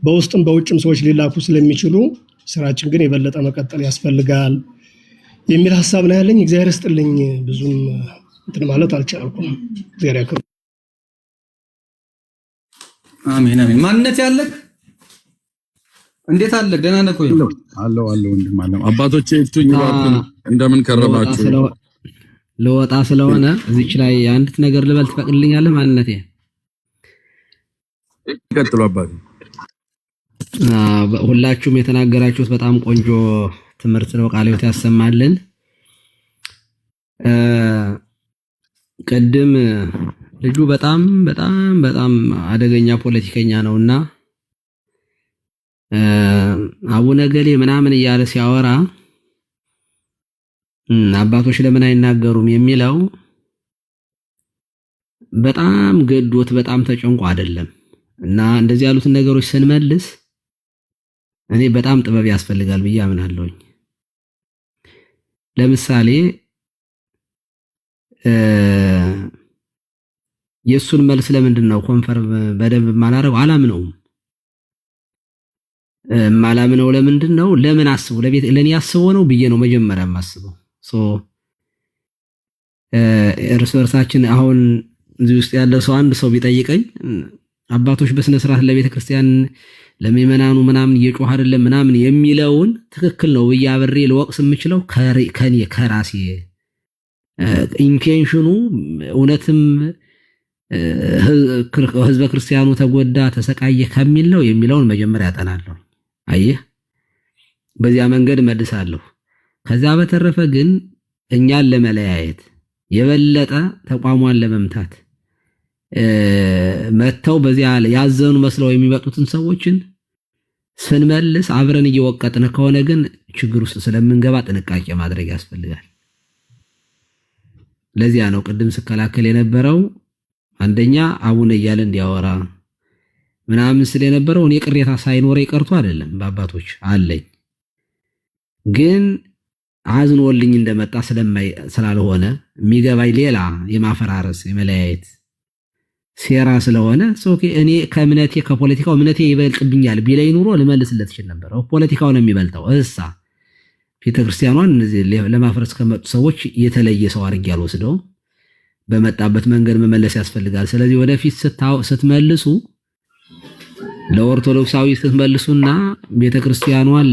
[SPEAKER 11] በውስጥም በውጭም ሰዎች ሊላኩ ስለሚችሉ ስራችን ግን የበለጠ መቀጠል ያስፈልጋል የሚል ሐሳብ ነው ያለኝ። እግዚአብሔር ይስጥልኝ። ብዙም እንትን ማለት አልቻልኩም። እግዚአብሔር ያክብር።
[SPEAKER 5] አሜን አሜን። ማንነት ያለህ እንዴት አለ? ደህና ነህ ወይ?
[SPEAKER 12] አለው ወንድም አለው። አባቶቼ ይፍቱኝ ባኩን እንደምን ከረማችሁ?
[SPEAKER 1] ለወጣ ስለሆነ እዚች ላይ አንዲት ነገር ልበል ትፈቅድልኛለህ? ማንነቴ
[SPEAKER 12] ይቀጥሉ አባቴ።
[SPEAKER 1] ሁላችሁም የተናገራችሁት በጣም ቆንጆ ትምህርት ነው። ቃለ ሕይወት ያሰማልን። ቅድም ልጁ በጣም በጣም በጣም አደገኛ ፖለቲከኛ ነውና አቡነ ገሌ ምናምን እያለ ሲያወራ አባቶች ለምን አይናገሩም የሚለው በጣም ገዶት በጣም ተጨንቆ አይደለም። እና እንደዚህ ያሉትን ነገሮች ስንመልስ እኔ በጣም ጥበብ ያስፈልጋል ብዬ አምናለሁ። ለምሳሌ የሱን መልስ ለምንድን ነው ኮንፈርም በደንብ ማላረው? አላምነው ለምንድን ነው? ለምን አስቡ ለኔ አስቦ ነው ብዬ ነው መጀመሪያ ማስበው። እርስ በርሳችን አሁን እዚህ ውስጥ ያለ ሰው አንድ ሰው ቢጠይቀኝ አባቶች በስነ ስርዓት ለቤተ ክርስቲያን ለሚመናኑ ምናምን እየጮህ አይደለም ምናምን የሚለውን ትክክል ነው ብዬ አብሬ ልወቅስ የምችለው ከኔ ከራሴ ኢንቴንሽኑ እውነትም ህዝበ ክርስቲያኑ ተጎዳ ተሰቃየ ከሚል ነው የሚለውን መጀመሪያ ያጠናለሁ። አየህ በዚያ መንገድ መልሳለሁ። ከዛ በተረፈ ግን እኛን ለመለያየት የበለጠ ተቋሟን ለመምታት መተው በዚያ ያዘኑ መስለው የሚመጡትን ሰዎችን ስንመልስ አብረን እየወቀጥን ከሆነ ግን ችግር ውስጥ ስለምንገባ ጥንቃቄ ማድረግ ያስፈልጋል። ለዚያ ነው ቅድም ስከላከል የነበረው አንደኛ አቡነ እያለ እንዲያወራ ምናምን ስለነበረው እኔ ቅሬታ ሳይኖረኝ ቀርቶ አይደለም በአባቶች አለኝ። ግን አዝኖልኝ እንደመጣ ስላልሆነ የሚገባኝ ሌላ የማፈራረስ የመለያየት ሴራ ስለሆነ እኔ ከእምነቴ ከፖለቲካው እምነቴ ይበልጥብኛል ቢለኝ ኑሮ ልመልስለት ይችል ነበር። ፖለቲካው ነው የሚበልጠው። ቤተክርስቲያኗን ለማፍረስ ከመጡ ሰዎች የተለየ ሰው አድርጌ አልወስደውም። በመጣበት መንገድ መመለስ ያስፈልጋል። ስለዚህ ወደፊት ስትመልሱ ለኦርቶዶክሳዊ ስትመልሱና ቤተክርስቲያኗን